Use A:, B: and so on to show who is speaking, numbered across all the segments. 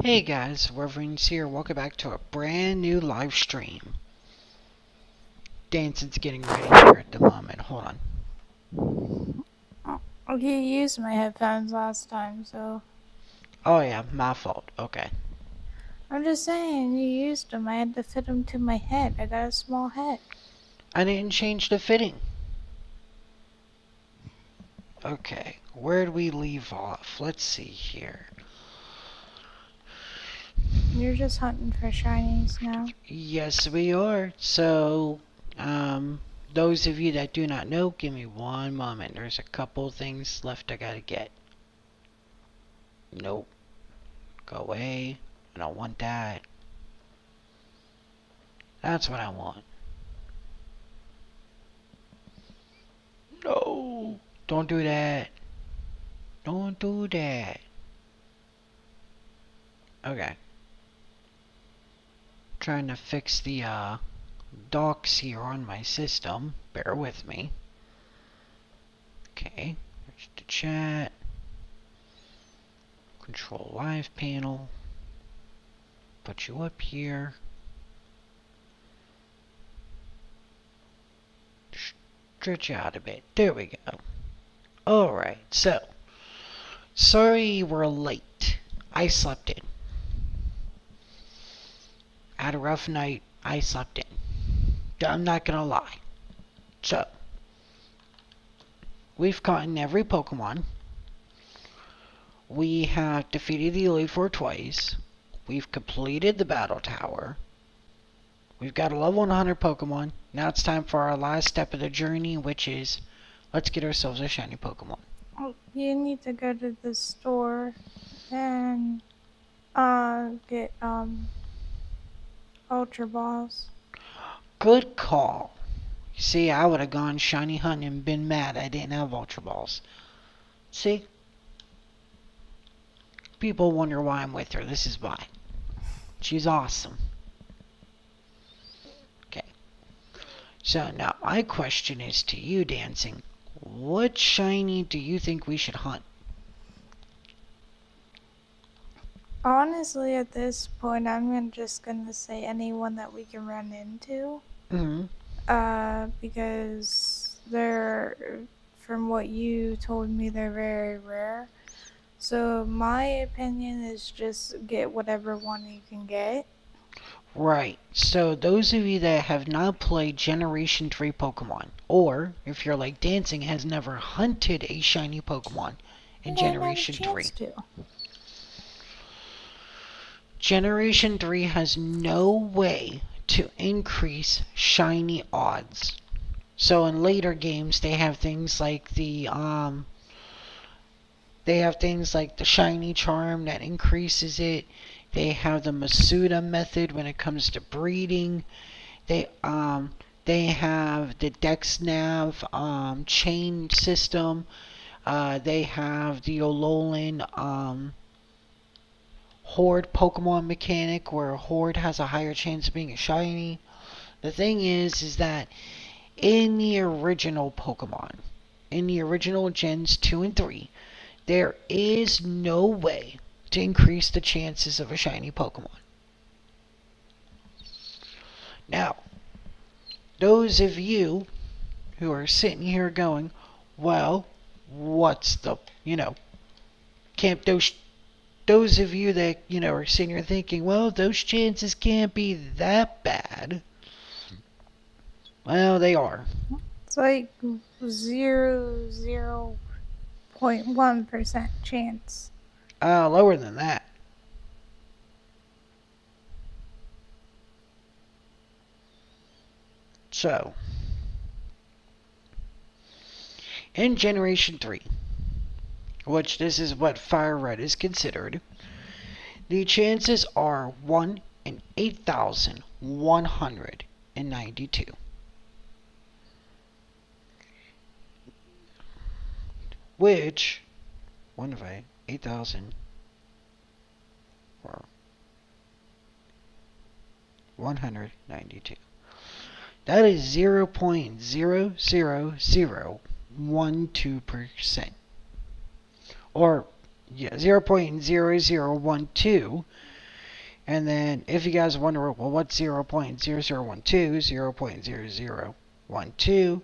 A: Hey guys, Reverend's here. Welcome back to a brand new live stream. Danson's getting ready here at the moment. Hold on.
B: Oh, you used my headphones last time, so...
A: Oh yeah, my fault. Okay.
B: I'm just saying, you used them. I had to fit them to my head. I got a small head.
A: I didn't change the fitting. Okay, where'd we leave off? Let's see here.
B: You're just hunting for shinies now.
A: Yes, we are. So, those of you that do not know, give me one moment. There's a couple things left I gotta get. Nope. Go away. I don't want that. That's what I want. No! Don't do that. Don't do that. Okay. Trying to fix the docks here on my system. Bear with me. Okay. There's the chat. Control live panel. Put you up here. Stretch out a bit. There we go. Alright, so. Sorry we're late. I slept in. Had a rough night. I slept in. I'm not gonna lie. So. We've caught every Pokemon. We have defeated the Elite Four twice. We've completed the Battle Tower. We've got a level 100 Pokemon. Now it's time for our last step of the journey, which is let's get ourselves a shiny Pokemon.
B: Oh, you need to go to the store and get Ultra Balls.
A: Good call. See, I would have gone shiny hunting and been mad I didn't have Ultra Balls. See? People wonder why I'm with her. This is why. She's awesome. Okay. So now my question is to you, Dancing. What shiny do you think we should hunt?
B: Honestly, at this point, I'm just gonna say anyone that we can run into. Because they're, from what you told me, they're very rare. So my opinion is just get whatever one you can get.
A: Right, so those of you that have not played Generation 3 Pokemon, or if you're like Dancing, has never hunted a shiny Pokemon in Generation 3. Generation 3 has no way to increase shiny odds. So in later games they have things like the shiny charm that increases it. They have the Masuda method when it comes to breeding. They have the DexNav chain system. They have the Alolan Horde Pokemon mechanic where a Horde has a higher chance of being a shiny. The thing is that in the original Pokemon, in the original Gens 2 and 3, there is no way to increase the chances of a shiny Pokemon. Now, those of you who are sitting here going, well, what's the, can't those of you that, are sitting here thinking, well, those chances can't be that bad. Well, they are.
B: It's like 0.1% chance.
A: Lower than that. So, in Generation 3, which this is what FireRed is considered, the chances are 1 in 8,192. Which, 1 divided 8,000, or 192. That is 0.00012%. Or, yeah, 0.0012 And then if you guys wonder, well, what's 0.0012? 0.0012,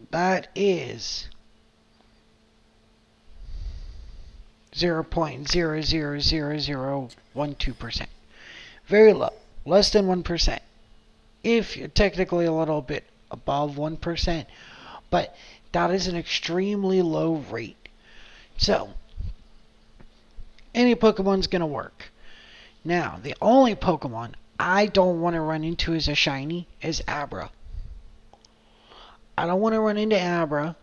A: that is 0.000012%. Very low, less than 1%. If you're technically a little bit above 1%, but that is an extremely low rate. So, any Pokemon's gonna work. Now, the only Pokemon I don't want to run into as a shiny is Abra. I don't want to run into Abra,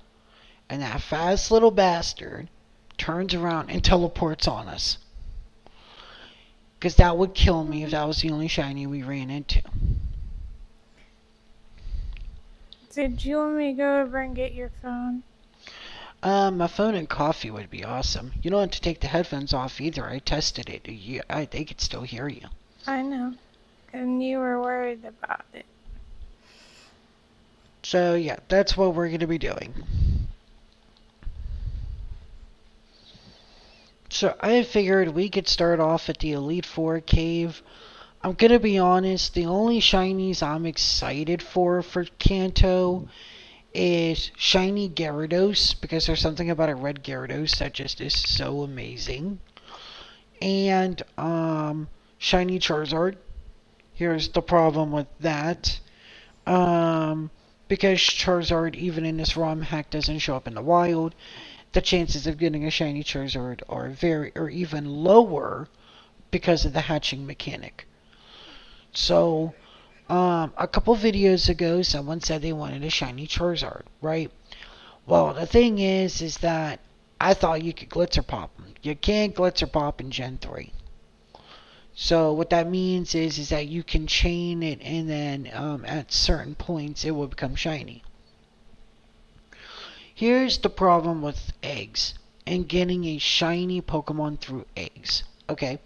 A: and that fast little bastard turns around and teleports on us. Because that would kill me if that was the only shiny we ran into.
B: Did you want me to go over and get your phone?
A: My phone and coffee would be awesome. You don't have to take the headphones off either. I tested it. They could still hear you.
B: I know. And you were worried about it.
A: So, yeah, that's what we're going to be doing. So, I figured we could start off at the Elite Four cave. I'm going to be honest, the only shinies I'm excited for Kanto is shiny Gyarados, because there's something about a red Gyarados that just is so amazing. And shiny Charizard. Here's the problem with that. Because Charizard, even in this ROM hack, doesn't show up in the wild, the chances of getting a shiny Charizard are even lower because of the hatching mechanic. So, a couple videos ago, someone said they wanted a shiny Charizard, right? Well, the thing is that I thought you could Glitzer Pop them. You can't Glitzer Pop in Gen 3. So what that means is that you can chain it, and then at certain points it will become shiny. Here's the problem with eggs and getting a shiny Pokemon through eggs. Okay,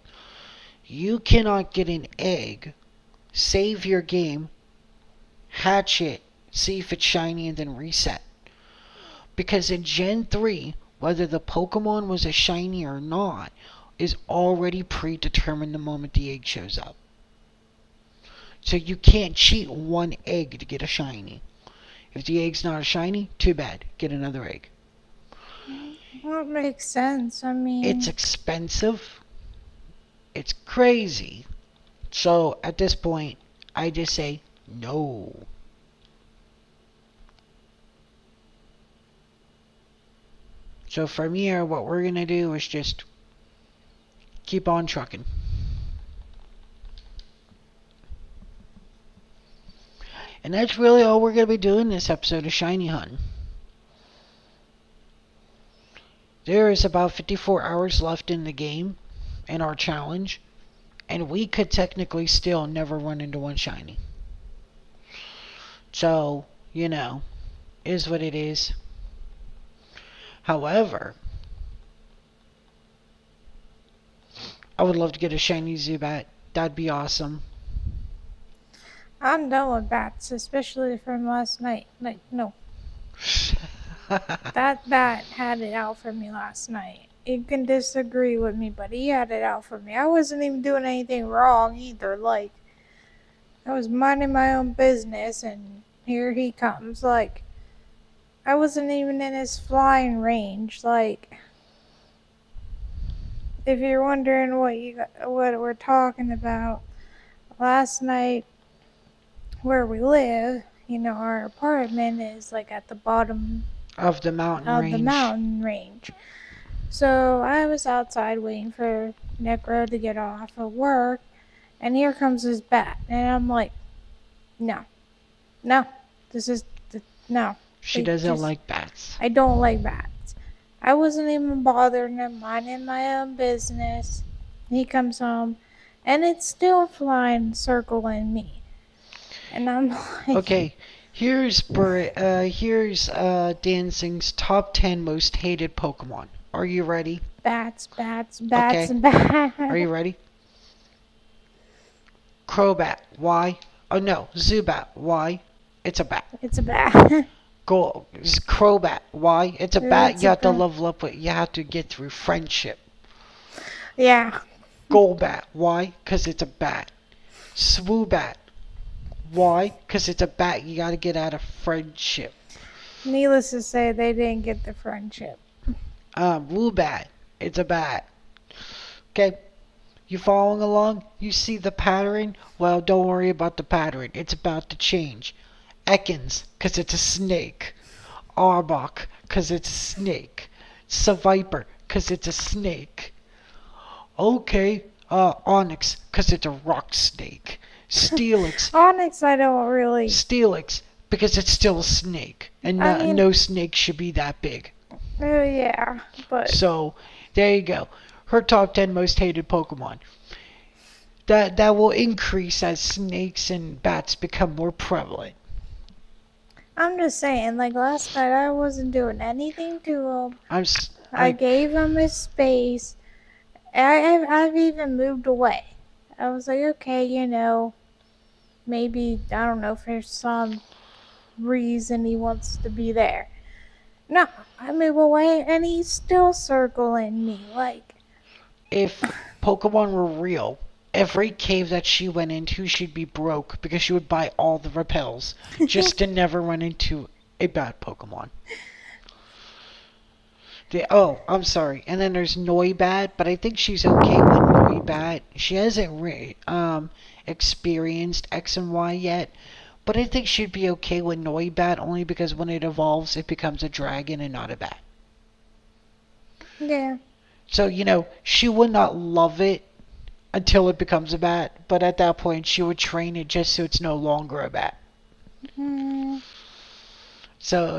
A: you cannot get an egg, save your game, hatch it, see if it's shiny, and then reset. Because in Gen 3, whether the Pokemon was a shiny or not is already predetermined the moment the egg shows up. So you can't cheat one egg to get a shiny. If the egg's not a shiny, too bad. Get another egg.
B: Well, it makes sense. I mean,
A: it's expensive. It's crazy. So at this point, I just say no. So from here, what we're going to do is just keep on trucking. And that's really all we're going to be doing this episode of Shiny Hunt. There is about 54 hours left in the game, in our challenge, and we could technically still never run into one shiny. So, you know, is what it is. However, I would love to get a shiny Zubat. That'd be awesome.
B: I'm done with bats, especially from last night. Like, no. That bat had it out for me last night. You can disagree with me, but he had it out for me. I wasn't even doing anything wrong either. Like, I was minding my own business, and here he comes. Like, I wasn't even in his flying range. Like, if you're wondering what we're talking about, last night where we live, you know, our apartment is like at the bottom
A: of the mountain
B: range. So I was outside waiting for Necro to get off of work, and here comes this bat, and I'm like, no, no.
A: She doesn't like bats.
B: I don't like bats. I wasn't even bothering him, minding my own business. He comes home, and it's still flying, circling me. And I'm like...
A: Okay, here's Dancing's top 10 most hated Pokemon. Are you ready?
B: Bats,
A: okay.
B: and bats.
A: Are you ready? Crobat. Why? Oh no, Zubat. Why? It's a bat.
B: It's a bat.
A: Crobat. Why? It's a bat. You have to level up with. You have to get through friendship.
B: Yeah.
A: Golbat. Why? Because it's a bat. Swoobat. Why? Because it's a bat. You gotta get out of friendship.
B: Needless to say, they didn't get the friendship.
A: Woobat. It's a bat. Okay? You following along? You see the pattern? Well, don't worry about the pattern. It's about to change. Ekans, because it's a snake. Arbok, because it's a snake. Seviper, because it's a snake. Okay, Onyx, because it's a rock snake. Steelix,
B: Onyx, I don't really.
A: Steelix, because it's still a snake. And
B: I mean,
A: no snake should be that big.
B: yeah, but
A: So, there you go. Her top 10 most hated Pokemon. That will increase as snakes and bats become more prevalent.
B: I'm just saying, like last night, I wasn't doing anything to him.
A: I'm
B: I gave him his space. I've even moved away. I was like, okay, maybe, I don't know if there's some reason he wants to be there. No, I move away and he's still circling me. Like,
A: if Pokemon were real, every cave that she went into, she'd be broke because she would buy all the repels just to never run into a bad Pokemon. Oh, I'm sorry. And then there's Noibat, but I think she's okay with Noibat. She hasn't experienced X and Y yet, but I think she'd be okay with Noibat only because when it evolves, it becomes a dragon and not a bat.
B: yeah.
A: So, she would not love it until it becomes a bat, but at that point, she would train it just so it's no longer a bat.
B: Mm,
A: So,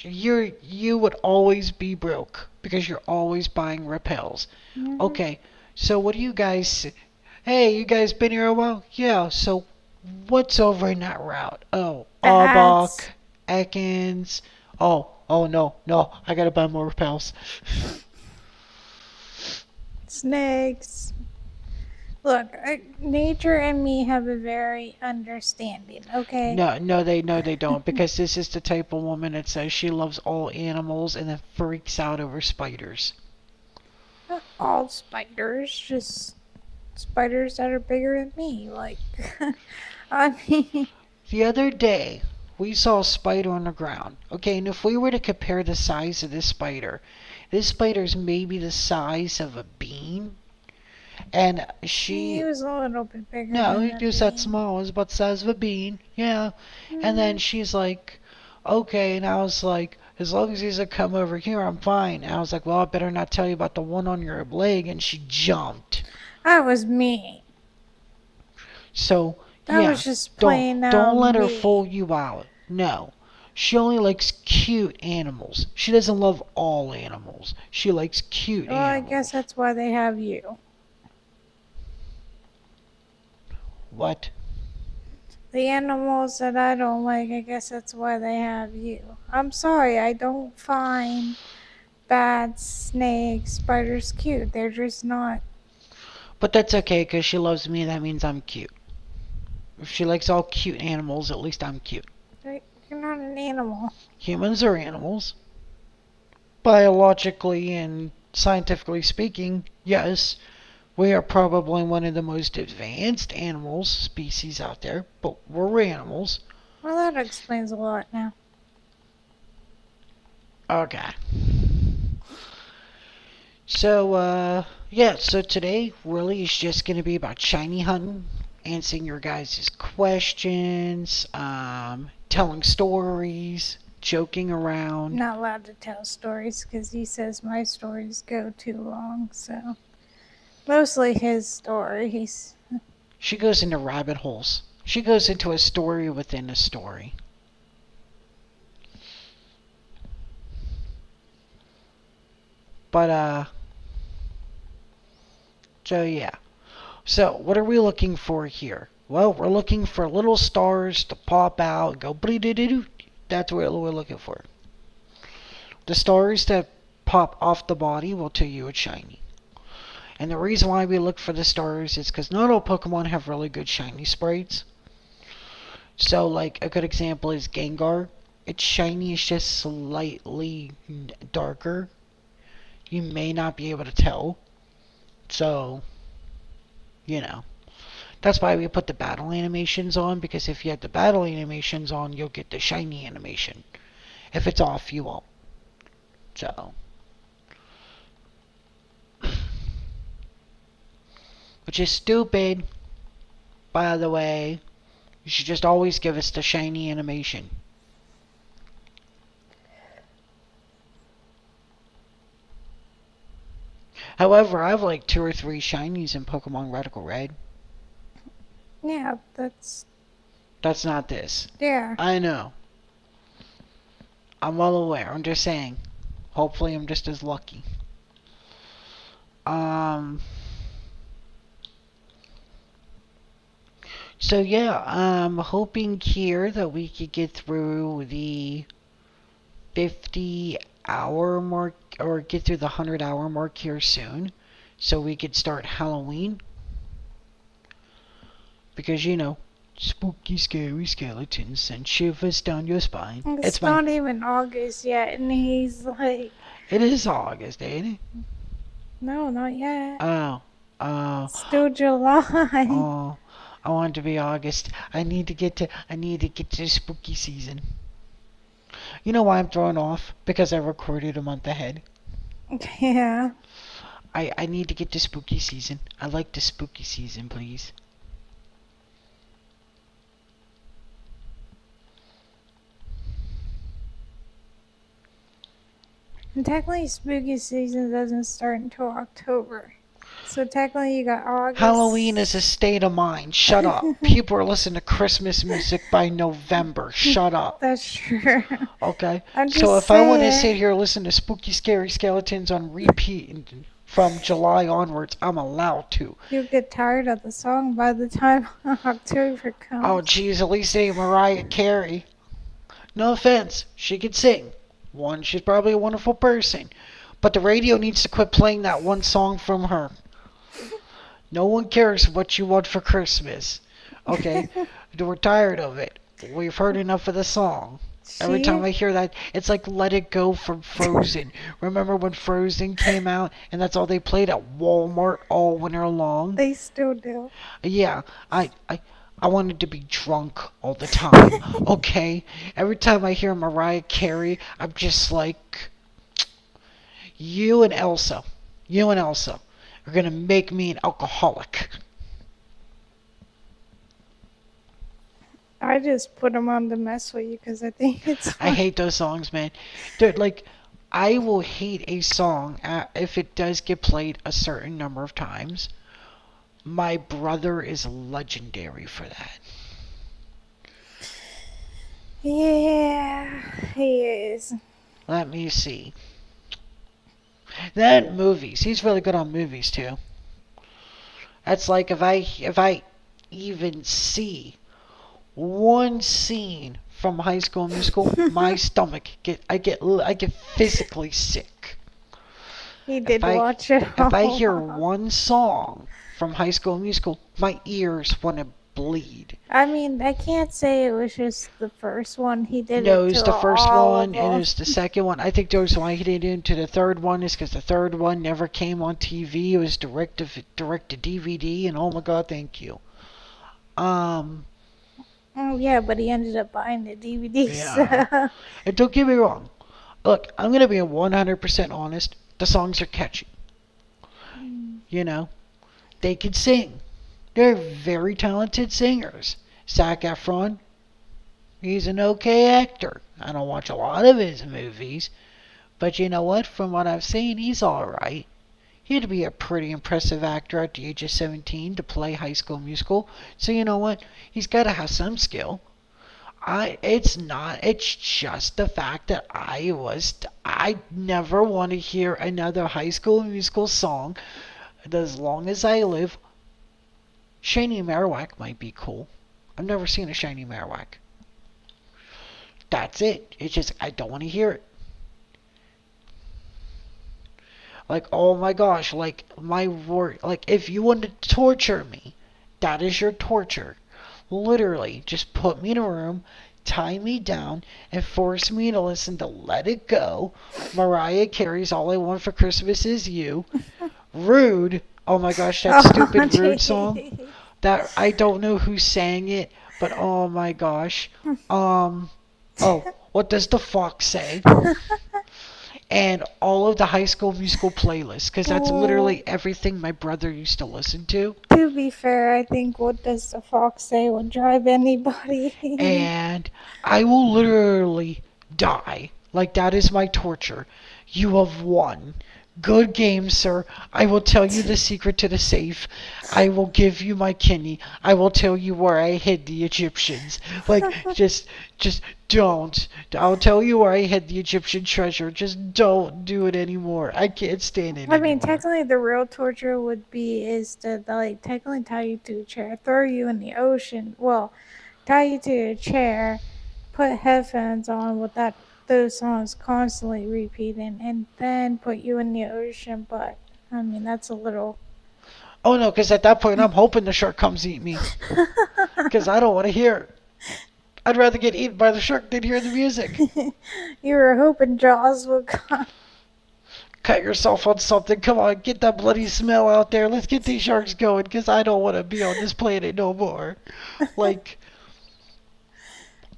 A: you would always be broke because you're always buying repels.
B: mm-hmm.
A: Okay, so what do you guys? Hey, you guys been here a while? Yeah. So what's over in that route? Oh, Arbok,
B: Bats,
A: Ekans. Oh no, I gotta buy more repels.
B: snakes. Look, nature and me have a very understanding, okay?
A: No, they don't because this is the type of woman that says she loves all animals and then freaks out over spiders.
B: Not all spiders, just spiders that are bigger than me. Like, I mean,
A: The other day, we saw a spider on the ground. Okay, and if we were to compare the size of this spider's maybe the size of a bean. And
B: he
A: she,
B: was a little bit bigger
A: no,
B: than
A: it
B: a
A: was that
B: bean.
A: small. It was about the size of a bean. Yeah. And then
B: Mm,
A: she's like, okay. And I was like, as long as he doesn't come over here, I'm fine. And I was like, well, I better not tell you about the one on your leg. And she jumped.
B: that was me.
A: So,
B: That
A: yeah,
B: was just
A: don't
B: plain out
A: don't let her
B: me.
A: fool you out. No. She only likes cute animals. She doesn't love all animals. She likes cute
B: Well, I guess
A: animals.
B: that's why they have you.
A: What?
B: The animals that I don't like, I guess that's why they have you. I'm sorry, I don't find bats, snakes, spiders cute. They're just not.
A: But that's okay because she loves me. That means I'm cute. If she likes all cute animals, at least I'm cute.
B: You're not an animal.
A: Humans are animals. Biologically and scientifically speaking, yes, we are probably one of the most advanced animals species out there, but we're animals.
B: Well, that explains a lot now.
A: Okay. So, yeah, so today really is just going to be about shiny hunting, answering your guys' questions, telling stories, joking around.
B: Not allowed to tell stories because he says my stories go too long, so. Mostly his stories.
A: She goes into rabbit holes. She goes into a story within a story. But, so yeah. So, what are we looking for here? Well, we're looking for little stars to pop out and go doo. That's what we're looking for. The stars that pop off the body will tell you it's shiny. And the reason why we look for the stars is because not all Pokemon have really good shiny sprites. So, like, a good example is Gengar. Its shiny is just slightly darker. You may not be able to tell. So, you know. That's why we put the battle animations on, because if you have the battle animations on, you'll get the shiny animation. If it's off, you won't. So, which is stupid, by the way. You should just always give us the shiny animation. However, I have like 2 or 3 shinies in Pokemon Radical Red.
B: Yeah,
A: That's not this.
B: yeah.
A: I know. I'm well aware. I'm just saying. Hopefully I'm just as lucky. So yeah, I'm hoping here that we could get through the 50-hour mark, or get through the 100-hour mark here soon, so we could start Halloween. Because, spooky, scary skeletons send shivers down your spine.
B: It's not even August yet, and he's like...
A: It is August, ain't it?
B: No, not yet.
A: Oh.
B: Still July.
A: Oh. I want it to be August. I need to get to spooky season. You know why I'm thrown off? Because I recorded a month ahead.
B: Yeah.
A: I need to get to spooky season. I like the spooky season, please.
B: And technically, spooky season doesn't start until October. So technically, you got August.
A: Halloween is a state of mind. Shut up. People are listening to Christmas music by November. Shut up.
B: That's true.
A: Okay?
B: I'm just
A: So if I want to
B: saying.
A: sit here and listen to spooky, scary skeletons on repeat from July onwards, I'm allowed to.
B: You'll get tired of the song by the time October comes.
A: Oh, geez, at least it ain't Mariah Carey. No offense. She can sing. One, she's probably a wonderful person. But the radio needs to quit playing that one song from her. No one cares what you want for Christmas. Okay? We're tired of it. We've heard enough of the song. Every time I hear that, it's like Let It Go from Frozen. Remember when Frozen came out and that's all they played at Walmart all winter long?
B: They still do.
A: Yeah, I wanted to be drunk all the time. Okay? Every time I hear Mariah Carey, I'm just like, you and Elsa are gonna make me an alcoholic.
B: I just put them on to mess with you because I think it's fun.
A: I hate those songs, man. Dude, like, I will hate a song if it does get played a certain number of times. My brother is legendary for that.
B: Yeah, he is.
A: Let me see. Then movies. He's really good on movies too. That's like if I even see one scene from High School Musical, my stomach I get physically sick.
B: He did watch it
A: If I hear one song from High School Musical, my ears want to bleed.
B: I mean, I can't say it was just the first one. He did
A: No,
B: it
A: it's
B: to
A: the first
B: all
A: one,
B: of
A: and
B: them.
A: it's the second one. I think the reason why he didn't do it to the third one is because the third one never came on TV. It was direct to DVD, and oh my god, thank you.
B: Oh yeah, but he ended up buying the DVD.
A: Yeah.
B: So.
A: And don't get me wrong. Look, I'm gonna be 100% honest. The songs are catchy. You know, they can sing. They're very talented singers. Zac Efron, he's an okay actor. I don't watch a lot of his movies, but you know what? From what I've seen, he's alright. He'd be a pretty impressive actor at the age of 17 to play High School Musical. So you know what? He's got to have some skill. It's just the fact that I never want to hear another High School Musical song as long as I live. Shiny Marowak might be cool. I've never seen a Shiny Marowak. That's it. It's just, I don't want to hear it. Like, oh my gosh, like, my word. Like, if you want to torture me, that is your torture. Literally, just put me in a room, tie me down, and force me to listen to Let It Go. Mariah Carey's All I Want for Christmas Is You. Rude. Oh my gosh, that
B: Oh,
A: stupid rude song.
B: gee.
A: That I don't know who sang it, but oh my gosh. Um, oh, what does the fox say? And all of the High School Musical playlists, because that's
B: Well,
A: literally everything my brother used to listen to.
B: to be fair, I think what does the fox say would drive anybody.
A: And I will literally die. Like, that is my torture. You have won. Good game, sir. I will tell you the secret to the safe. I will give you my kidney. I will tell you where I hid the Egyptians. Like, just don't. I'll tell you where I hid the Egyptian treasure. Just don't do it anymore. I can't stand it
B: I mean,
A: anymore.
B: technically, the real torture would be is to like technically tie you to a chair, throw you in the ocean. Well, tie you to a chair, put headphones on with that those songs constantly repeating, and then put you in the ocean. But I mean, that's a little.
A: Oh no, because at that point I'm hoping the shark comes eat me. Because I don't want to hear it. I'd rather get eaten by the shark than hear the music.
B: You were hoping Jaws would come.
A: Cut yourself on something. Come on, get that bloody smell out there. Let's get these sharks going because I don't want to be on this planet no more. Like,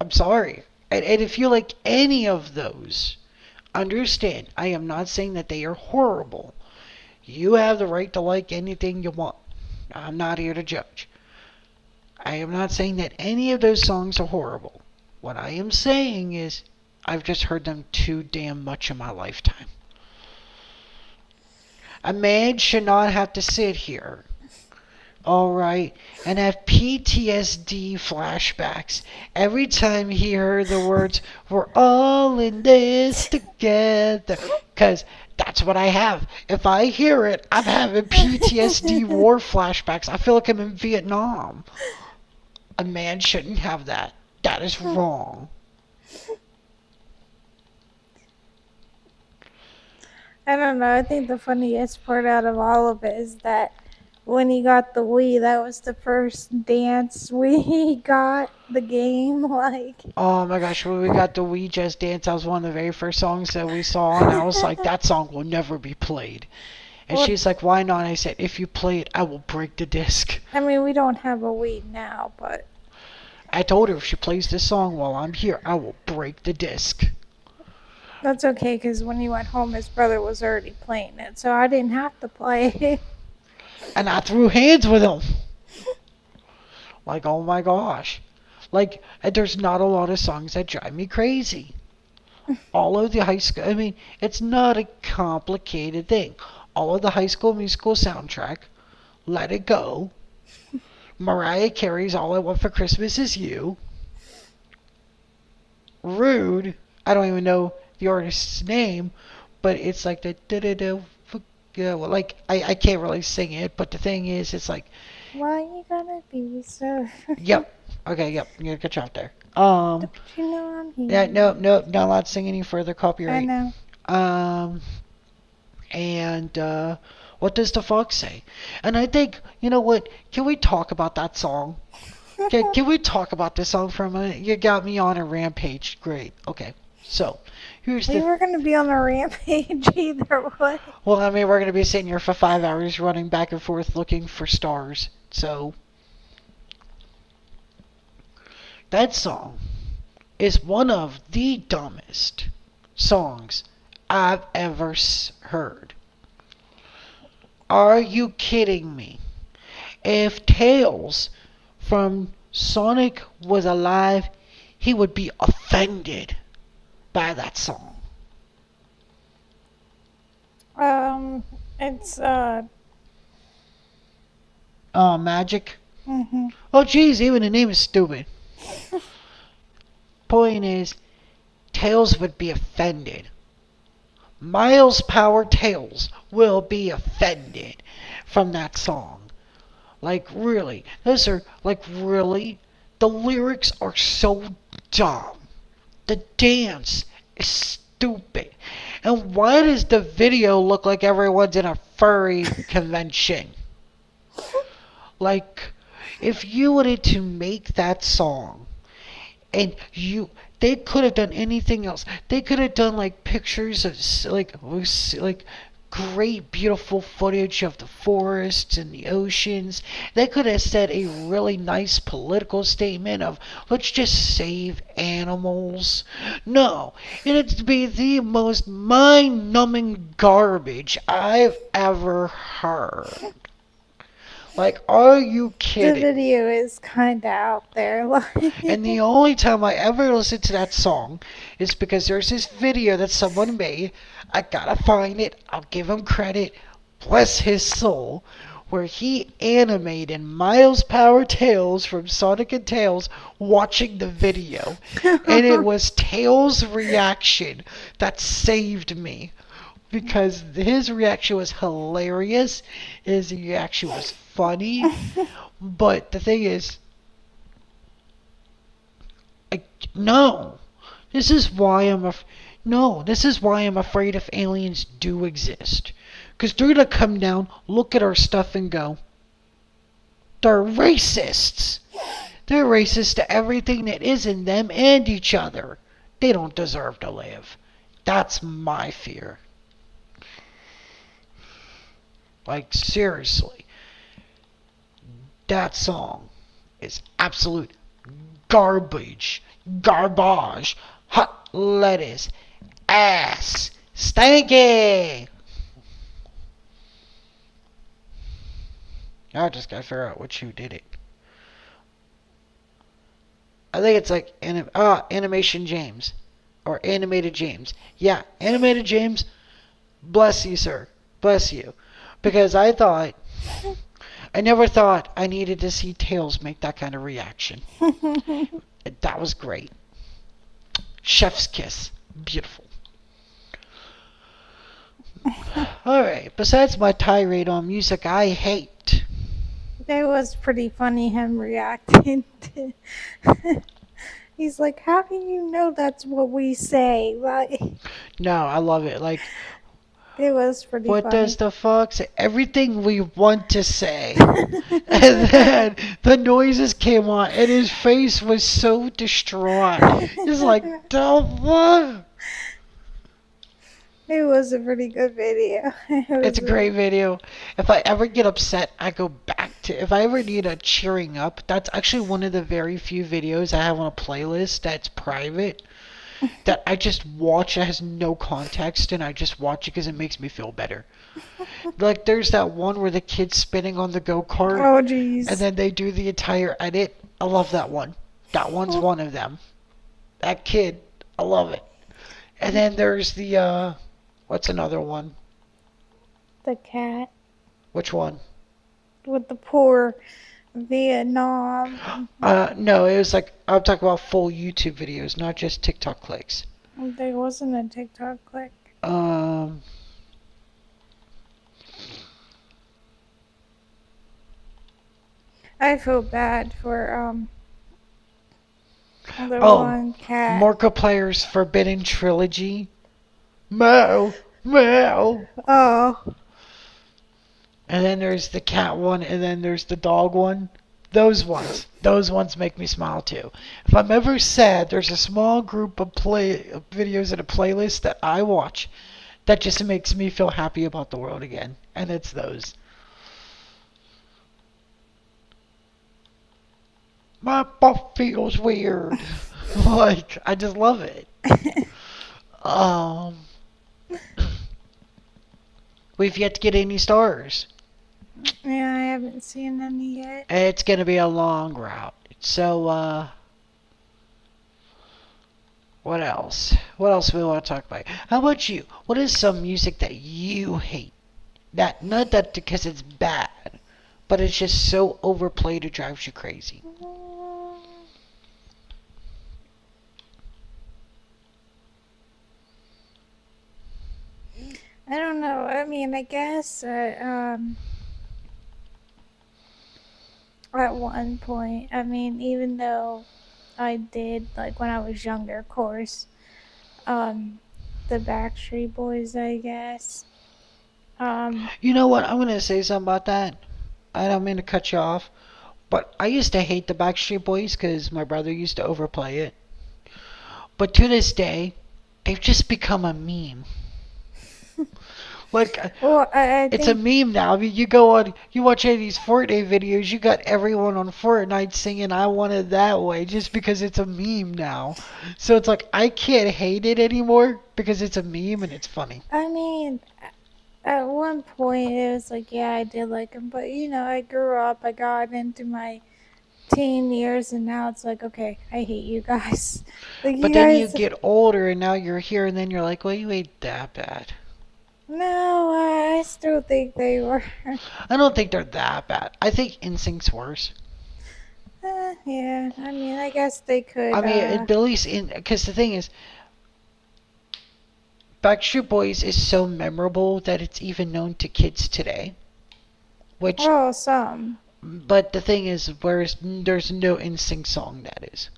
A: I'm sorry. And if you like any of those, understand, I am not saying that they are horrible. You have the right to like anything you want. I'm not here to judge. I am not saying that any of those songs are horrible. What I am saying is I've just heard them too damn much in my lifetime. A man should not have to sit here, alright, and have PTSD flashbacks every time he heard the words, we're all in this together. Because that's what I have. If I hear it, I'm having PTSD war flashbacks. I feel like I'm in Vietnam. A man shouldn't have that. That is wrong.
B: I don't know. I think the funniest part out of all of it is that when he got the Wii, that was the first dance we got the game. Like,
A: Oh my gosh, when we got the We Just Dance, that was one of the very first songs that we saw, and I was like, that song will never be played. And
B: what?
A: she's like, why not? I said, if you play it, I will break the disc.
B: I mean, we don't have a Wii now, but
A: I told her if she plays this song while I'm here, I will break the disc.
B: that's okay because when he went home, his brother was already playing it, so I didn't have to play it.
A: And I threw hands with him. Like, oh my gosh. Like, there's not a lot of songs that drive me crazy. All of the high school, I mean, it's not a complicated thing. All of the High School Musical soundtrack, Let It Go, Mariah Carey's All I Want for Christmas Is You, Rude, I don't even know the artist's name, but it's like the da da da. Yeah, well, like I can't really sing it, but the thing is, it's like,
B: Why you gonna be so?
A: yep, okay, yep, I'm gonna catch you out there.
B: Don't you know I'm
A: Yeah,
B: here?
A: no, no, not allowed to sing any further
B: I
A: copyright.
B: know.
A: Um, and what does the fox say? And I think, you know what? Can we talk about that song? Can we talk about this song for a minute? You got me on a rampage. Great. Okay. So, here's
B: We
A: the.
B: were gonna be on a rampage either way.
A: Well, I mean, we're going to be sitting here for 5 hours running back and forth looking for stars. So, that song is one of the dumbest songs I've ever heard. Are you kidding me? If Tails from Sonic was alive, he would be offended by that song.
B: It's
A: Oh, Magic?
B: mhm.
A: Oh, geez, even the name is stupid. Point is, Tails would be offended. Miles Power Tails will be offended from that song. Like, really. Those are, like, really. The lyrics are so dumb. The dance is stupid. And why does the video look like everyone's in a furry convention? Like, if you wanted to make that song, and they could have done anything else. They could have done like pictures of like great, beautiful footage of the forests and the oceans. They could have said a really nice political statement of let's just save animals. No, it had to be the most mind numbing garbage I've ever heard. Like, are you
B: The
A: kidding?
B: video is kind of out there.
A: And the only time I ever listen to that song is because there's this video that someone made. I gotta find it. I'll give him credit. Bless his soul. Where he animated Miles Power Tails from Sonic and Tails watching the video. And it was Tails' reaction that saved me. Because his reaction was hilarious. His reaction was funny. But the thing is, I, no. This is why no. This is why I'm afraid if aliens do exist, because they're gonna come down, look at our stuff, and go, "They're racists. They're racist to everything that is in them and each other. They don't deserve to live." That's my fear. Like seriously, that song is absolute garbage. Garbage. Hot lettuce. Ass. Stanky. I just gotta figure out which who did it. I think it's like Animation James. Or Animated James. Yeah, Animated James. Bless you, sir. Bless you. Because I never thought I needed to see Tails make that kind of reaction. That was great. Chef's kiss. Beautiful. Alright, besides my tirade on music I hate.
B: It was pretty funny him reacting to. He's like, "How do you know that's what we say?" Like,
A: No, I love it. Like,
B: it was pretty
A: what
B: funny.
A: does the fox say? Everything we want to say. And then the noises came on, and his face was so distraught. He's like, the what?
B: It was a pretty good video.
A: It's a great video. If I ever get upset, I go back to. If I ever need a cheering up, that's actually one of the very few videos I have on a playlist that's private. That I just watch. It has no context, and I just watch it because it makes me feel better. Like there's that one where the kid's spinning on the go kart,
B: Oh, jeez.
A: and then they do the entire edit. I love that one. That one's one of them. That kid, I love it. And then there's the what's another one?
B: The cat
A: Which one?
B: with the poor Vietnam.
A: No, it was like I'm talking about full YouTube videos, not just TikTok clicks.
B: There wasn't a TikTok click.
A: Um,
B: I feel bad for the
A: oh,
B: one cat.
A: Markiplier's Forbidden Trilogy. Meow, meow.
B: Oh,
A: And then there's the cat one, and then there's the dog one. Those ones make me smile too. If I'm ever sad, there's a small group of videos in a playlist that I watch that just makes me feel happy about the world again, and it's those. My butt feels weird. Like I just love it. Um, we've yet to get any stars.
B: yeah, I haven't seen any yet.
A: It's gonna be a long route. So, what else? What else do we want to talk about? How about you? What is some music that you hate? That not that because it's bad, but it's just so overplayed it drives you crazy.
B: I don't know. I mean, I guess at one point, I mean, even though I did, like when I was younger, of course, the Backstreet Boys, I guess.
A: You know what? I'm gonna say something about that. I don't mean to cut you off, but I used to hate the Backstreet Boys because my brother used to overplay it. But to this day, they've just become a meme. Like,
B: Well, I
A: it's a
B: think
A: meme now. I mean, you go on, you watch any of these Fortnite videos, you got everyone on Fortnite singing "I Want It That Way" just because it's a meme now. So it's like I can't hate it anymore because it's a meme and it's funny.
B: I mean, at one point it was like, yeah, I did like him, but I grew up, I got into my teen years, and now it's like, okay, I hate you guys. Like,
A: But
B: you
A: then you
B: guys,
A: get older and now you're here and then you're like, well, you ain't that bad.
B: no, I still think they were.
A: I don't think they're that bad. I think Instinct's worse.
B: Yeah, I mean, I guess they
A: I
B: could,
A: mean, at least in because the thing is, Backstreet Boys is so memorable that it's even known to kids today. Which,
B: well, some.
A: but the thing is, whereas there's no Instinct song that is.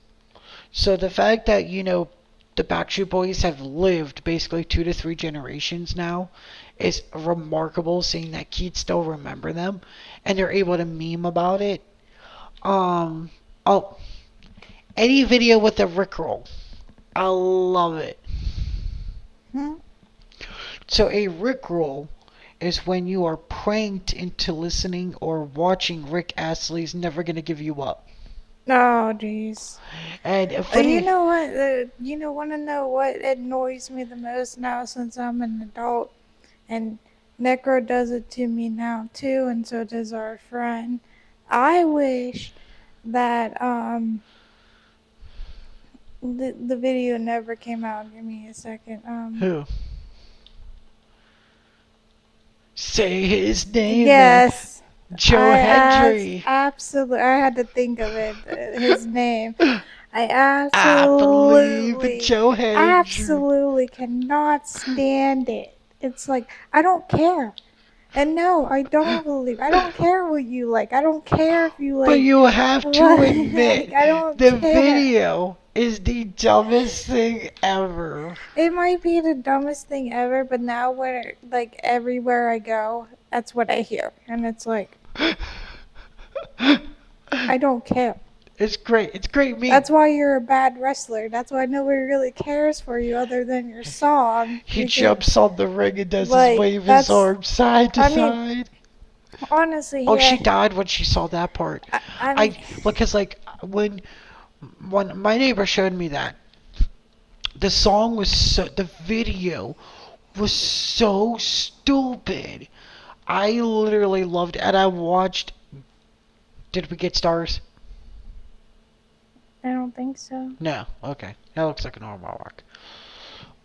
A: So the fact that the Backstreet Boys have lived basically 2 to 3 generations now is remarkable. Seeing that kids still remember them and they're able to meme about it. Um, oh, any video with a Rickroll, I love it.
B: Hmm?
A: So a Rickroll is when you are pranked into listening or watching Rick Astley's "Never Gonna Give You Up."
B: Oh, jeez.
A: And
B: You
A: funny,
B: know what? Want to know what annoys me the most now since I'm an adult? And Necro does it to me now too, and so does our friend. I wish that the video never came out. Give me a second.
A: who? Say his name now.
B: Yes,
A: Joe Hendry.
B: absolutely. I had to think of it. His name. I
A: I believe in
B: absolutely,
A: Joe Hendry.
B: absolutely cannot stand it. It's like, I don't care. And no, I don't believe. I don't care what you like. I don't care if you
A: But
B: like
A: you have
B: what.
A: to
B: Like,
A: admit,
B: I don't
A: the
B: care.
A: video is the dumbest thing ever.
B: It might be the dumbest thing ever, but now when like everywhere I go, that's what I hear, and it's like I don't care.
A: It's great. It's great meme.
B: That's why you're a bad wrestler. That's why nobody really cares for you other than your song.
A: He
B: Because
A: jumps on the ring and does his
B: like
A: wave his
B: that's
A: arms side to
B: I mean,
A: side.
B: honestly,
A: Oh, she
B: yeah.
A: died when she saw that part.
B: I mean,
A: I because like when my neighbor showed me that the song was so the video was so stupid. I literally loved it, and I watched. Did we get stars?
B: I don't think so.
A: No. Okay, that looks like a normal rock.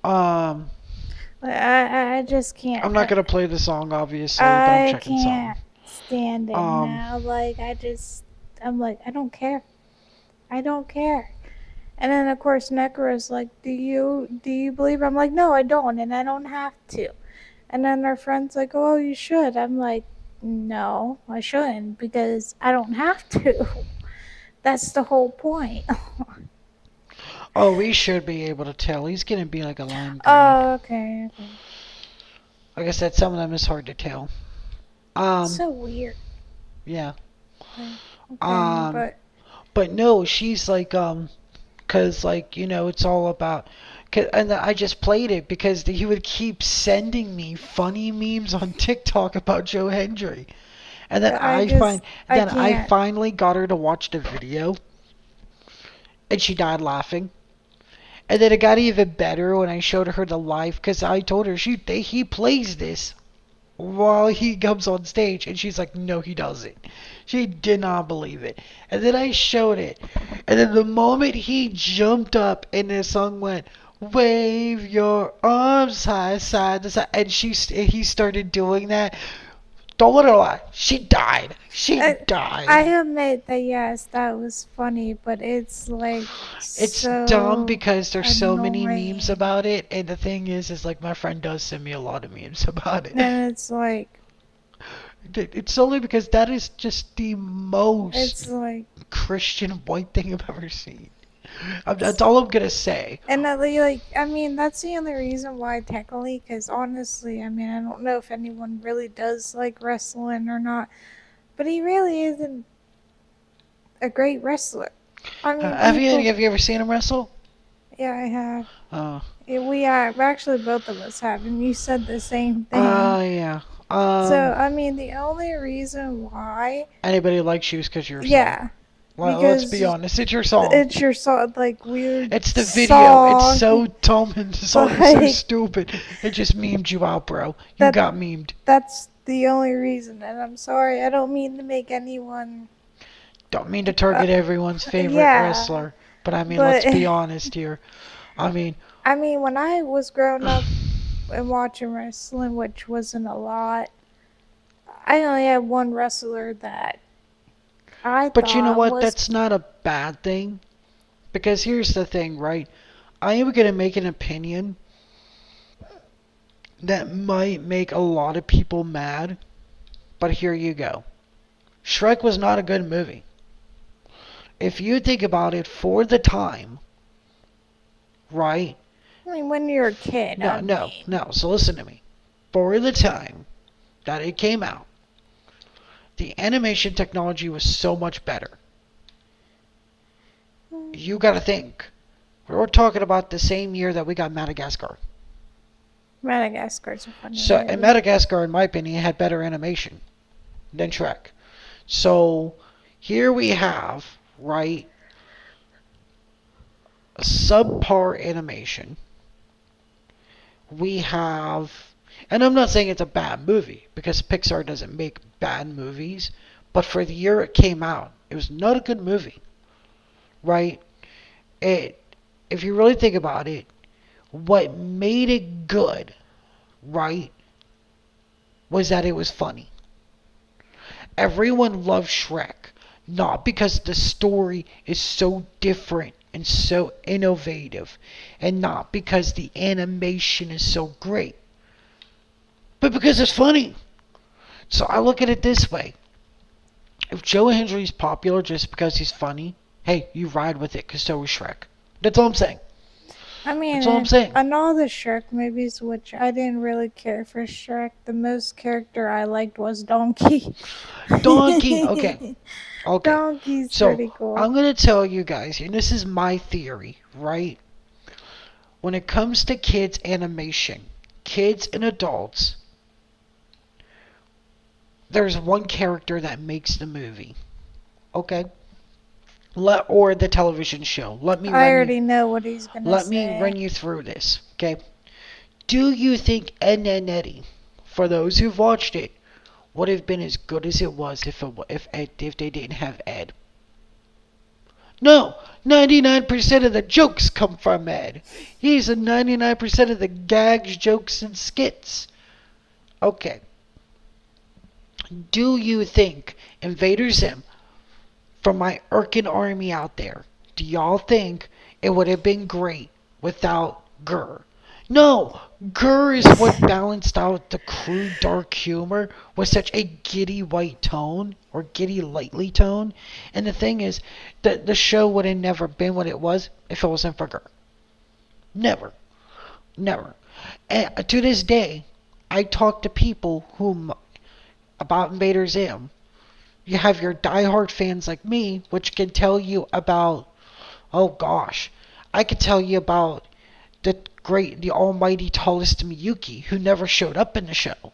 A: Um,
B: I just can't.
A: I'm not gonna play the song obviously, but I'm
B: I
A: checking something.
B: can't stand it
A: Um,
B: now. Like I'm like, I don't care. I don't care. And then of course Necro's like, do you believe? I'm like, no, I don't, and I don't have to. And then our friend's like, oh, you should. I'm like, no, I shouldn't because I don't have to. That's the whole point.
A: oh, we should be able to tell. He's gonna be like a lime green.
B: Oh, okay, okay.
A: Like I said, some of them is hard to tell. Um,
B: So weird.
A: yeah.
B: Okay,
A: Um,
B: but
A: but no, she's like, 'cause like, it's all about, and I just played it because he would keep sending me funny memes on TikTok about Joe Hendry. And then
B: I just I
A: I
B: can't.
A: finally got her to watch the video and she died laughing. And then it got even better when I showed her the live because I told her he plays this while he comes on stage, and she's like, no, he doesn't. She did not believe it. And then I showed it, and then the moment he jumped up and the song went, wave your arms high side to side, and he started doing that. Don't let her lie. She died. She
B: I
A: died.
B: admit that yes, that was funny, but it's like
A: It's dumb
B: so
A: because there's so many memes
B: annoying.
A: about it, and the thing is like my friend does send me a lot of memes about it.
B: And it's like
A: It's only because that is just the
B: it's
A: most
B: like
A: Christian white thing I've ever seen. That's all I'm gonna say.
B: and I mean that's the only reason why technically, because honestly, I mean I don't know if anyone really does like wrestling or not, but he really isn't a great wrestler. I mean
A: Have you
B: people,
A: have you ever seen him wrestle?
B: yeah, I have.
A: Uh,
B: We are actually both of us have, and you said the same thing.
A: Yeah.
B: So I mean, the only reason why,
A: Anybody likes you is because your song.
B: yeah,
A: Well, let's be
B: because
A: honest. It's your song.
B: it's your song, like weird
A: It's the video. It's
B: song,
A: so dumb and the song is so
B: like
A: stupid. It just memed you out, bro. You
B: that.
A: got memed.
B: That's the only reason, and I'm sorry. I don't mean to make anyone.
A: Don't mean to
B: Uh,
A: target everyone's favorite
B: yeah,
A: wrestler, but I mean, let's
B: but
A: be honest here. I mean,
B: I mean, when I was growing up and watching wrestling, which wasn't a lot, I only had one wrestler that I
A: but you know
B: thought
A: what?
B: was.
A: That's not a bad thing. Because here's the thing, right? I am going to make an opinion that might make a lot of people mad, but here you go. Shrek was not a good movie. If you think about it for the time, right?
B: I mean, when you're a kid,
A: No,
B: I
A: no,
B: mean.
A: no. So listen to me. For the time that it came out, the animation technology was so much better. You got to think. We're talking about the same year that we got Madagascar.
B: Madagascar's a funny
A: So, and
B: movie.
A: Madagascar, in my opinion, had better animation than Shrek. So, here we have, right, a subpar animation. We have, and I'm not saying it's a bad movie, because Pixar doesn't make bad movies, but for the year it came out, it was not a good movie, right? It, if you really think about it, what made it good, right, was that it was funny. Everyone loves Shrek, not because the story is so different and so innovative, and not because the animation is so great, but because it's funny. So I look at it this way. If Joe Hendry's popular just because he's funny, hey, you ride with it because so is Shrek. That's all I'm saying.
B: I mean,
A: That's all I'm saying.
B: in all the Shrek movies, which I didn't really care for Shrek, the most character I liked was Donkey.
A: Donkey. Okay. Okay.
B: Donkey's
A: So
B: pretty cool.
A: I'm going to tell you guys, and this is my theory, right? When it comes to kids animation, kids and adults, there's one character that makes the movie. Okay? Or the television show.
B: I already know what he's gonna
A: Let me run
B: say.
A: you through this. Okay? Do you think Ed, and Eddie, for those who've watched it, would have been as good as it was if they didn't have Ed? No, 99% of the jokes come from Ed. He's a 99% of the gags, jokes, and skits. Okay. Do you think Invader Zim, from my Urkin army out there, do y'all think it would have been great without Gurr? No! Gurr is what balanced out the crude dark humor with such a giddy white tone, or giddy lightly tone. And the thing is, the show would have never been what it was if it wasn't for Gurr. Never. Never. And to this day, I talk to people whom about Invader Zim. You have your diehard fans like me, which can tell you about, oh gosh, I could tell you about the almighty tallest Miyuki, who never showed up in the show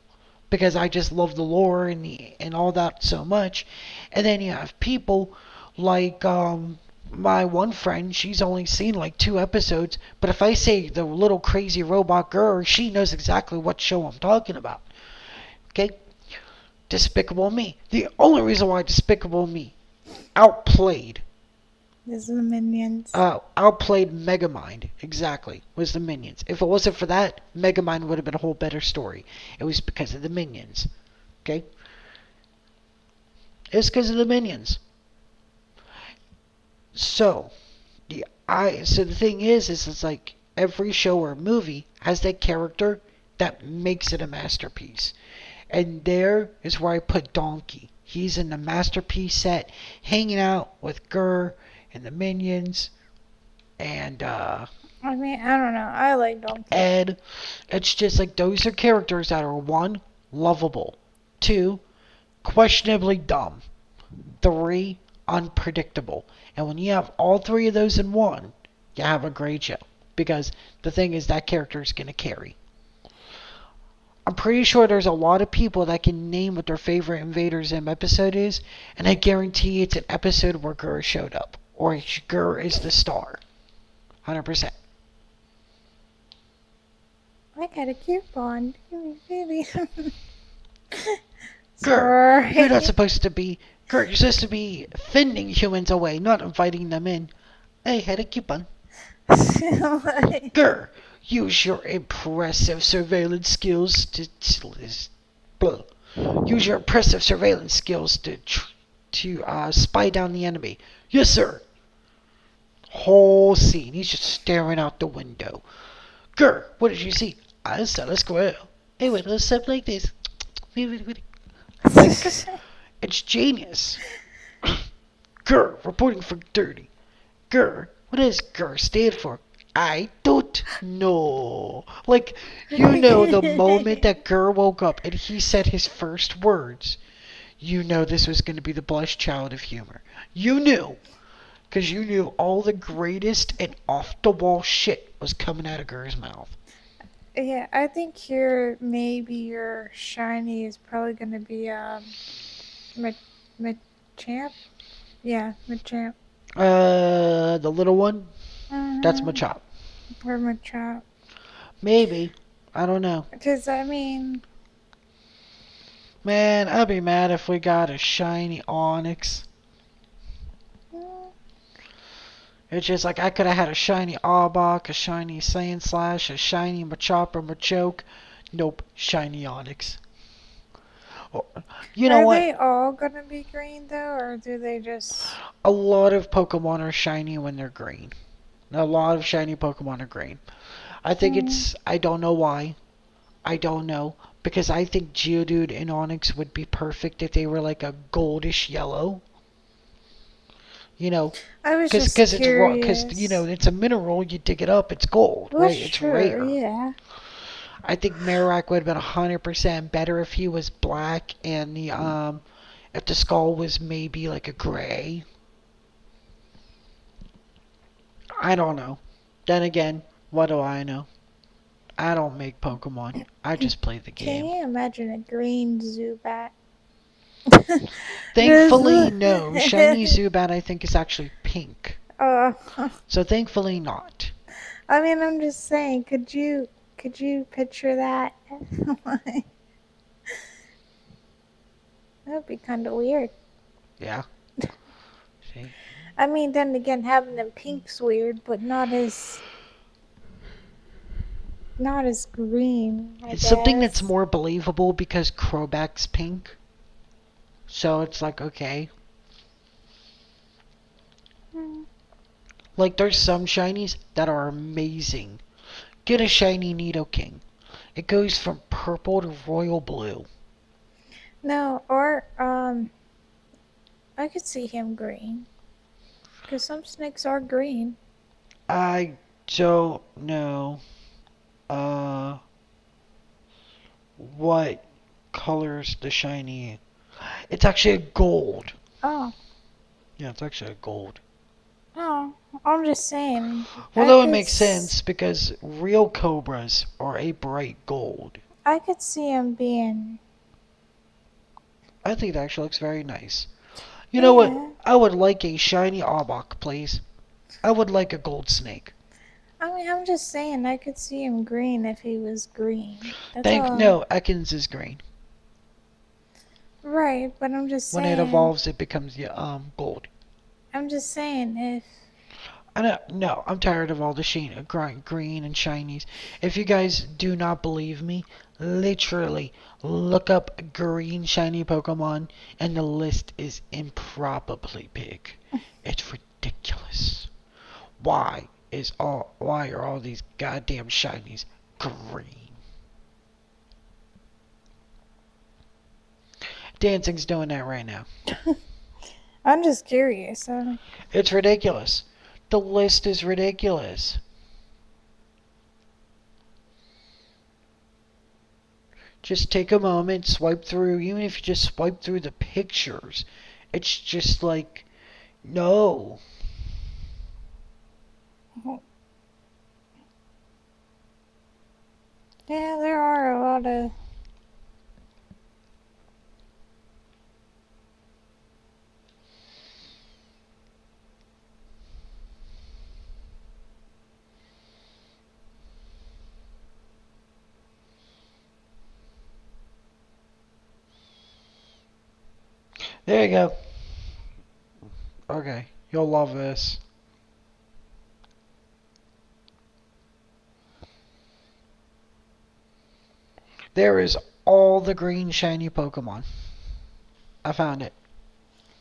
A: because I just love the lore and all that so much. And then you have people like my one friend, she's only seen like 2 episodes, but if I say the little crazy robot girl, she knows exactly what show I'm talking about. Okay? Despicable Me. The only reason why Despicable Me outplayed
B: This is the Minions.
A: outplayed Megamind, exactly, was the Minions. If it wasn't for that, Megamind would have been a whole better story. It was because of the Minions. Okay? It's because of the Minions. So, so the thing is it's like every show or movie has that character that makes it a masterpiece. And there is where I put Donkey. He's in the masterpiece set, hanging out with Gurr and the Minions and
B: I mean, I don't know. I like Donkey.
A: Ed. It's just like those are characters that are one, lovable, two, questionably dumb, three, unpredictable. And when you have all three of those in one, you have a great show. because the thing is that character is going to carry. I'm pretty sure there's a lot of people that can name what their favorite Invaders Zim episode is, and I guarantee it's an episode where Gur showed up, or Gur is the star. 100%.
B: I got a coupon. Baby.
A: Gur, you're not
B: Sorry.
A: supposed to be. Gur, you're supposed to be fending humans away, not inviting them in. I had a coupon. Gur, use your impressive surveillance skills to use your impressive surveillance skills to spy down the enemy. Yes, sir. Whole scene. He's just staring out the window. Gur, what did you see? I saw a squirrel. It went a step like this. Like, it's genius. Gur, reporting for dirty. Gur, what does Gur stand for? I don't know. Like, you know, the moment that Gur woke up and he said his first words, you know this was going to be the blessed child of humor. You knew. Because you knew all the greatest and off-the-wall shit was coming out of Gur's mouth.
B: Yeah, I think maybe your shiny is probably gonna be Machamp. Yeah, Machamp.
A: The little one? That's
B: Mm-hmm.
A: Machop.
B: Or Machop.
A: Maybe. I don't know.
B: Because I mean,
A: Man, I'd be mad if we got a shiny Onyx.
B: mm,
A: It's just like I could have had a shiny Arbok, a shiny Sandslash, a shiny Machop or Machoke. Nope, shiny Onyx. Oh, you know
B: are
A: what?
B: they all gonna be green though, or do they just?
A: A lot of Pokemon are shiny when they're green. A lot of shiny Pokemon are green. I think it's. I don't know why. I don't know. Because I think Geodude and Onyx would be perfect if they were like a goldish yellow. You know,
B: I was
A: because
B: just
A: it's raw. Because you know
B: curious.
A: it's a mineral. You dig it up, it's gold,
B: Well,
A: right? It's
B: sure,
A: rare.
B: yeah.
A: I think Marowak would have been 100% better if he was black and the if the skull was maybe like a gray. I don't know. Then again, what do I know? I don't make Pokemon. I just play the
B: Can
A: game.
B: you imagine a green Zubat?
A: Thankfully, no. Shiny Zubat, I think, is actually pink.
B: uh,
A: So thankfully not.
B: I mean, I'm just saying, could you picture that? That'd be kind of weird.
A: Yeah. See?
B: I mean, then again, having them pink's weird, but not as green, I
A: It's something that's
B: guess.
A: more believable because Crowback's pink. So it's like, okay.
B: Hmm.
A: Like, there's some shinies that are amazing. Get a shiny Nidoking. It goes from purple to royal blue.
B: No, or I could see him green, cause some snakes are green.
A: I don't know, uh, what colors the shiny. It's actually a gold.
B: Oh,
A: Yeah, it's actually a gold.
B: oh, I'm just saying.
A: Well, that would make sense because real cobras are a bright gold.
B: I could see him being.
A: I think it actually looks very nice. You know what?
B: Yeah.
A: I would like a shiny Arbok, please. I would like a gold snake.
B: I mean, I'm just saying. I could see him green if he was green. That's all.
A: No, Ekans is green.
B: Right, but I'm just
A: When it
B: saying.
A: evolves, it becomes gold.
B: I'm just saying if.
A: I know, no, I'm tired of all the green and shinies. If you guys do not believe me, literally look up green shiny Pokemon, and the list is improbably big. It's ridiculous. Why are all these goddamn shinies green? Dancing's doing that right now.
B: I'm just curious.
A: It's ridiculous. The list is ridiculous. Just take a moment, swipe through, even if you just swipe through the pictures. It's just like, no.
B: to.
A: There you go. Okay, you'll love this. There is all the green shiny Pokemon. I found it.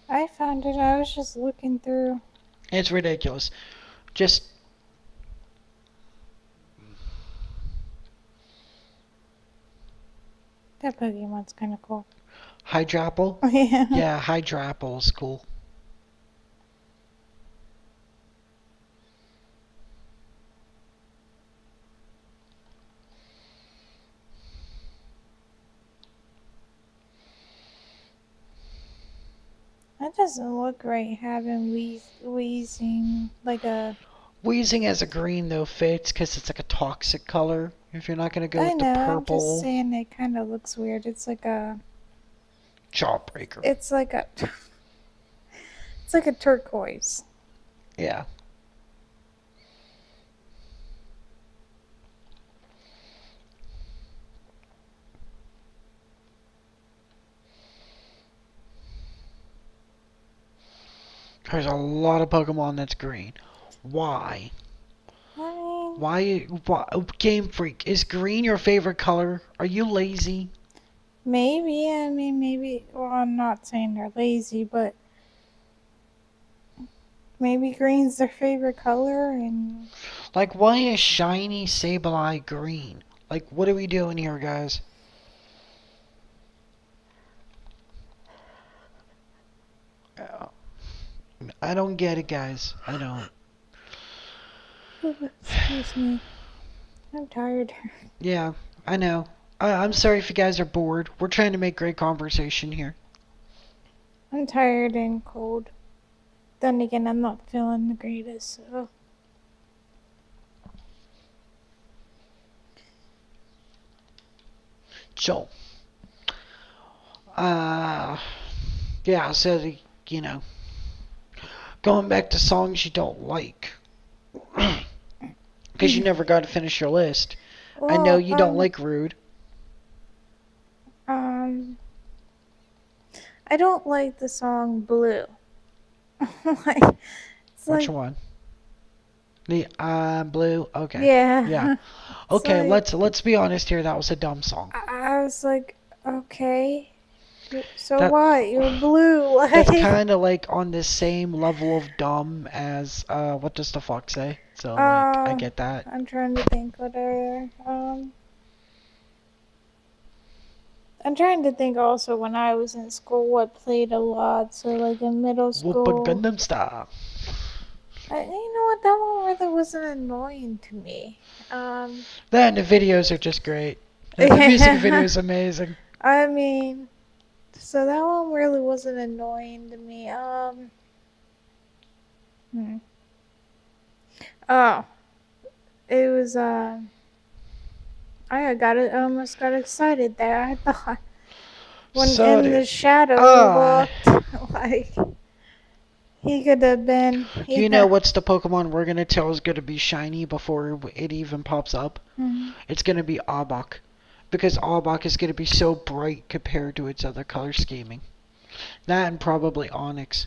B: I found it. I was just looking through.
A: It's ridiculous. Just
B: That Pokemon's kind of cool.
A: Hydrapple.
B: Yeah.
A: Yeah, Hydrapple's cool.
B: That doesn't look right having wheezing like a.
A: Weezing as a green though fits because it's like a toxic color. If you're not gonna go
B: I
A: with the
B: know. I'm just
A: purple
B: saying it kind of looks weird. It's like a.
A: Jawbreaker.
B: It's like a. It's like a turquoise.
A: Yeah. There's a lot of Pokemon that's green. Why?
B: I mean,
A: Why? Game Freak, is green your favorite color? Are you lazy?
B: maybe. I mean, maybe. Well, I'm not saying they're lazy, but maybe green's their favorite color, and
A: Like, why is shiny Sableye green? Like, what are we doing here, guys? Uh, I don't get it, guys. I don't.
B: excuse me. I'm tired.
A: Yeah, I know. I'm sorry if you guys are bored. We're trying to make great conversation here.
B: I'm tired and cold. Then again, I'm not feeling the greatest, so.
A: So, uh, yeah, so, you know, going back to songs you don't like. Because you never got to finish your list. I know
B: Well,
A: you don't like Rude.
B: um, I don't like the song Blue. Like, it's
A: Which
B: like,
A: one? The Blue. Okay.
B: yeah.
A: Yeah.
B: It's
A: Okay.
B: like,
A: Let's be honest here. That was a dumb song.
B: I was like, okay, so
A: That
B: what? You're blue.
A: that's
B: Like,
A: kind of like on the same level of dumb as what does the fox say? So like I get that.
B: I'm trying to think what are, I'm trying to think also when I was in school what played a lot. So like in middle
A: Whoopa
B: school,
A: Gundam Style.
B: you know what? That one really wasn't annoying to me.
A: Then the videos are just great. The music video is amazing.
B: I mean, so that one really wasn't annoying to me. Hmm. Oh, it was. Almost got excited there. I thought when
A: So
B: in the
A: did
B: shadow
A: I.
B: looked like he could have been.
A: You know what's the Pokemon we're gonna tell is gonna be shiny before it even pops up?
B: Mhm.
A: It's gonna be Arbok. Because Arbok is gonna be so bright compared to its other color scheming. That and probably Onyx.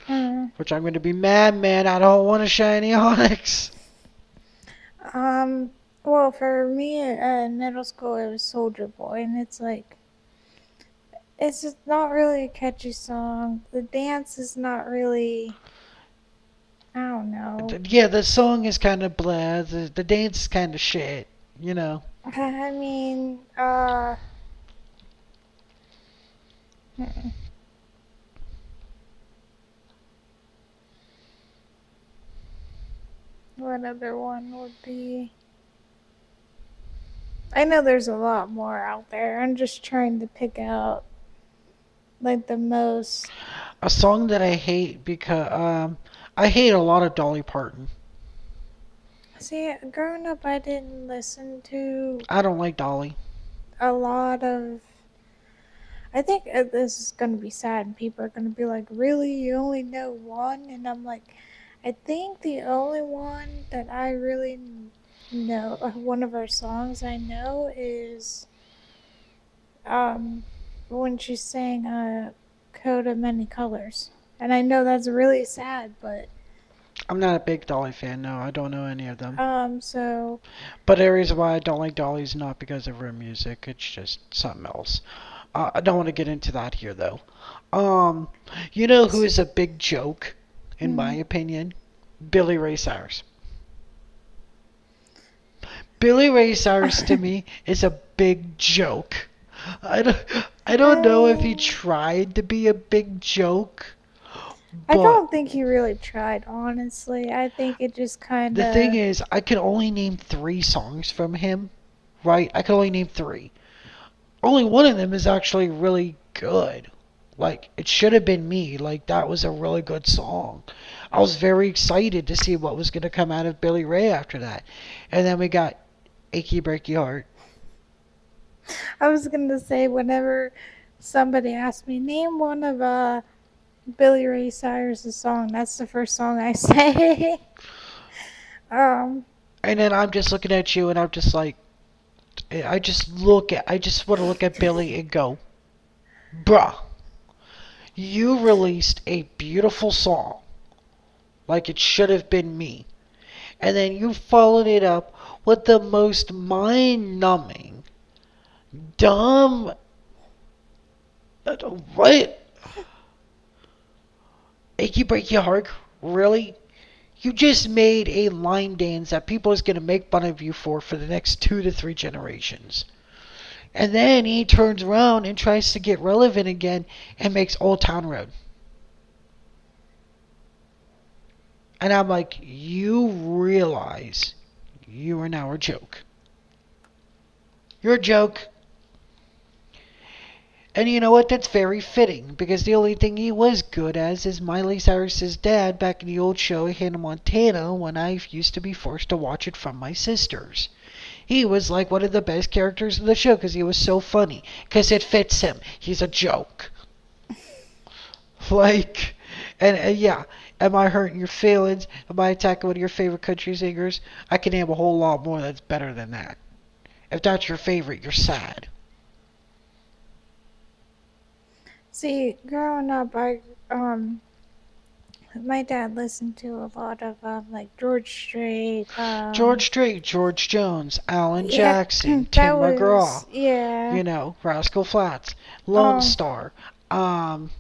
B: Mm.
A: Which I'm gonna be mad, man. I don't want a shiny Onyx.
B: Well, for me in middle school, it was Soldier Boy, and it's like, it's just not really a catchy song. The dance is not really, I don't know.
A: Yeah, the song is kind of blah. The dance is kind of shit. You know.
B: I mean, hmm. What other one would be? I know there's a lot more out there. I'm just trying to pick out like the most.
A: A song that I hate because I hate a lot of Dolly Parton.
B: See, growing up, I didn't listen to.
A: I don't like Dolly.
B: a lot of. I think this is gonna be sad, and people are gonna be like, "Really, you only know one?" And I'm like, I think the only one that I really know, one of her songs I know is um when she sang "Coat of Many Colors," and I know that's really sad, but
A: I'm not a big Dolly fan, no, I don't know any of them.
B: so
A: But the reason why I don't like Dolly is not because of her music, it's just something else. I don't want to get into that here, though. Um, you know who is a big joke, in my
B: mm,
A: opinion? Billy Ray Cyrus. Billy Ray Cyrus to me is a big joke. I don't, I don't know if he
B: I
A: tried to be a big joke,
B: I
A: but
B: don't think he really tried, honestly. I think it just kind
A: the thing
B: of.
A: is, I can only name three songs from him, right? I can only name three. Only one of them is actually really good. Like, it should have been me. Like, that was a really good song. I was very excited to see what was going to come out of Billy Ray after that. And then we got Achy Breaky Heart.
B: I was gonna say, whenever somebody asks me, name one of Billy Ray Cyrus's song, that's the first song I say. um,
A: And then I'm just looking at you and I'm just like, I just want to look at Billy and go, bruh, you released a beautiful song. Like it should have been me. And then you followed it up with the most mind numbing, dumb, what? Achy Breaky Heart? Really? You just made a line dance that people is gonna make fun of you for the next 2 to 3 generations. And then he turns around and tries to get relevant again and makes Old Town Road. And I'm like, you realize you are now a joke. You're a joke. And you know what? That's very fitting because the only thing he was good as is Miley Cyrus's dad back in the old show Hannah Montana when I used to be forced to watch it from my sisters. He was like one of the best characters in the show because he was so funny. Because it fits him. He's a joke. Like, and yeah, am I hurting your feelings? Am I attacking one of your favorite country singers? I can name a whole lot more that's better than that. If that's your favorite, you're sad.
B: See, growing up, my dad listened to a lot of like George Strait.
A: George Strait, George Jones, Alan
B: Yeah,
A: Jackson,
B: that
A: Tim
B: was
A: McGraw,
B: yeah.
A: you know, Rascal Flatts, Lone
B: Um,
A: Star, um,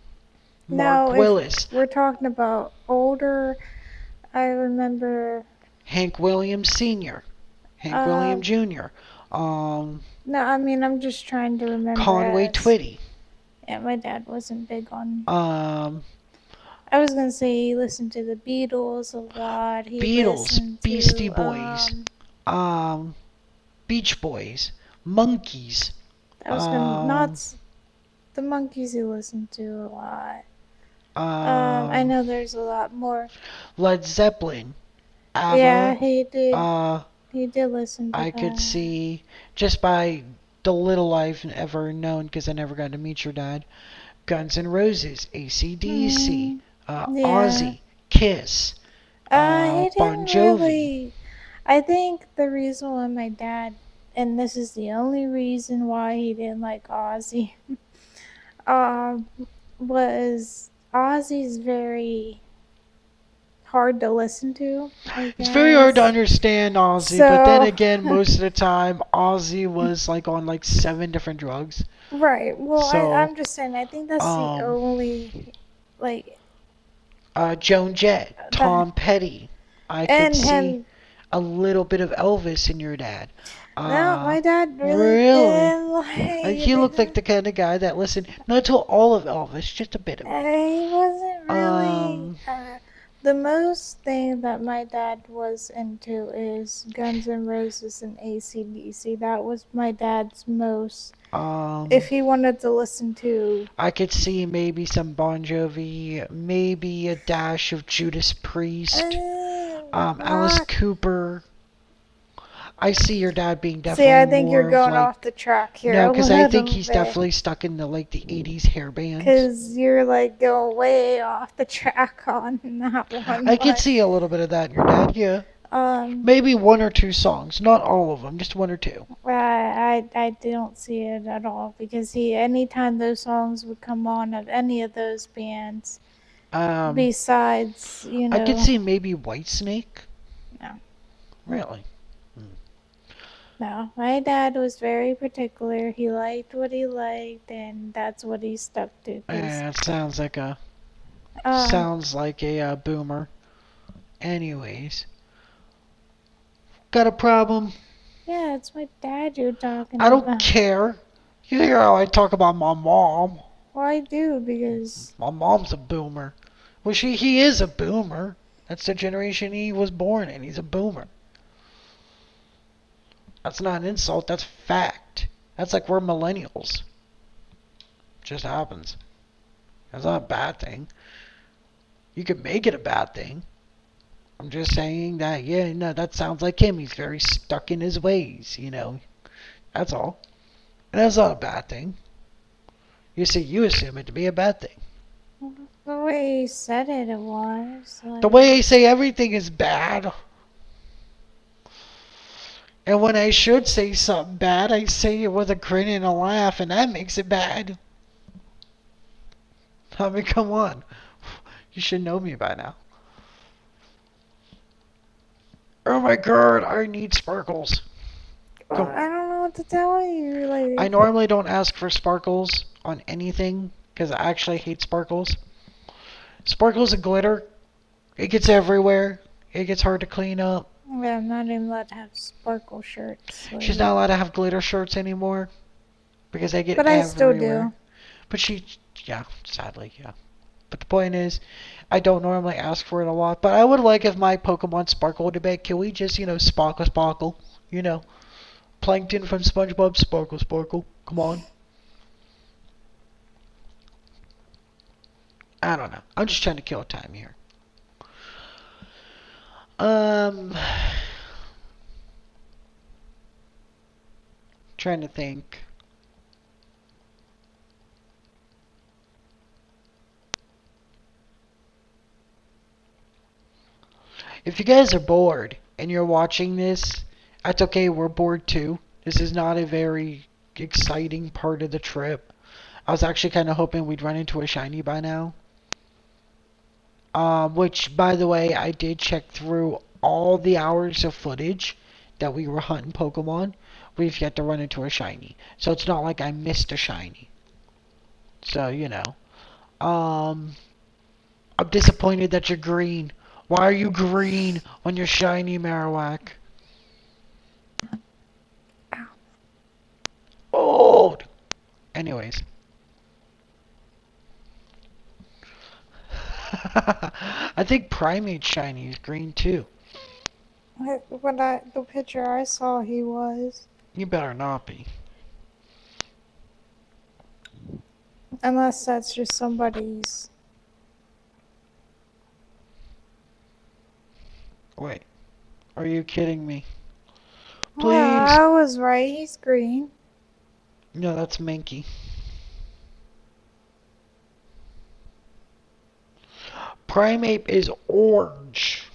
A: Mark
B: Now if
A: Willis,
B: we're talking about older, I remember.
A: Hank Williams Sr., Hank
B: Uh,
A: Williams Jr., um,
B: no, I mean I'm just trying to remember
A: Conway
B: as.
A: Twitty,
B: Yeah, my dad wasn't big on.
A: um,
B: I was gonna say he listened to the Beatles a lot. He
A: Beatles,
B: listened
A: Beastie
B: to
A: Boys, um, Beach Boys, Monkeys,
B: I was gonna
A: um,
B: not the Monkeys. He listened to a lot. I
A: um,
B: know there's a lot more.
A: Led Zeppelin,
B: Yeah,
A: ABBA,
B: he did.
A: uh,
B: He did listen to
A: I could
B: that.
A: see just by the little I've ever known, because I never got to meet your dad. Guns N' Roses, AC/DC,
B: Mm, yeah.
A: Ozzy, Kiss,
B: He
A: Bon
B: didn't
A: Jovi.
B: really. I think the reason why my dad, and this is the only reason why he didn't like Ozzy, um, was Ozzy's very hard to listen to, I
A: It's very hard to
B: guess.
A: understand Ozzy, but then
B: So,
A: again, most of the time, Ozzy was like on like 7 different drugs.
B: right. Well,
A: So,
B: I'm just saying, I think that's the
A: um,
B: only, like,
A: Joan Jett,
B: the,
A: Tom Petty. I could
B: and
A: see
B: him.
A: a little bit of Elvis in your dad.
B: No,
A: Uh,
B: my dad really
A: really?
B: didn't like,
A: Like
B: he
A: he looked like
B: didn't,
A: the kind of guy that listened not to all of Elvis, just a bit of it.
B: he wasn't really,
A: Um,
B: the most thing that my dad was into is Guns N' Roses and AC/DC. That was my dad's most, if
A: um,
B: he wanted to listen to.
A: I could see maybe some Bon Jovi, maybe a dash of Judas Priest, Alice
B: Not
A: Cooper. I see your dad being
B: See, I
A: definitely
B: think you're
A: more of
B: going
A: like,
B: off the track here
A: no,
B: a
A: because I think
B: little
A: he's
B: bit.
A: definitely stuck in the 80s hair bands.
B: Because you're like going way off the track on that one.
A: I could
B: But,
A: see a little bit of that in your dad, yeah.
B: um,
A: Maybe one or two songs, not all of them, just one or two.
B: I don't see it at all because anytime those songs would come on of any of those bands,
A: Um,
B: besides,
A: I could see maybe Whitesnake.
B: no.
A: Really?
B: No, my dad was very particular. He liked what he liked, and that's what he stuck to. Cause,
A: It sounds like a
B: um,
A: boomer. Anyways, got a problem?
B: yeah, it's my dad you're talking
A: I don't
B: about.
A: care. You hear how I talk about my mom?
B: Well, I do because
A: My mom's a boomer. Well, he is a boomer. That's the generation he was born in. He's a boomer. That's not an insult. That's fact. That's like we're millennials. Just happens. That's not a bad thing. You could make it a bad thing. I'm just saying that, yeah, no, that sounds like him. He's very stuck in his ways. That's all. And that's not a bad thing. You assume it to be a bad thing.
B: the way he said it, it was
A: The
B: like,
A: way I say everything is bad. And when I should say something bad, I say it with a grin and a laugh, and that makes it bad. I mean, come on. You should know me by now. Oh my god, I need sparkles.
B: well,
A: Come.
B: I don't know what to tell you.
A: I
B: Like,
A: normally don't ask for sparkles on anything because I actually hate sparkles. Sparkles and glitter, it gets everywhere. It gets hard to clean up.
B: yeah, I'm not even allowed to have sparkle shirts.
A: She's
B: Like,
A: not allowed to have glitter shirts anymore because they get
B: but I still
A: everywhere.
B: do.
A: But yeah, sadly, yeah. But the point is, I don't normally ask for it a lot. But I would like if my Pokemon sparkled a bit. Can we just, sparkle, sparkle? You know, Plankton from SpongeBob, sparkle, sparkle. Come on. I don't know. I'm just trying to kill time here. Um, trying to think. If you guys are bored and you're watching this, that's okay. We're bored too. This is not a very exciting part of the trip. I was actually kind of hoping we'd run into a shiny by now. Which, by the way, I did check through all the hours of footage that we were hunting Pokemon. We've yet to run into a shiny. So it's not like I missed a shiny. So, I'm disappointed that you're green. Why are you green when you're shiny, Marowak? Old! Anyways. I think Primate shiny is green too.
B: The picture I saw, he was.
A: You better not be.
B: Unless that's just somebody's.
A: Wait. Are you kidding me?
B: Well,
A: Please.
B: I was right. He's green.
A: No, that's Mankey. Primeape is orange.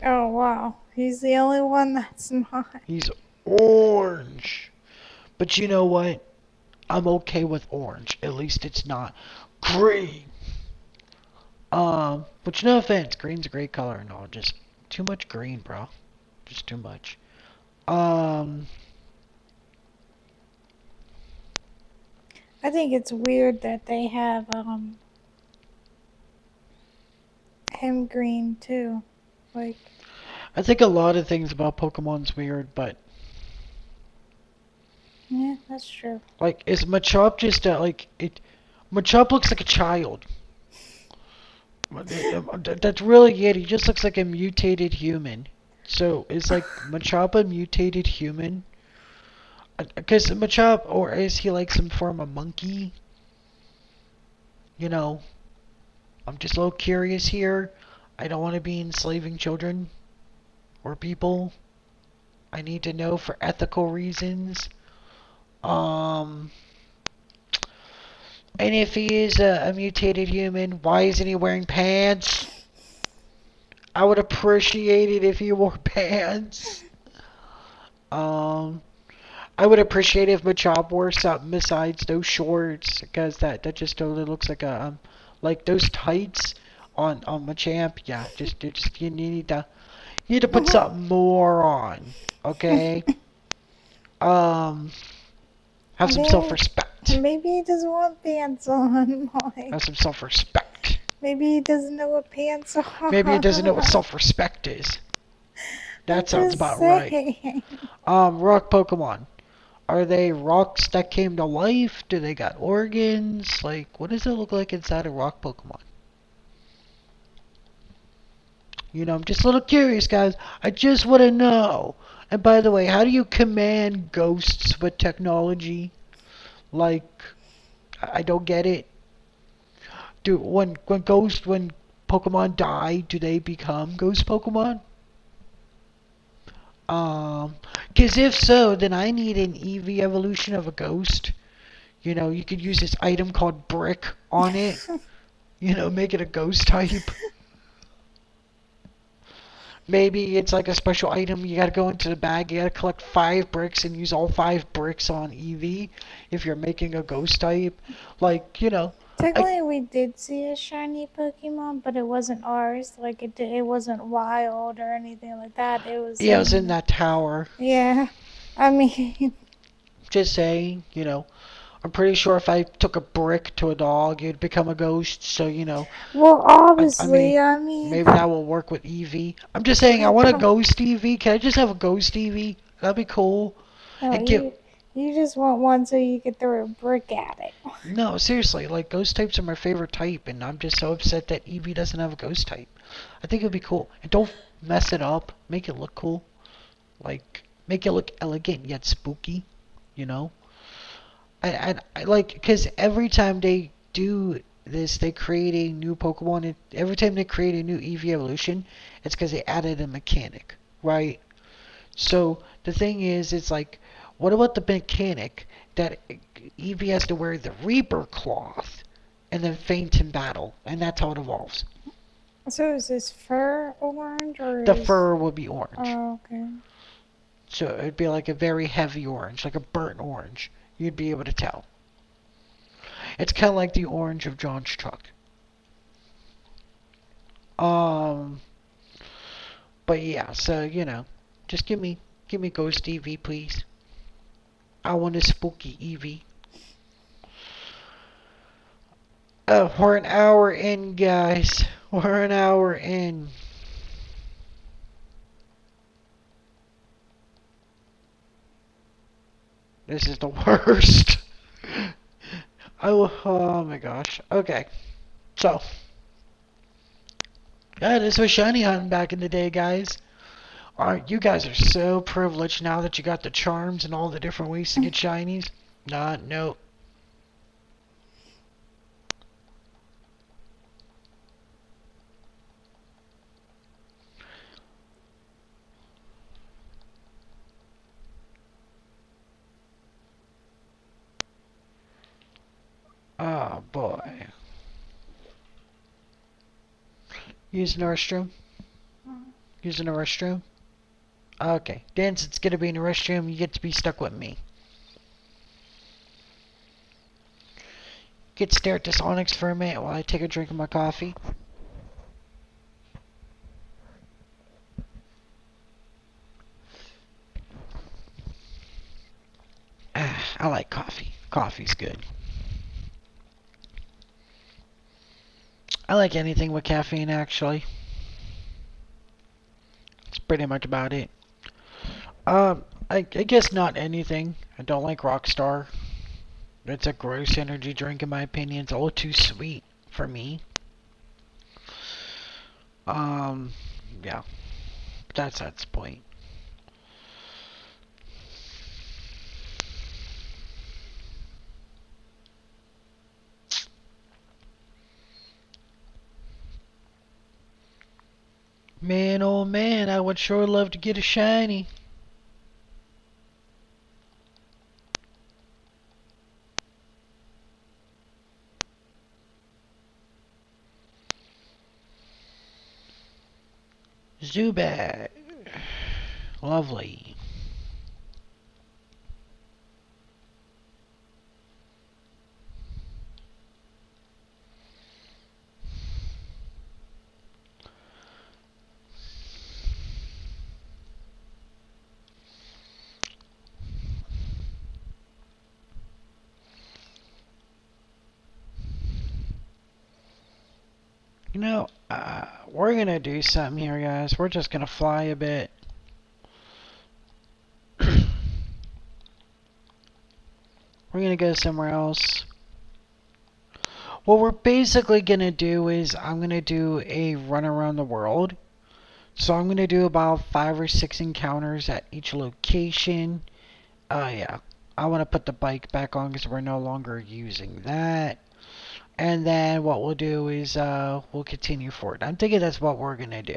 B: Oh, wow. He's the only one that's not.
A: He's orange. But you know what? I'm okay with orange. At least it's not green. Which no offense, green's a great color and all. Just too much green, bro. Just too much. Um,
B: I think it's weird that they have, him green too. Like,
A: I think a lot of things about Pokemon's weird, but
B: yeah, that's true.
A: like, is Machop just Machop looks like a child. That's really it. He just looks like a mutated human. So is like Machop a mutated human? Because Machop, or is he like some form of monkey? You know, I'm just a little curious here. I don't want to be enslaving children or people. I need to know for ethical reasons. Um, and if he is a mutated human, why isn't he wearing pants? I would appreciate it if he wore pants. Um, I would appreciate if Machop wore something besides those shorts, because that just totally looks like those tights on Machamp. Yeah, just you need to put something more on, okay? Um, have some
B: Maybe,
A: self-respect.
B: maybe he doesn't want pants on.
A: Have
B: Like,
A: some self-respect.
B: maybe he doesn't know what pants
A: Maybe he doesn't know what
B: are.
A: self-respect is.
B: I'm
A: That sounds
B: just
A: about right.
B: saying.
A: Rock Pokemon. Are they rocks that came to life? Do they got organs? Like, what does it look like inside a rock Pokemon? I'm just a little curious, guys. I just want to know. And by the way, how do you command ghosts with technology? Like, I don't get it. When Pokemon die, do they become ghost Pokemon? Um, 'Cause if so, then I need an EV evolution of a ghost. You could use this item called Brick on it. Make it a ghost type. Maybe it's like a special item. You gotta go into the bag. You gotta collect 5 bricks and use all 5 bricks on EV if you're making a ghost type. Like, I
B: Technically, we did see a shiny Pokemon, but it wasn't ours. Like, it wasn't wild or anything like that. It was
A: yeah, I was in
B: in.
A: that tower.
B: Yeah. I mean,
A: Just saying. I'm pretty sure if I took a brick to a dog, it'd become a ghost. So,
B: well,
A: I mean,
B: obviously, I mean,
A: maybe that will work with EV. I'm just saying, I want a ghost EV. Can I just have a ghost EV? That'd be cool.
B: no,
A: And get
B: you just want one so you could throw a brick at it.
A: No, seriously, like ghost types are my favorite type, and I'm just so upset that EV doesn't have a ghost type. I think it'd be cool. And don't mess it up. Make it look cool. Like, make it look elegant yet spooky, you know? I like, because every time they do this, they create a new Pokemon. And every time they create a new EV evolution, it's because they added a mechanic, right? So the thing is, it's like, what about the mechanic that Eevee has to wear the Reaper cloth and then faint in battle, and that's how it evolves.
B: So is this fur orange or
A: The
B: is?
A: fur will be orange,
B: Oh, okay.
A: so it'd be like a very heavy orange, like a burnt orange. You'd be able to tell. It's kind of like the orange of John's truck. Um, but yeah, so just give me Ghost Eevee, please. I want a spooky Eevee. Oh, we're an hour in, guys. We're an hour in. This is the worst. Oh my gosh. Okay. So, yeah, this was shiny hunting back in the day, guys. Alright, you guys are so privileged now that you got the charms and all the different ways to get shinies. Nah, no. Oh boy. Using the restroom? Using the restroom? Okay. Since it's gonna be in the restroom, you get to be stuck with me. Get stare at this Onyx for a minute while I take a drink of my coffee. I like coffee. Coffee's good. I like anything with caffeine, actually. That's pretty much about it. I guess not anything. I don't like Rockstar. It's a gross energy drink, in my opinion. It's a little too sweet for me. Um, yeah, that's the point. Man, oh man, I would sure love to get a shiny. Zubat. Lovely. We're gonna do something here, guys. We're just gonna fly a bit. We're gonna go somewhere else. What we're basically gonna do is I'm gonna do a run around the world. So I'm gonna do about 5 or 6 encounters at each location. Yeah. I want to put the bike back on because we're no longer using that. And then what we'll do is we'll continue forward. I'm thinking that's what we're gonna do.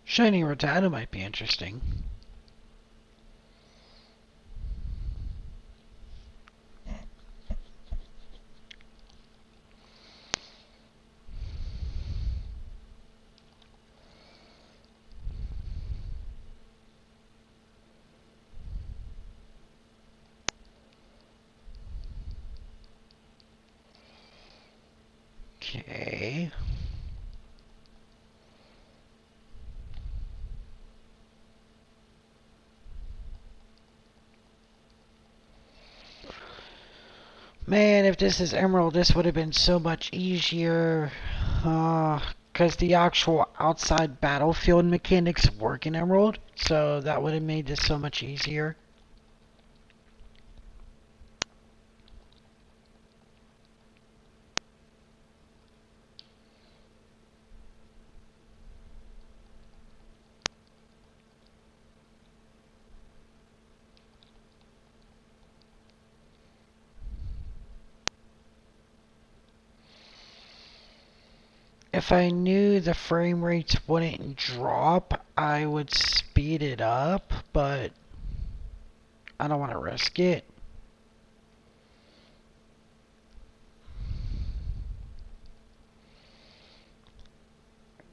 A: Shiny Rattata might be interesting. Okay. Man, if this is Emerald, this would have been so much easier. Because the actual outside battlefield mechanics work in Emerald, so that would have made this so much easier. If I knew the frame rates wouldn't drop, I would speed it up, but I don't want to risk it.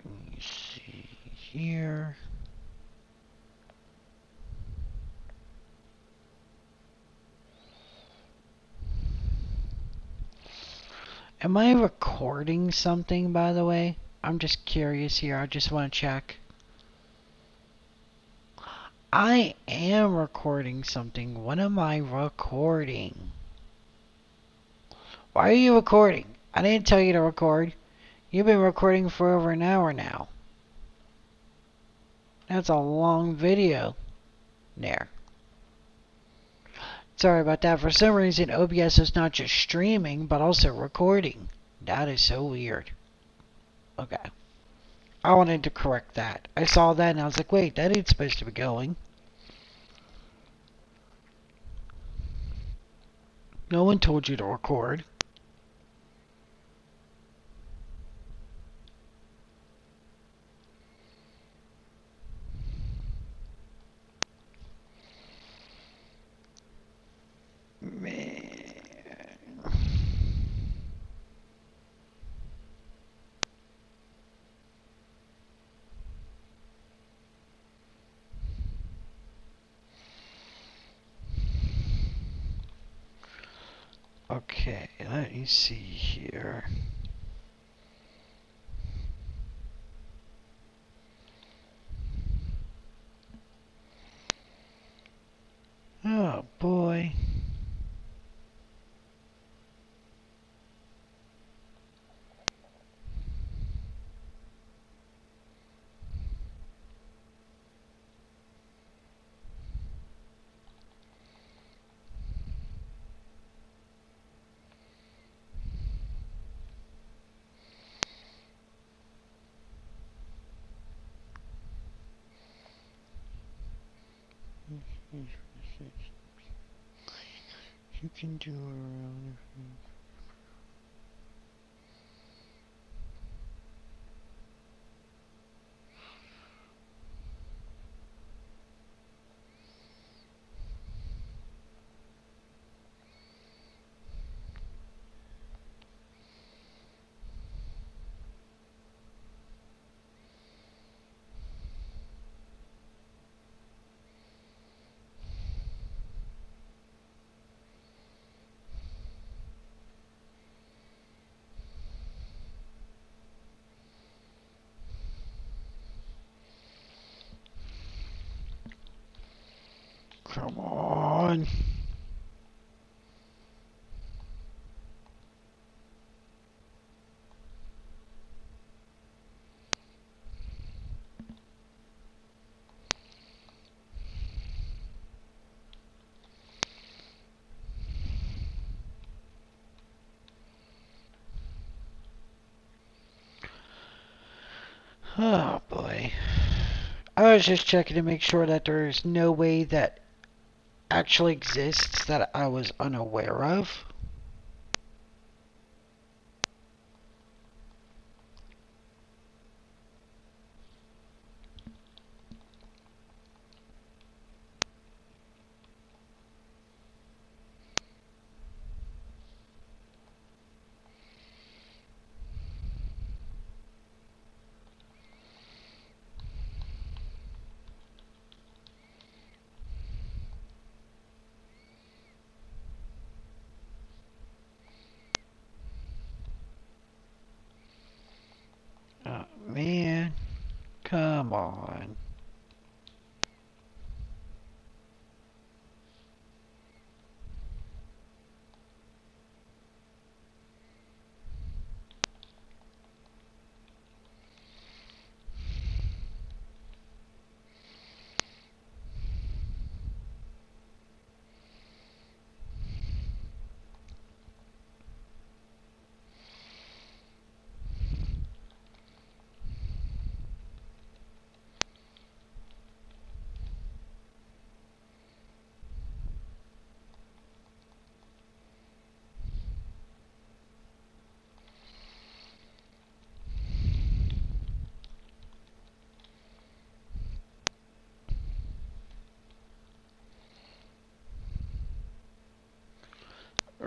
A: Let me see here. Am I recording something, by the way? I'm just curious here. I just want to check. I am recording something. What am I recording? Why are you recording? I didn't tell you to record. You've been recording for over an hour now. That's a long video. There. Sorry about that. For some reason, OBS is not just streaming, but also recording. That is so weird. Okay. I wanted to correct that. I saw that and I was like, wait, that ain't supposed to be going. No one told you to record. Man. Okay, let me see here. Oh boy. You can do around. Come on. Oh boy. I was just checking to make sure that there's no way that actually exists that I was unaware of. Oh man, come on.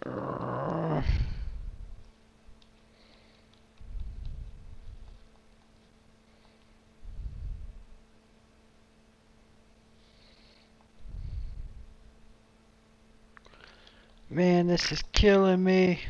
A: Uh, Man, this is killing me.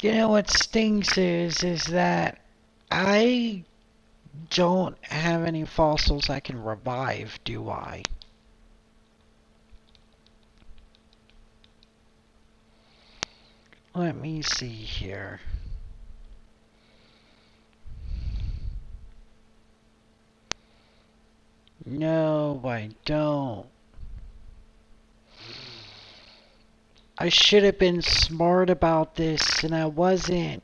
A: You know what stinks is that I don't have any fossils I can revive, do I? Let me see here. No, I don't. I should have been smart about this, and I wasn't.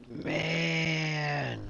A: Man.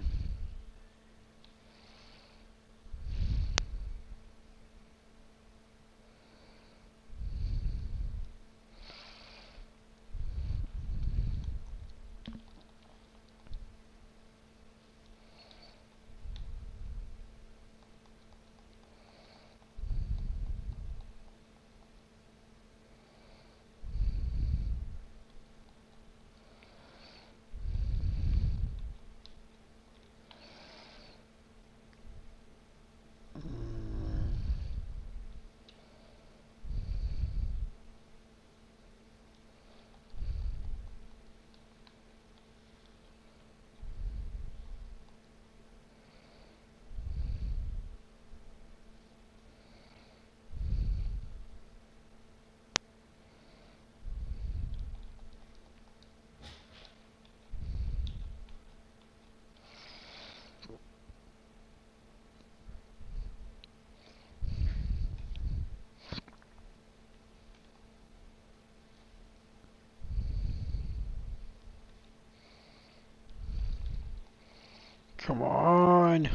A: Come on.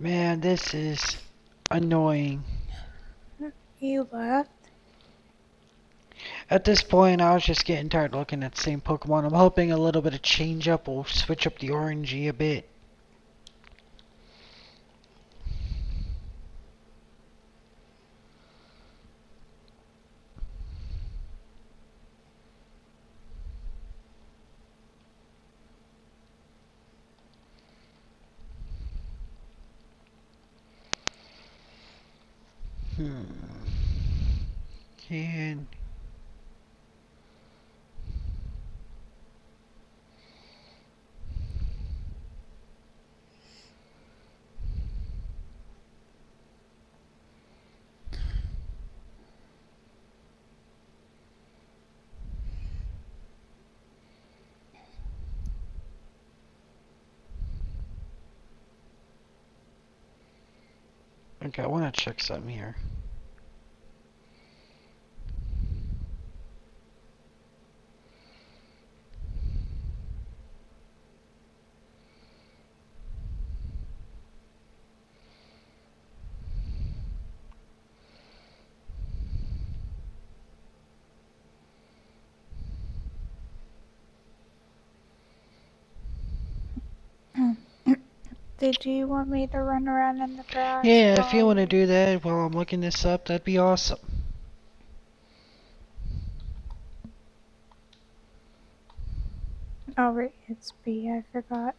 A: Man, this is annoying.
B: You left?
A: At this point, I was just getting tired of looking at the same Pokemon. I'm hoping a little bit of change up will switch up the RNG a bit. Can Okay, I want to check something here.
B: Did you want me to run around in the grass
A: Yeah, if you
B: while
A: want to
B: you...
A: do that while I'm looking this up, that'd be awesome.
B: Oh, right, it's B. I forgot.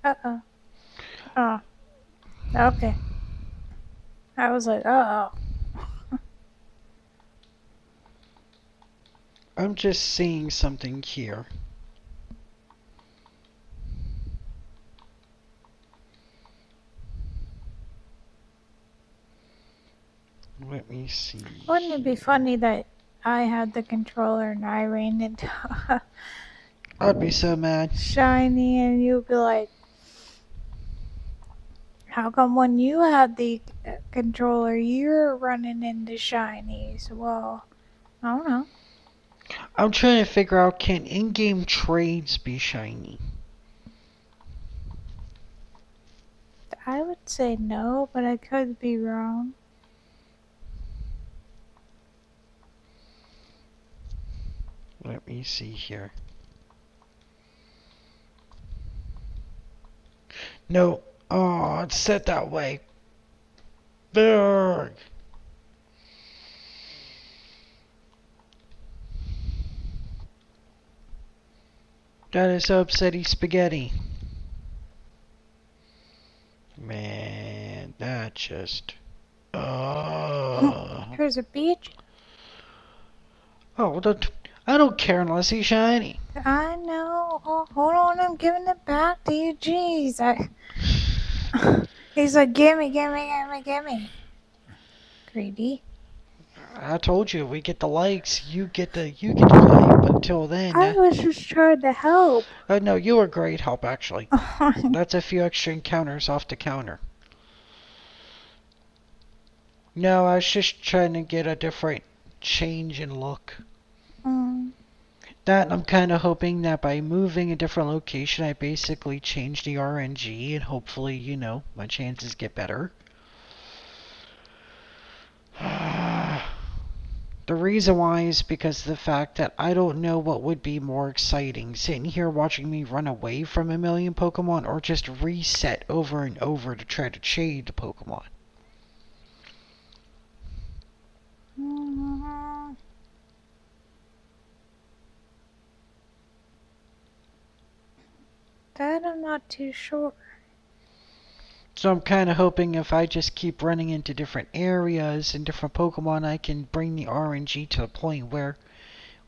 B: Uh-oh. Oh. Okay. I was like, uh-oh.
A: I'm just seeing something here. Let me see.
B: Wouldn't it be funny that I had the controller and I ran into a
A: I'd be so mad.
B: shiny and you'd be like, how come when you had the controller you're running into shinies? Well, I don't know.
A: I'm trying to figure out, can in-game trades be shiny?
B: I would say no, but I could be wrong.
A: Let me see here. No. Oh, it's set that way. Berg. That is so upsetty spaghetti. Man, that just...
B: Here's a beach.
A: Oh, I don't care unless he's shiny.
B: I know. Oh, hold on, I'm giving it back to you. Jeez. He's like, gimme, gimme, gimme, gimme. Greedy.
A: I told you, we get the likes, you get the like. But until then,
B: I was just trying to help.
A: no, you were great help actually. That's a few extra encounters off the counter. No, I was just trying to get a different change in look. That, I'm kind of hoping that by moving a different location, I basically change the RNG and hopefully, you know, my chances get better. The reason why is because of the fact that I don't know what would be more exciting, sitting here watching me run away from a million Pokemon or just reset over and over to try to trade the Pokemon.
B: That I'm not too sure.
A: So I'm kind of hoping if I just keep running into different areas and different Pokemon, I can bring the RNG to a point where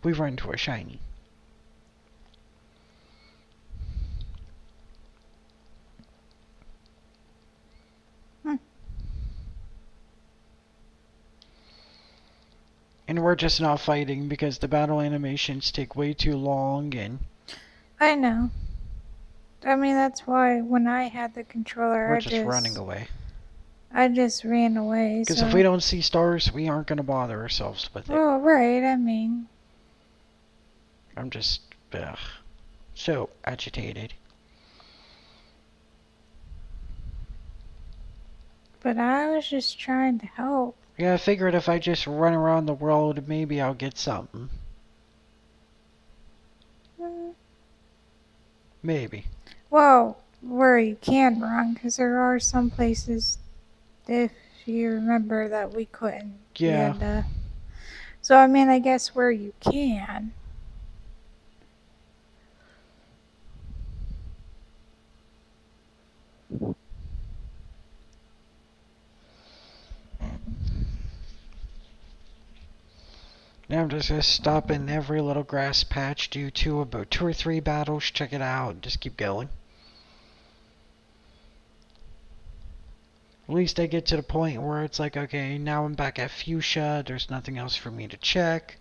A: we run into a shiny. And we're just not fighting because the battle animations take way too long and...
B: I know. I mean, that's why when I had the controller,
A: we're just running away.
B: I just ran away.
A: Because if we don't see stars, we aren't going to bother ourselves with it.
B: Oh, right, I mean.
A: I'm just so agitated.
B: But I was just trying to help.
A: Yeah, I figured if I just run around the world, maybe I'll get something.
B: Mm,
A: Maybe.
B: Well, where you can run, because there are some places, if you remember, that we couldn't. We
A: Yeah.
B: had to. So, I mean, I guess where you can.
A: Now I'm just gonna stop in every little grass patch, do about 2 or 3 battles, check it out, and just keep going. At least I get to the point where it's like, okay, now I'm back at Fuchsia, there's nothing else for me to check.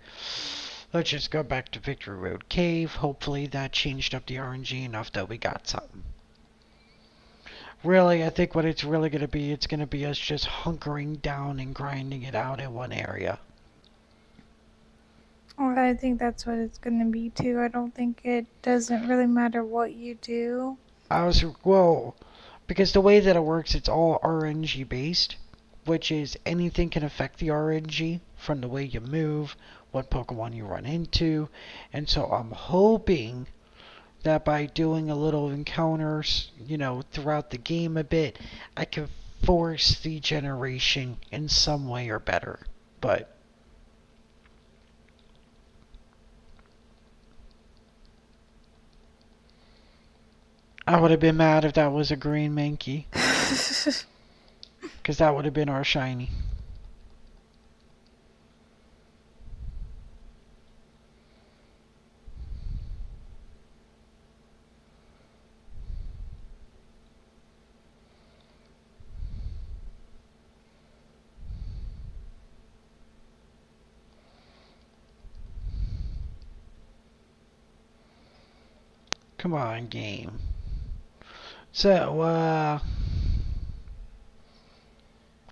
A: Let's just go back to Victory Road Cave. Hopefully that changed up the RNG enough that we got something. Really, I think what it's really going to be, it's going to be us just hunkering down and grinding it out in one area.
B: Well, I think that's what it's going to be too. I don't think it doesn't really matter what you do.
A: Well, because the way that it works, it's all RNG based, which is anything can affect the RNG from the way you move, what Pokemon you run into, and so I'm hoping that by doing a little encounters, throughout the game a bit, I can force the generation in some way or better. But I would have been mad if that was a green Mankey, because that would have been our shiny. Come on, game. So,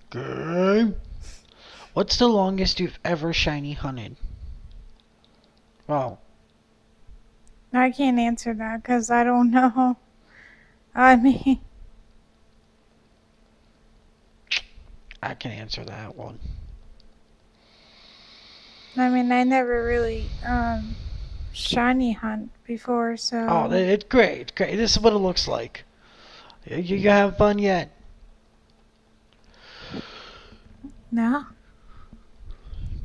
A: game. What's the longest you've ever shiny hunted? Well,
B: I can't answer that because I don't know. I mean,
A: I can answer that one.
B: I never really shiny hunt before,
A: Oh,
B: so
A: it's great, great. This is what it looks like. You have fun yet?
B: no.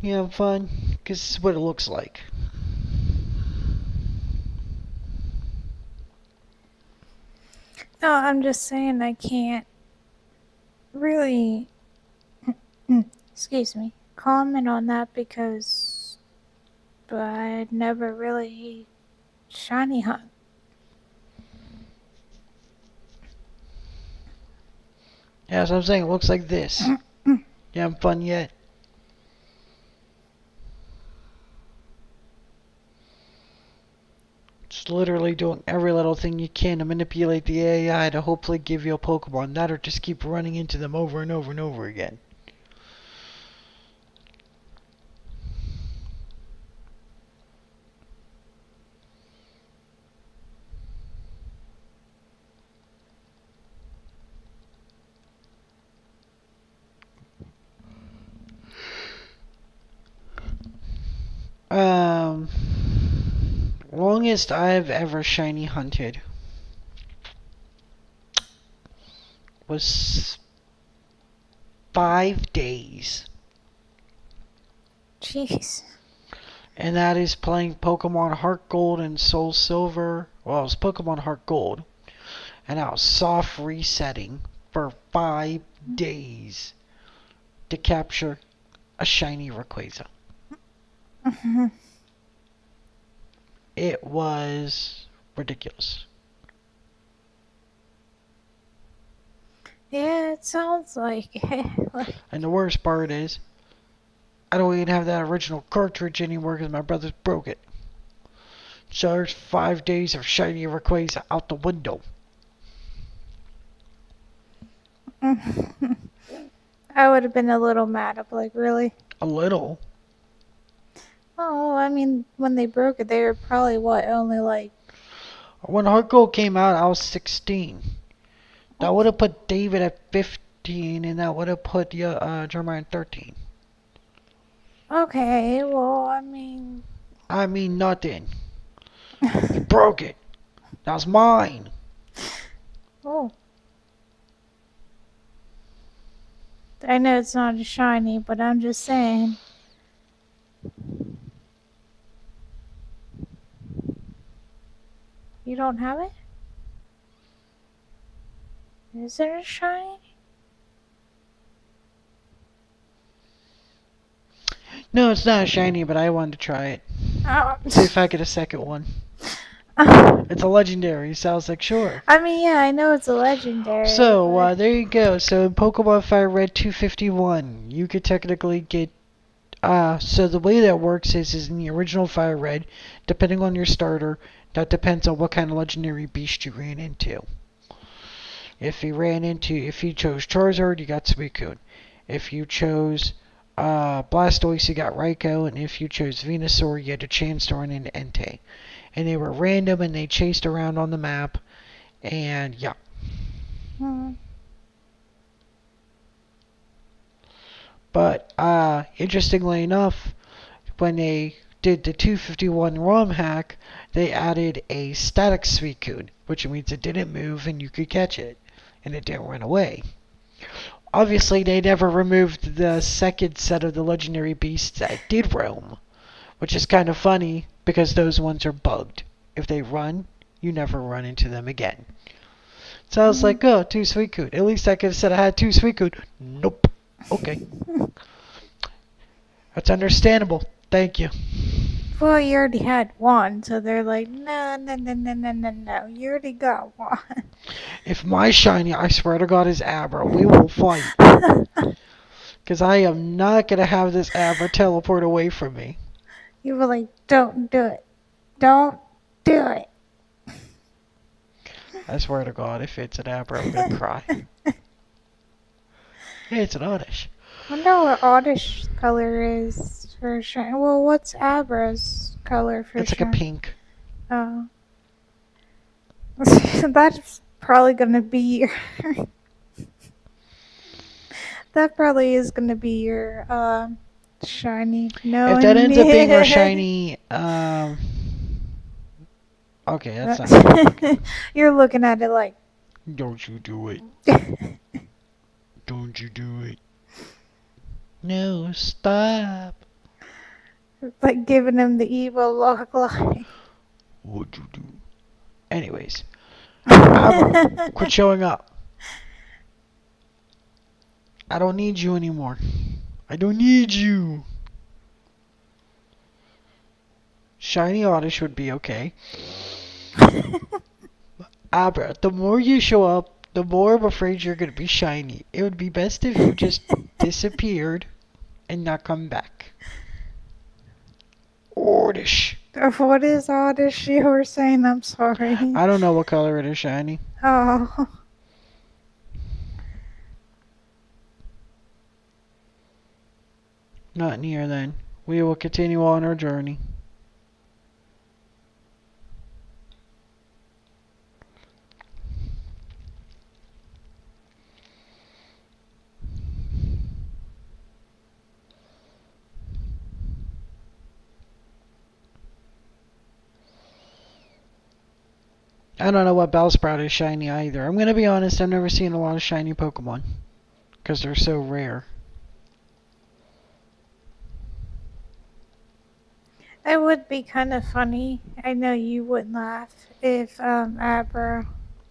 A: You have fun? Because this is what it looks like.
B: No, I'm just saying I can't really, excuse me, comment on that because I never really shiny hunt.
A: Yeah, so I'm saying it looks like this. You having fun yet? Just literally doing every little thing you can to manipulate the AI to hopefully give you a Pokemon that or just keep running into them over and over and over again. Um, Longest I've ever shiny hunted was 5 days.
B: Jeez.
A: And that is playing Pokemon Heart Gold and Soul Silver. Well, it was Pokemon Heart Gold. And I was soft resetting for 5 days to capture a shiny Rayquaza. It was ridiculous.
B: Yeah, it sounds like it.
A: And the worst part is, I don't even have that original cartridge anymore because my brothers broke it. So there's 5 days of shiny Rayquaza out the window.
B: I would have been a little mad. I'm like, really?
A: A little.
B: Oh, I mean, when they broke it, they were probably what, only like.
A: When Heart Gold came out, I was 16. That would have put David at 14, and that would have put you German 13.
B: Okay, well, I mean,
A: I mean nothing. You broke it. That's mine.
B: oh, I know it's not a shiny, but I'm just saying. You don't have it? Is it a shiny?
A: No, it's not shiny, but I wanted to try it.
B: Oh.
A: See if I get a second one. It's a legendary, so I was like, sure.
B: I mean, yeah, I know it's a legendary,
A: So,
B: but
A: there you go. So, in Pokemon FireRed 251, you could technically get. So the way that works is in the original FireRed, depending on your starter, that depends on what kind of legendary beast you ran into. If you chose Charizard, you got Suicune. If you chose Blastoise, you got Raikou, and if you chose Venusaur, you had a chance to run into Entei. And they were random, and they chased around on the map, and yeah.
B: hmm.
A: But interestingly enough, when they did the 251 ROM hack, they added a static Suicune, which means it didn't move and you could catch it, and it didn't run away. Obviously, they never removed the second set of the legendary beasts that did roam, which is kind of funny because those ones are bugged. If they run, you never run into them again. So I was like, oh, two Suicune. At least I could have said I had two Suicune. Nope. Okay. That's understandable. Thank you.
B: Well, you already had one, so they're like, no, no, no, no, no, no, no. You already got one.
A: If my shiny, I swear to God, is Abra, we will fight. Because I am not going to have this Abra teleport away from me.
B: You were like, don't do it. Don't do it.
A: I swear to God, if it's an Abra, I'm going to cry. Hey, it's an Oddish.
B: I wonder what Oddish color is for shiny. Well, what's Abra's color for
A: It's like a
B: shiny?
A: pink.
B: Oh. That's probably gonna be your. That probably is gonna be your shiny. No,
A: If that ends up being our shiny, okay, that's not good.
B: You're looking at it like.
A: Don't you do it. Don't you do it. No, stop.
B: Like giving him the evil look like.
A: What'd you do? Anyways, Abra, quit showing up. I don't need you anymore. I don't need you. Shiny Oddish would be okay. Abra, the more you show up, the more I'm afraid you're gonna be shiny. It would be best if you just disappeared and not come back. Oddish.
B: What is Oddish you were saying? I'm sorry.
A: I don't know what color it is shiny.
B: Oh.
A: Not near then. We will continue on our journey. I don't know what Bellsprout is shiny either. I'm gonna be honest, I've never seen a lot of shiny Pokemon. Because they're so rare.
B: It would be kind of funny. I know you wouldn't laugh if Abra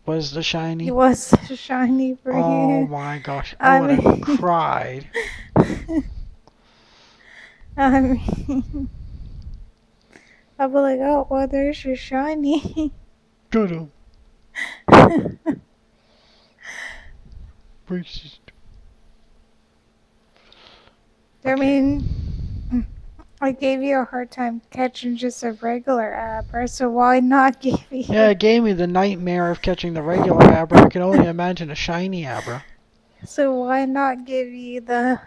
A: Was the shiny?
B: was shiny for
A: Oh
B: you.
A: my gosh, I would have cried.
B: I mean, I'd be like, oh, well, there's your shiny.
A: Good on. Racist.
B: I
A: Okay.
B: mean, I gave you a hard time catching just a regular Abra, so why not give you?
A: Yeah, it gave me the nightmare of catching the regular Abra. I can only imagine a shiny Abra.
B: So why not give you the?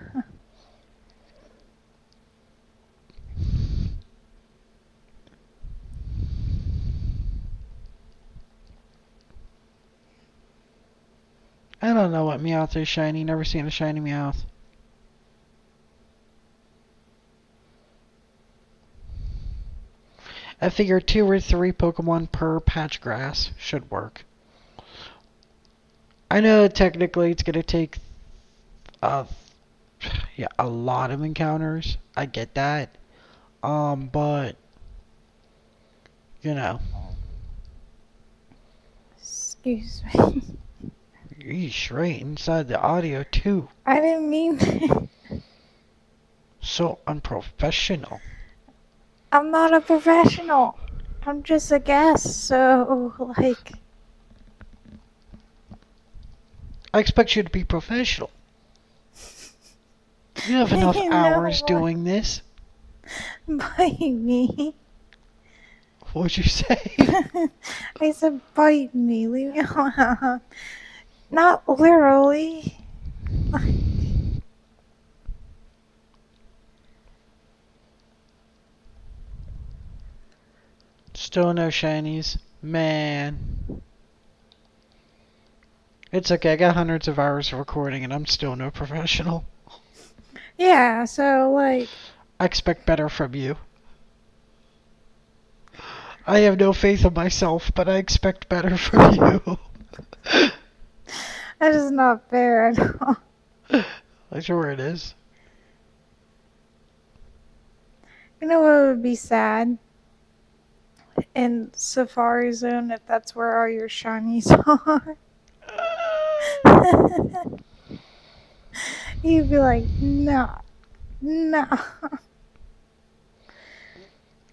A: I don't know what Meowth is shiny. Never seen a shiny Meowth. I figure 2 or 3 Pokemon per patch grass should work. I know technically it's gonna take uh yeah, a lot of encounters. I get that. But you know,
B: Excuse me.
A: yeesh, right inside the audio too.
B: I didn't mean.
A: So unprofessional.
B: I'm not a professional. I'm just a guest, so, like.
A: I expect you to be professional. You have enough
B: You know
A: hours
B: what?
A: doing this.
B: Bite me.
A: What'd you say?
B: I said, bite me. Leave me alone. Not literally.
A: Still no shinies. Man. It's okay, I got hundreds of hours of recording and I'm still no professional.
B: Yeah, so, like.
A: I expect better from you. I have no faith in myself, but I expect better from you.
B: That is not fair at all.
A: Sure it is.
B: You know what would be sad? In Safari Zone, if that's where all your shinies are. You'd be like, no, no.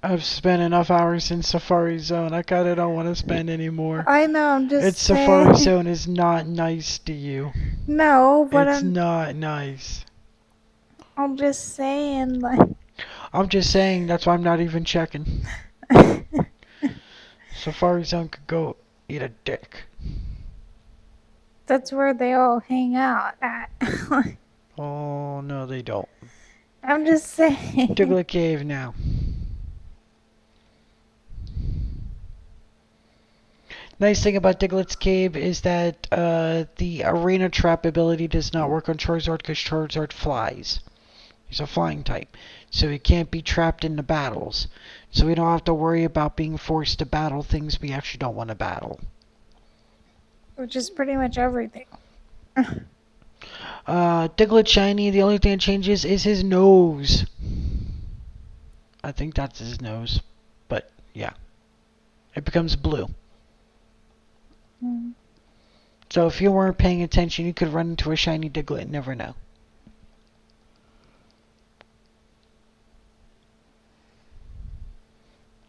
A: I've spent enough hours in Safari Zone. I kinda don't want to spend any more.
B: I know, I'm just
A: It's
B: saying.
A: Safari Zone is not nice to you.
B: No, but
A: It's not nice.
B: I'm just saying, like.
A: I'm just saying that's why I'm not even checking. Safari Zone could go eat a dick.
B: That's where they all hang out at.
A: Oh no, they don't.
B: I'm just saying.
A: Diglett Cave now. Nice thing about Diglett's Cave is that the Arena Trap ability does not work on Charizard because Charizard flies. He's a flying type, so he can't be trapped in the battles. So we don't have to worry about being forced to battle things we actually don't want to battle.
B: Which is pretty much everything.
A: Diglett Shiny, the only thing that changes is his nose. I think that's his nose, but yeah. It becomes blue.
B: Mm.
A: So if you weren't paying attention, you could run into a shiny Diglett and never know.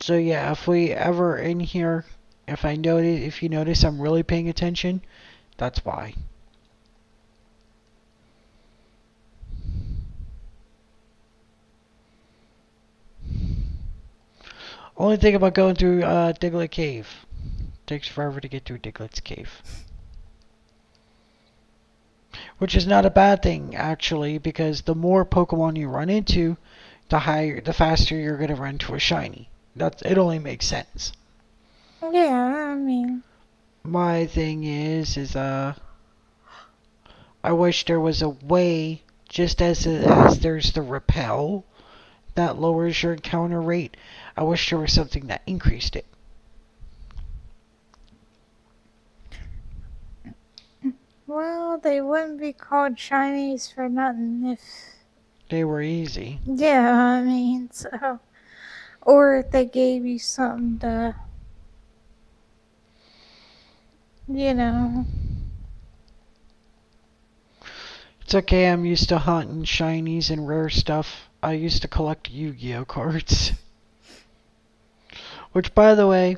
A: So yeah, if we ever in here, if you notice I'm really paying attention, that's why. Only thing about going through Diglett Cave, takes forever to get through Diglett's Cave. Which is not a bad thing actually, because the more Pokemon you run into, the faster you're gonna run to a shiny. It only makes sense.
B: Yeah, I mean.
A: My thing is I wish there was a way, just as there's the repel that lowers your encounter rate. I wish there was something that increased it.
B: Well, they wouldn't be called shinies for nothing if.
A: They were easy.
B: Yeah, I mean, so. Or if they gave you something to. You know.
A: It's okay, I'm used to hunting shinies and rare stuff. I used to collect Yu-Gi-Oh cards. Which, by the way,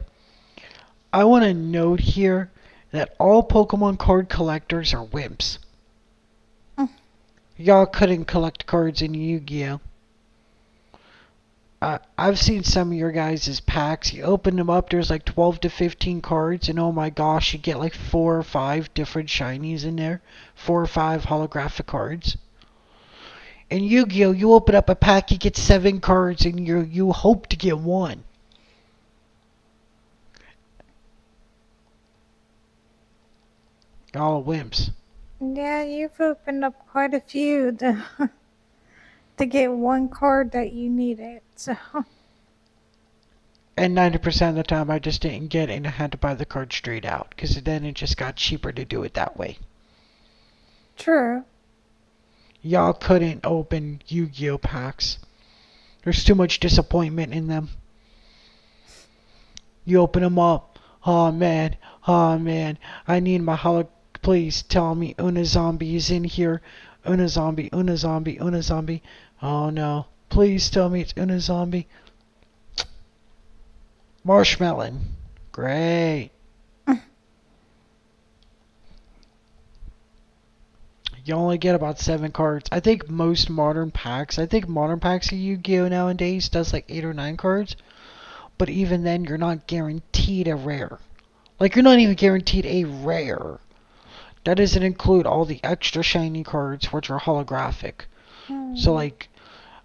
A: I want to note here that all Pokemon card collectors are wimps. Y'all couldn't collect cards in Yu-Gi-Oh! I've seen some of your guys' packs. You open them up, there's like 12 to 15 cards, and oh my gosh, you get like 4 or 5 different shinies in there. 4 or 5 holographic cards. In Yu-Gi-Oh! You open up a pack, you get 7 cards, and you hope to get 1. All wimps.
B: Yeah, you've opened up quite a few to get one card that you needed. So
A: And 90% of the time I just didn't get it and I had to buy the card straight out. Because then it just got cheaper to do it that way.
B: true.
A: Y'all couldn't open Yu-Gi-Oh packs. There's too much disappointment in them. You open them up. Oh man, oh man. I need my holo. Please tell me Una Zombie is in here. Una Zombie, Una Zombie, Una Zombie. Oh no. Please tell me it's Una Zombie. Marshmallow. Great. You only get about 7 cards. I think most modern packs, of Yu-Gi-Oh nowadays does like 8 or 9 cards. But even then, you're not guaranteed a rare. Like, you're not even guaranteed a rare. That doesn't include all the extra shiny cards, which are holographic. So,
B: Hmm.
A: like,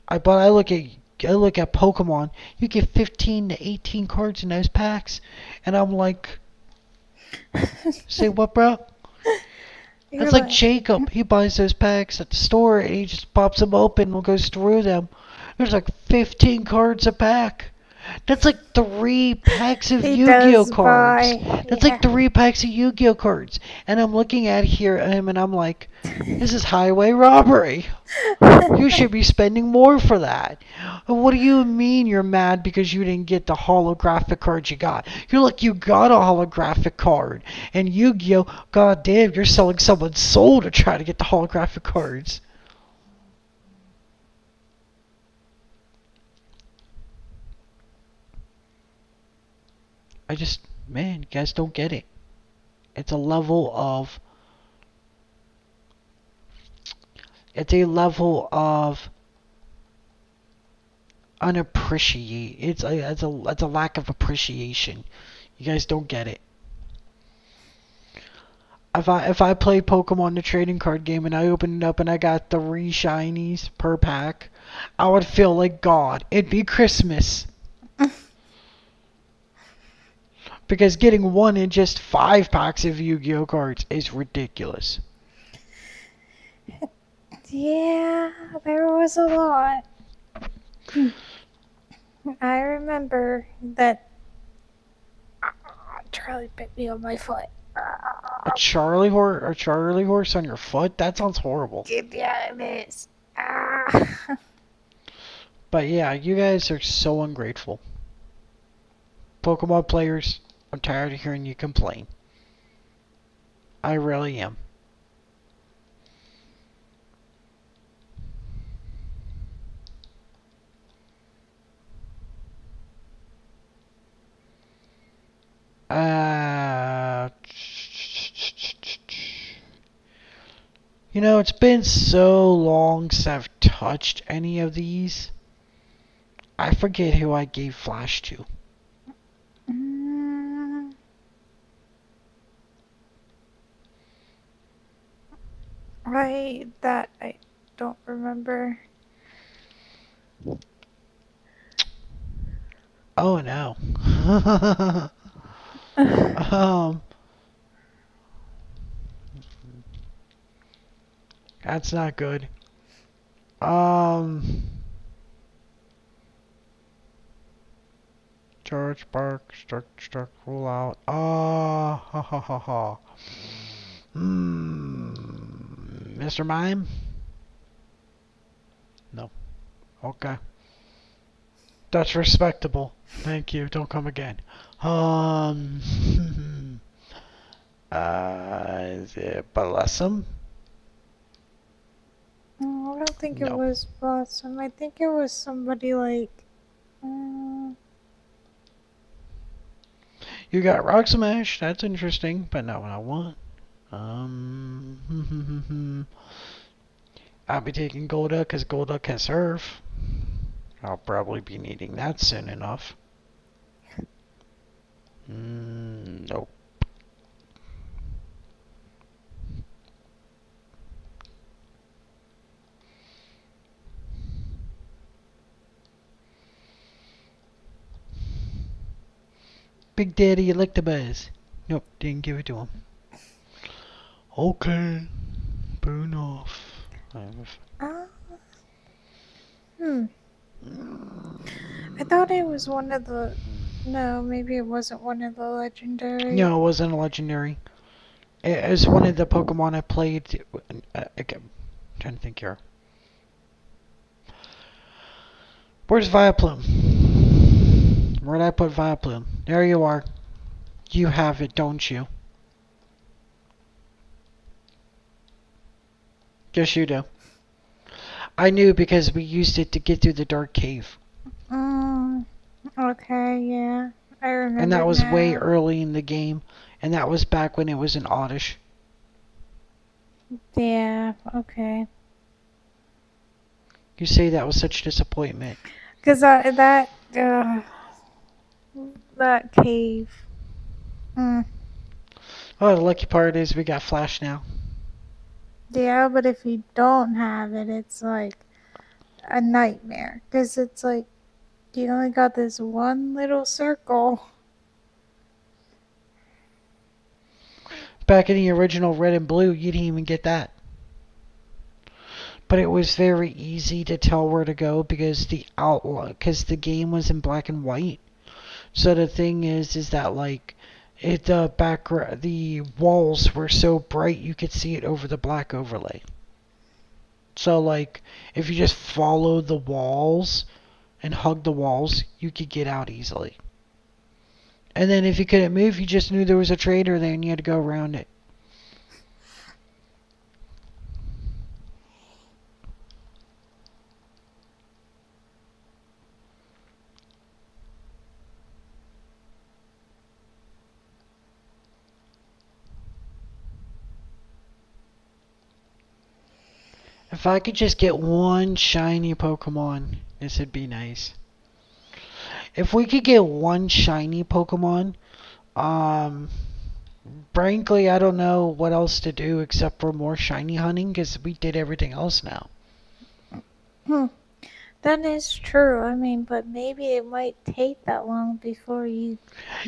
A: I look at Pokemon. You get 15 to 18 cards in those packs, and I'm like, say what, bro?
B: You're
A: That's like
B: like,
A: Jacob. He buys those packs at the store, and he just pops them open and goes through them. There's like 15 cards a pack. That's like 3 packs of
B: he
A: Yu-Gi-Oh
B: does
A: cards.
B: buy,
A: That's like
B: yeah.
A: 3 packs of Yu-Gi-Oh cards. And I'm looking at him and I'm like, this is highway robbery. You should be spending more for that. And what do you mean you're mad because you didn't get the holographic card you got? You're like, you got a holographic card. And Yu-Gi-Oh, god damn, you're selling someone's soul to try to get the holographic cards. Man, you guys don't get it. It's a level of it's a level of unappreciate. It's a lack of appreciation. You guys don't get it. If I play Pokemon the trading card game and I opened it up and I got 3 shinies per pack, I would feel like God. It'd be Christmas. Because getting one in just 5 packs of Yu-Gi-Oh cards is ridiculous.
B: Yeah, there was a lot. I remember that Charlie bit me on my foot.
A: A Charlie horse on your foot? That sounds horrible.
B: Yeah, it is. Ah.
A: But yeah, you guys are so ungrateful. Pokemon players, I'm tired of hearing you complain. I really am. Uh, it's been so long since I've touched any of these. I forget who I gave Flash to.
B: Mm, I don't remember.
A: Oh no. um, that's not good. Um, George Park, struck, roll out. Ha ha ha ha. Mr. Mime? No. Okay. That's respectable. Thank you. Don't come again. Is it Blossom?
B: Oh, I don't think it
A: No.
B: was Blossom. I think it was somebody like. Mm,
A: You got Rock Smash. That's interesting, but not what I want. I'll be taking Golduck because Golduck can surf. I'll probably be needing that soon enough. Nope. Big Daddy Electabuzz. Nope, didn't give it to him. Okay. spoon off.
B: Uh, hmm. I thought it was one of the. No, maybe it wasn't one of the legendary.
A: No, it wasn't a legendary. It was one of the Pokemon I played. Okay, I'm trying to think here. Where's Vileplume? Where'd I put Vileplume? There you are. You have it, don't you? Yes, you do. I knew because we used it to get through the dark cave.
B: Okay, yeah. I
A: And
B: remember
A: that was way
B: now.
A: early in the game. And that was back when it was an Oddish.
B: Yeah, okay.
A: You say that was such disappointment.
B: Because that cave. Mm.
A: Oh, the lucky part is we got Flash now.
B: Yeah, but if you don't have it, it's like a nightmare. Because it's like you only got this one little circle.
A: Back in the original Red and Blue, you didn't even get that. But it was very easy to tell where to go because the game was in black and white. So the thing is that like the walls were so bright you could see it over the black overlay. So like if you just followed the walls and hugged the walls, you could get out easily. And then if you couldn't move, you just knew there was a trader there and you had to go around it. If I could just get one shiny Pokemon, this would be nice. If we could get one shiny Pokemon, um, frankly, I don't know what else to do except for more shiny hunting because we did everything else now.
B: Hmm. That is true. I mean, but maybe it might take that long before you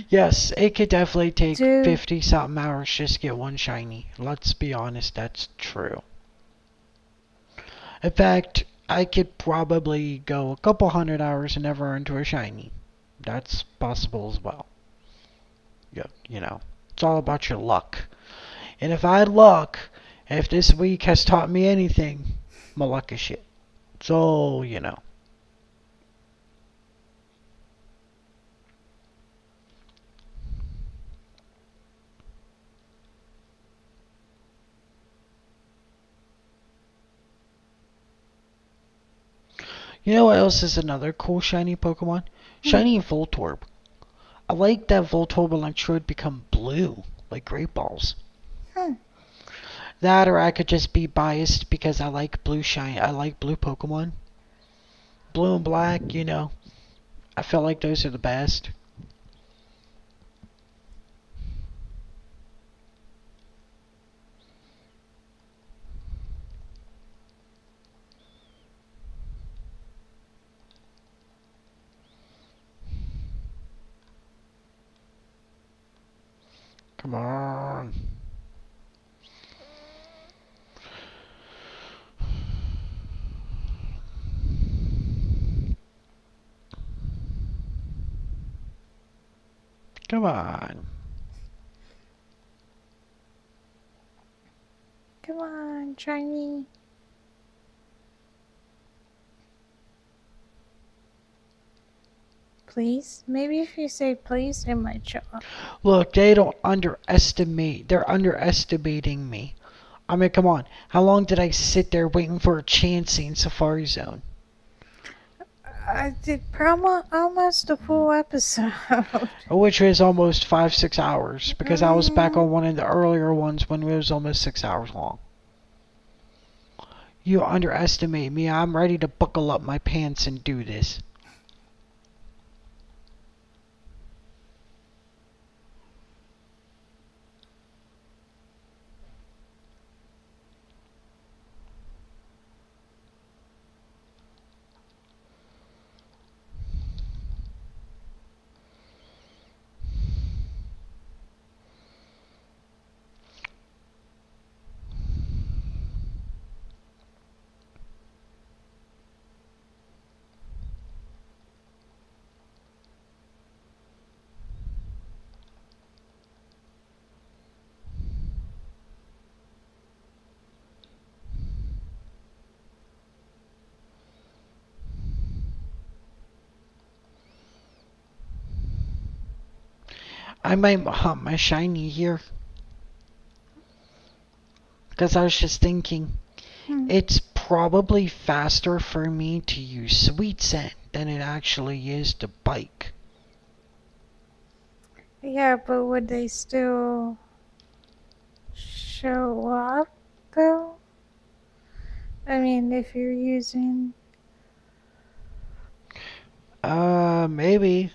A: Yes, it could definitely take
B: do.
A: 50 something hours just to get one shiny. Let's be honest, that's true. In fact, I could probably go a couple 100 hours and never earn to a shiny. That's possible as well. Yeah, it's all about your luck. And if I had luck, if this week has taught me anything, my luck is shit. So. You know what else is another cool shiny Pokemon?
B: Hmm.
A: Shiny Voltorb. I like that Voltorb Electrode become blue, like Great Balls.
B: Hmm.
A: That or I could just be biased because I like blue Pokemon. Blue and black. I feel like those are the best. Come on. Come on.
B: Come on, shiny. Please? Maybe if you say please, it might show up.
A: Look, they don't underestimate. They're underestimating me. I mean, come on. How long did I sit there waiting for a Chansey in Safari Zone?
B: I did almost a full episode.
A: Which was almost 5, 6 hours because I was back
B: Mm,
A: on one of the earlier ones when it was almost 6 hours long. You underestimate me. I'm ready to buckle up my pants and do this. I might hunt my shiny here. Because I was just thinking,
B: Hmm.
A: it's probably faster for me to use sweet scent than it actually is to bike.
B: Yeah, but would they still show up though? I mean, if you're using.
A: Maybe.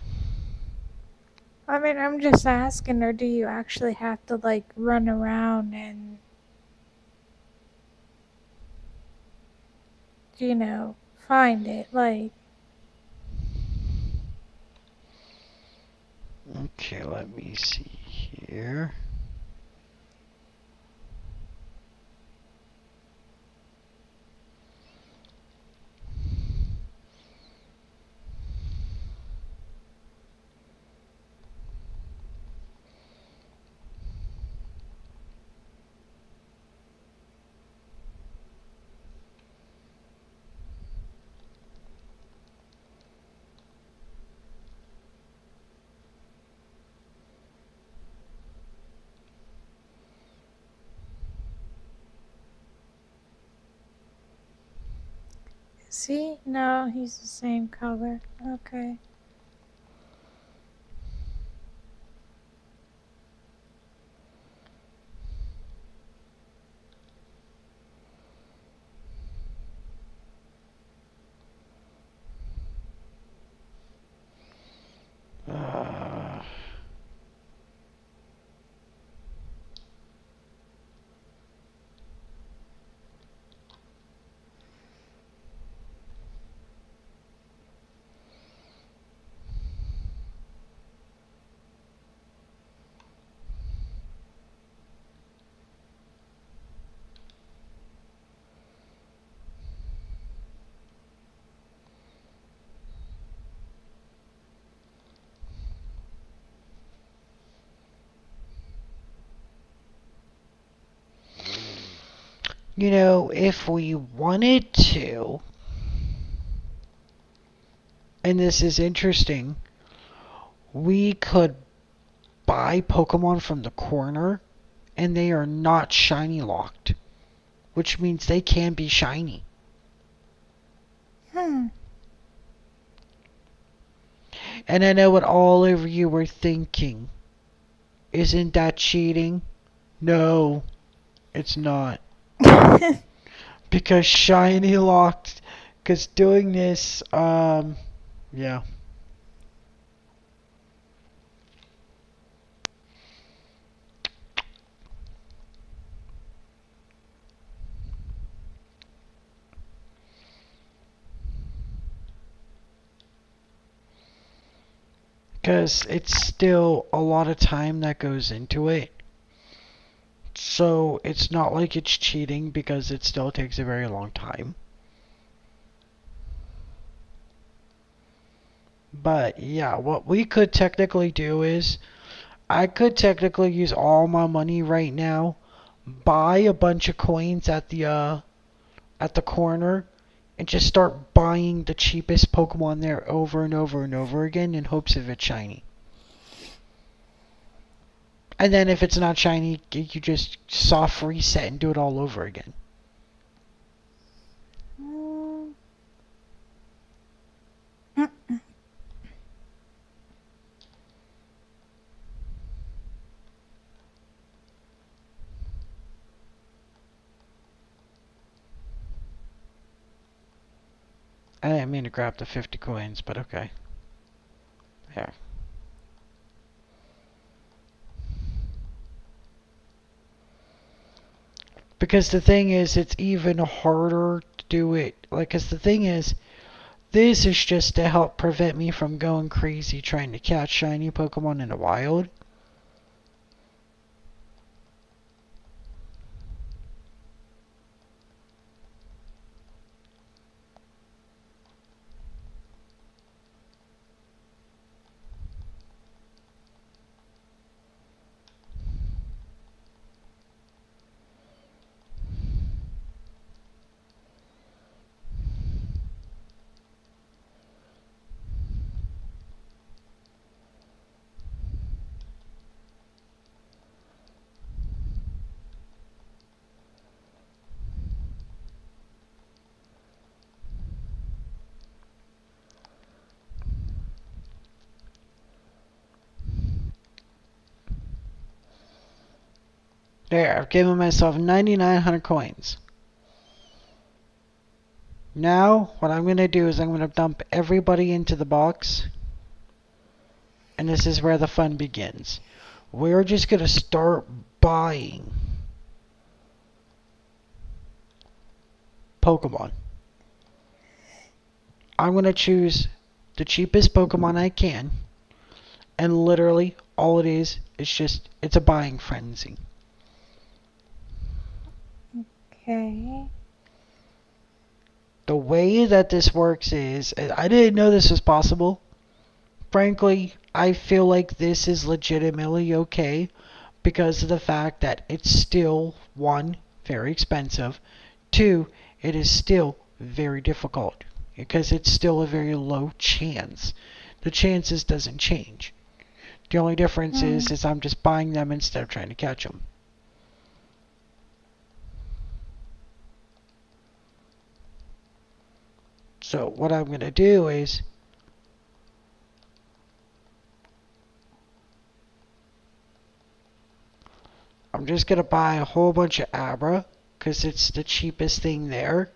B: I mean, I'm just asking, or do you actually have to like run around and, you know, find it? Like,
A: Okay, let me see here.
B: see? No, he's the same color. Okay.
A: Uh, if we wanted to, and this is interesting, we could buy Pokemon from the corner and they are not shiny locked, which means they can be shiny.
B: Hmm.
A: And I know what all of you were thinking. Isn't that cheating? No, it's not. Because shiny locked, because doing this, yeah. Because it's still a lot of time that goes into it. So it's not like it's cheating because it still takes a very long time. But yeah, what we could technically do is I could technically use all my money right now, buy a bunch of coins at the corner, and just start buying the cheapest Pokemon there over and over and over again in hopes of it shiny. And then if it's not shiny, you just soft reset and do it all over again.
B: Mm,
A: I didn't mean to grab the 50 coins, but okay. There. Because the thing is, it's even harder to do it. Like, cause the thing is, this is just to help prevent me from going crazy trying to catch shiny Pokemon in the wild. There, I've given myself 9,900 coins. Now, what I'm going to do is I'm going to dump everybody into the box. And this is where the fun begins. We're just going to start buying Pokemon. I'm going to choose the cheapest Pokemon I can. And literally, all it is just, it's a buying frenzy.
B: Okay.
A: The way that this works is, I didn't know this was possible. Frankly, I feel like this is legitimately okay because of the fact that it's still, one, very expensive, two, it is still very difficult because it's still a very low chance. The chances doesn't change. The only difference is I'm just buying them instead of trying to catch them. So what I'm going to do is I'm just going to buy a whole bunch of Abra because it's the cheapest thing there.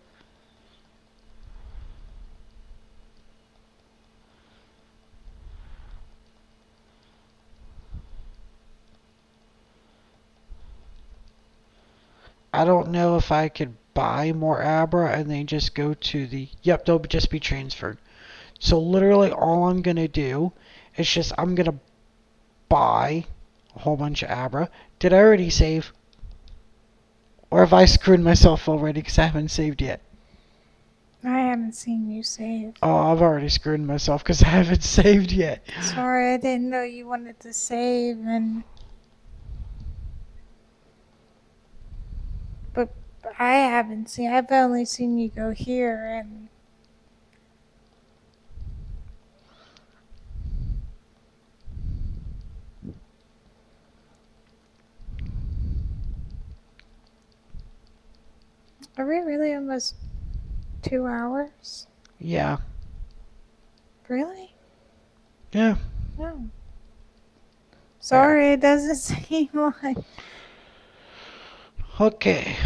A: I don't know if I could buy more Abra and then just go to the... Yep, they'll just be transferred. So literally all I'm going to do is just I'm going to buy a whole bunch of Abra. Did I already save? Or have I screwed myself already because I haven't saved yet?
B: I haven't seen you save.
A: Oh, I've already screwed myself because I haven't saved yet.
B: Sorry, I didn't know you wanted to save and... But I haven't seen... I've only seen you go here and... Are we really almost 2 hours?
A: Yeah.
B: Really?
A: Yeah.
B: No. Sorry, it doesn't seem like...
A: Okay.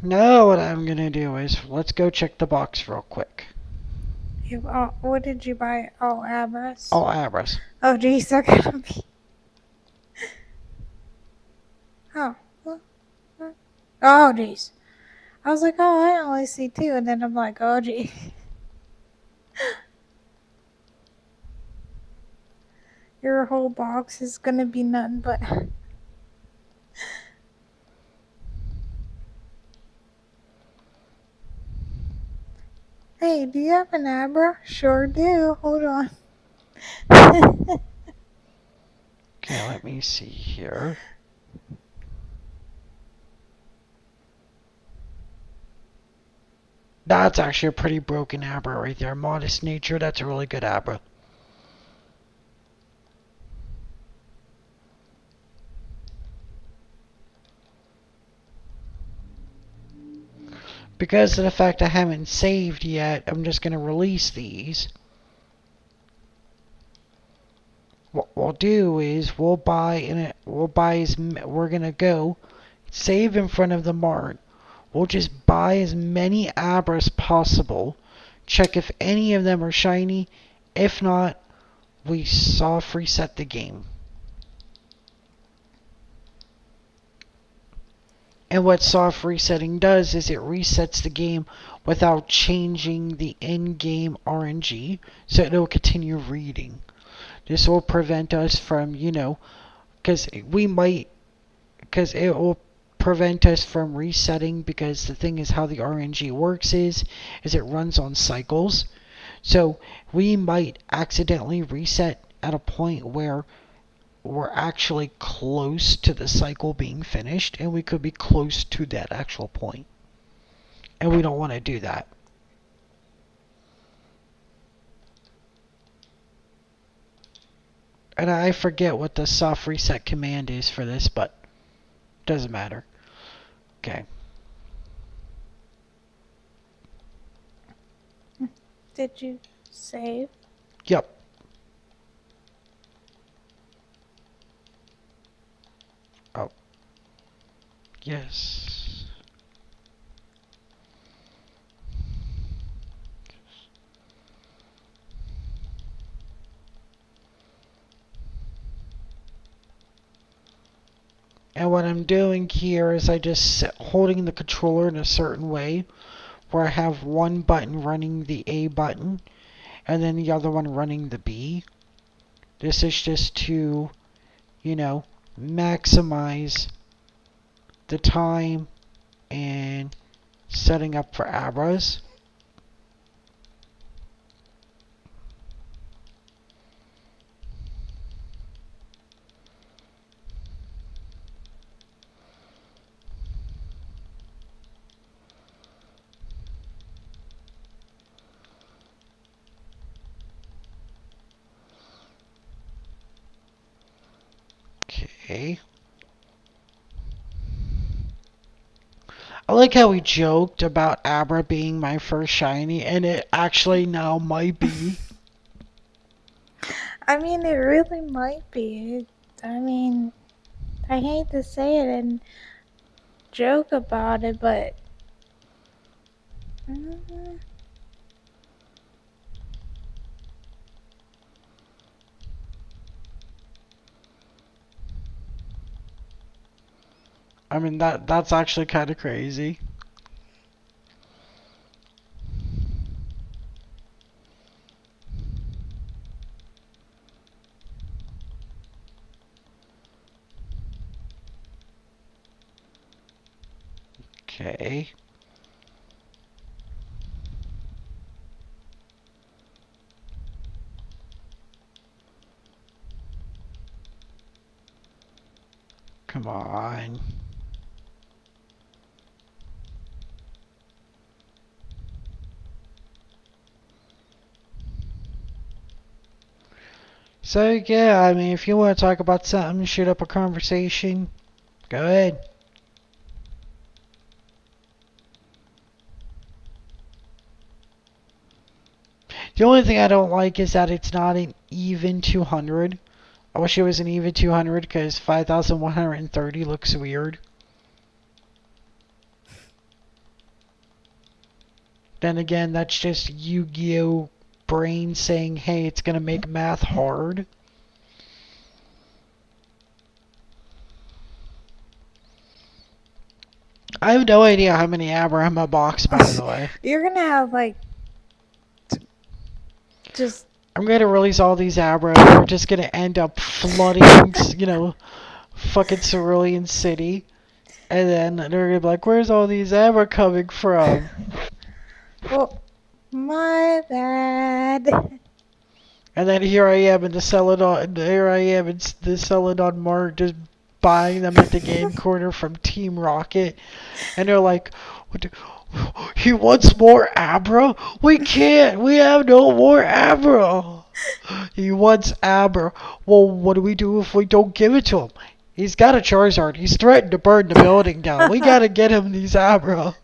A: Now what I'm going to do is let's go check the box real quick.
B: What did you buy? Oh, Abras?
A: All Abras.
B: Oh, geez, they're gonna be... Oh. Oh, geez. I was like, oh, I only see 2, and then I'm like, oh, gee. Your whole box is gonna be nothing but... Hey, do you have an Abra? Sure do. Hold on.
A: Okay, let me see here. That's actually a pretty broken Abra right there. Modest Nature, that's a really good Abra. Because of the fact I haven't saved yet, I'm just going to release these. What we'll do is we're going to go save in front of the mart. We'll just buy as many Abra as possible. Check if any of them are shiny. If not, we soft reset the game. And what soft resetting does is it resets the game without changing the in-game RNG, so it'll continue reading. This will prevent us from, because it will prevent us from resetting, because the thing is how the RNG works is it runs on cycles. So we might accidentally reset at a point where we're actually close to the cycle being finished, and we could be close to that actual point. And we don't want to do that. And I forget what the soft reset command is for this, but doesn't matter. Okay.
B: Did you save?
A: Yep. Oh. Yes. And what I'm doing here is I just holding the controller in a certain way where I have one button running the A button and then the other one running the B. This is just to, you know, maximize the time and setting up for abras. Okay. I like how we joked about Abra being my first shiny, and it actually now might be.
B: I mean, it really might be. I mean, I hate to say it and joke about it, but mm,
A: I mean that's actually kind of crazy. Okay. Come on. So yeah, I mean if you want to talk about something, shoot up a conversation, go ahead. The only thing I don't like is that it's not an even 200. I wish it was an even 200 because 5,130 looks weird. Then again, that's just Yu-Gi-Oh! Brain saying, hey, it's gonna make math hard. I have no idea how many Abra in my box, by the way.
B: you're gonna have like just
A: I'm gonna release all these Abra and they're just gonna end up flooding, fucking Cerulean City. And then they're gonna be like, where's all these Abra coming from?
B: well, my bad.
A: And then here I am in the Celadon, here I am in the Celadon Mart just buying them at the game corner from Team Rocket. And they're like, what the, he wants more Abra? We can't, we have no more Abra. He wants Abra. Well, what do we do if we don't give it to him? He's got a Charizard. He's threatened to burn the building down. We gotta get him these Abra.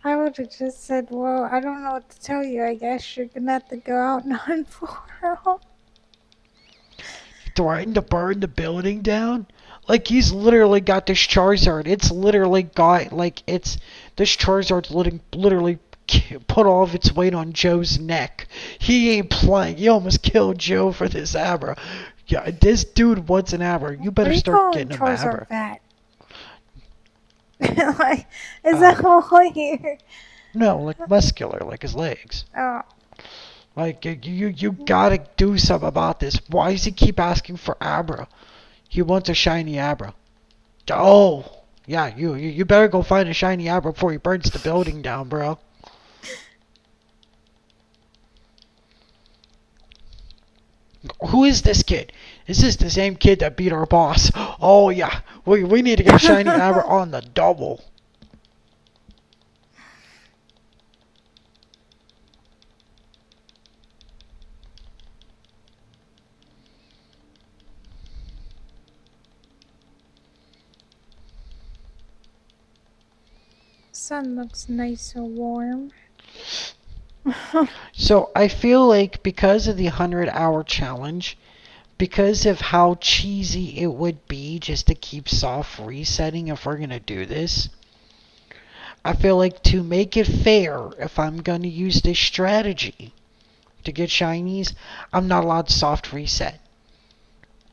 B: I would have just said, well, I don't know what to tell you. I guess you're gonna have to go out and hunt for him.
A: Threatened to burn the building down? Like, he's literally got this Charizard. It's literally got, like, this Charizard's literally put all of its weight on Joe's neck. He ain't playing. He almost killed Joe for this Abra. Yeah, this dude wants an Abra. You
B: What
A: better
B: are you
A: start
B: calling
A: getting him Abra.
B: Charizard fat? Like, is
A: Uh,
B: that what you?
A: no, like muscular, like his legs.
B: Oh,
A: Like, you gotta do something about this. Why does he keep asking for Abra? He wants a shiny Abra. Oh, yeah, you better go find a shiny Abra before he burns the building down, bro. Who is this kid? Is this the same kid that beat our boss? Oh yeah, we need to get a shiny Abra on the double.
B: sun looks nice and warm.
A: So I feel like because of the 100-hour challenge, because of how cheesy it would be just to keep soft resetting if we're gonna do this. I feel like to make it fair, if I'm gonna use this strategy to get shinies, I'm not allowed to soft reset.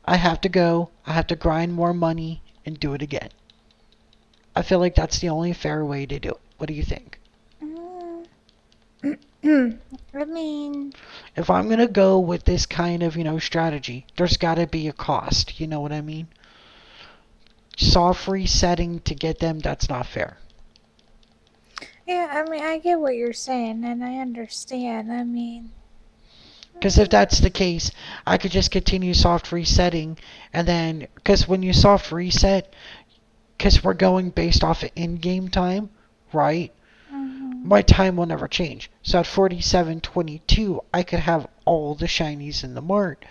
A: I have to grind more money and do it again. I feel like that's the only fair way to do it. What do you think?
B: Mm, I mean,
A: If I'm gonna go with this kind of, strategy, there's gotta be a cost. You know what I mean? Soft resetting to get them, that's not fair.
B: yeah, I mean, I get what you're saying, and I understand. I mean,
A: Because if that's the case, I could just continue soft resetting, and then, because when you soft reset, because we're going based off of in-game time, right?
B: mm-hmm.
A: My time will never change. So at 47.22, I could have all the shinies in the mart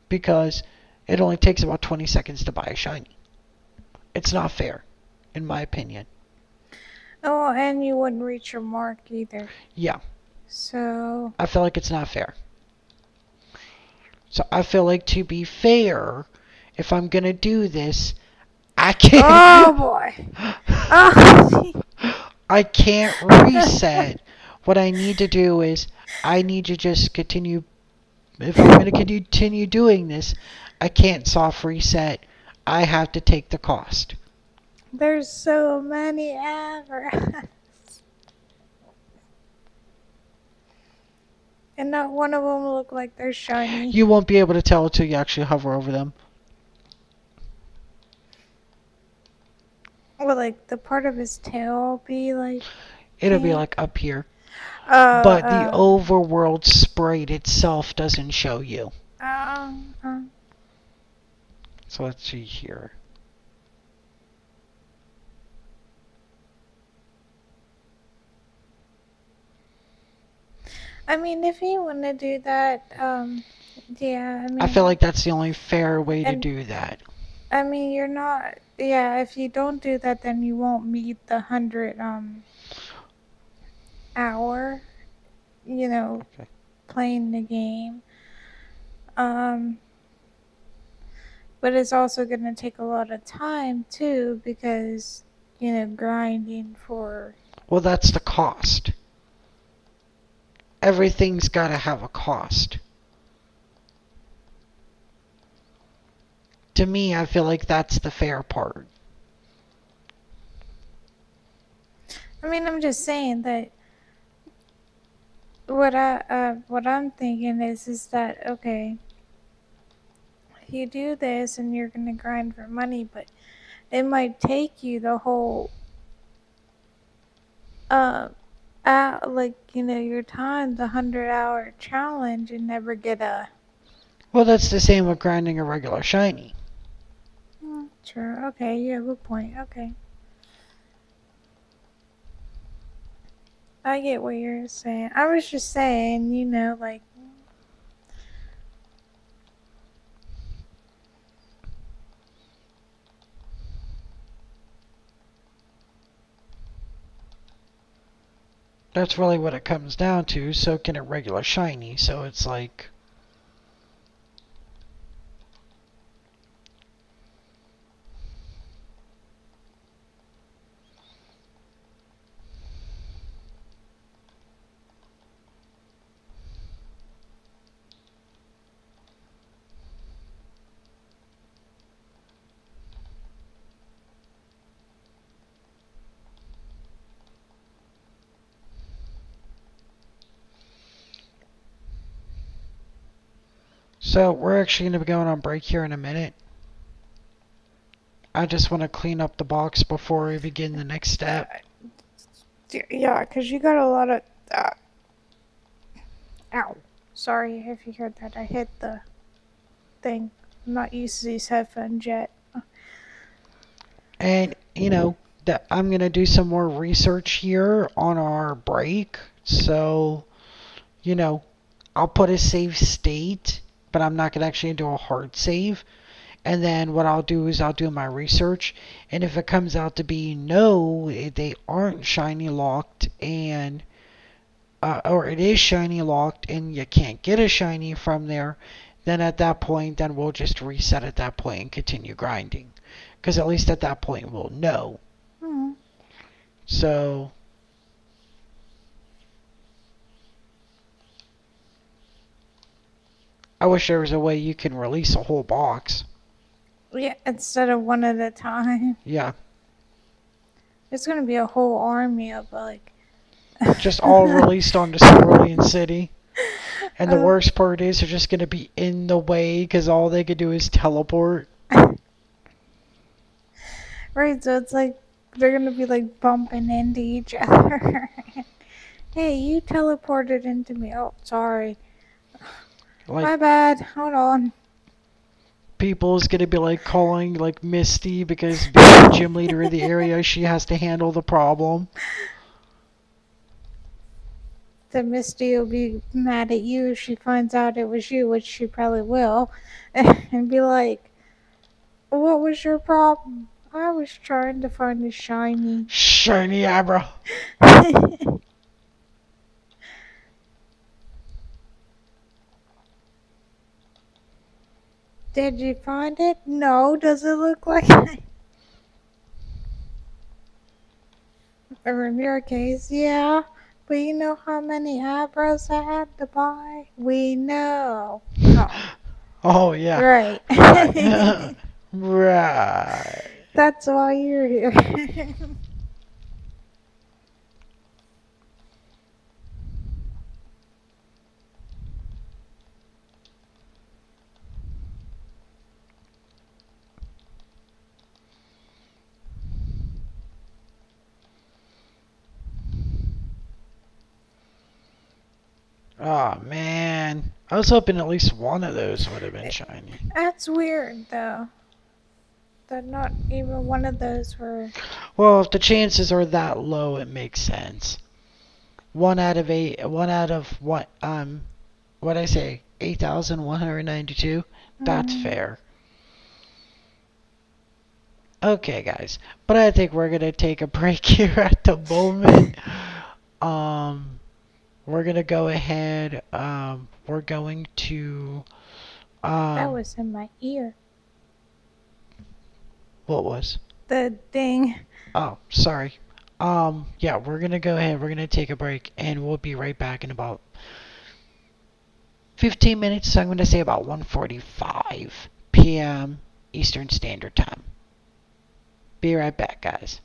A: because it only takes about 20 seconds to buy a shiny. It's not fair, in my opinion.
B: Oh, and you wouldn't reach your mark either.
A: Yeah,
B: So,
A: I feel like it's not fair. So I feel like to be fair, if I'm gonna do this, I
B: oh
A: can't.
B: boy. Oh,
A: I can't reset. What I need to do is I need to just continue. If I'm gonna continue doing this, I can't soft reset. I have to take the cost.
B: there's so many ever. And not one of them look like they're shiny.
A: You won't be able to tell until you actually hover over them.
B: Well, like the part of his tail be like
A: It'll be
B: pink.
A: like up here.
B: Uh,
A: But the
B: uh,
A: overworld sprite itself doesn't show you.
B: uh, uh.
A: So let's see here.
B: I mean, if you want to do that, yeah, I
A: I feel
B: mean,
A: like that's the only fair way to
B: and
A: do that.
B: I mean, you're not, yeah, if you don't do that, then you won't meet the 100, hour, you know,
A: Okay.
B: playing the game. Um, but it's also going to take a lot of time too because, grinding for.
A: Well, that's the cost. Everything's got to have a cost. To me, I feel like that's the fair part.
B: I mean, I'm just saying that what I'm thinking is that okay, you do this and you're gonna grind for money, but it might take you the whole uh like your time, the 100-hour challenge, and never get a.
A: Well, that's the same with grinding a regular shiny.
B: Sure. Okay. You have a point. Okay. I get what you're saying. I was just saying, like.
A: That's really what it comes down to. So can a regular shiny. So it's like. So we're actually going to be going on break here in a minute. I just want to clean up the box before we begin the next step.
B: Yeah, because you got a lot of. Ow. Sorry if you heard that. I hit the thing. I'm not used to these headphones yet.
A: And, that I'm going to do some more research here on our break. So, I'll put a save state, but I'm not going to actually do a hard save. And then what I'll do is I'll do my research. And if it comes out to be no, they aren't shiny locked and or it is shiny locked and you can't get a shiny from there, then at that point, then we'll just reset at that point and continue grinding. Because at least at that point we'll know.
B: Hmm.
A: So, I wish there was a way you can release a whole box.
B: Yeah, instead of one at a time.
A: Yeah,
B: It's gonna be a whole army of like.
A: just all released onto Cerulean City. And the
B: uh,
A: worst part is they're just gonna be in the way because all they could do is teleport.
B: right, so it's like they're gonna be like bumping into each other. Hey, you teleported into me. Oh, sorry.
A: Like
B: My bad. Hold on.
A: people's gonna be like calling like Misty because being the gym leader of the area, she has to handle the problem.
B: The Misty will be mad at you if she finds out it was you, which she probably will, and be like, "What was your problem? I was trying to find a shiny."
A: Shiny Abra.
B: Did you find it? No. Does it look like it? Or in your case, yeah. But you know how many Abras I had to buy? We know. Oh,
A: Oh yeah.
B: right.
A: Right. Right.
B: That's why you're here.
A: Oh man. I was hoping at least one of those would have been shiny.
B: That's weird, though. That not even one of those were.
A: Well, if the chances are that low, it makes sense. One out of eight. One out of what? What I say? 8,192. That's
B: Mm,
A: fair. Okay, guys. But I think we're gonna take a break here at the moment. Um, we're gonna go ahead. We're going to.
B: that
A: Um,
B: was in my ear.
A: what was?
B: The ding.
A: Oh, sorry. Yeah, we're gonna go ahead. We're gonna take a break, and we'll be right back in about 15 minutes. So I'm gonna say about 1:45 p.m. Eastern Standard Time. Be right back, guys.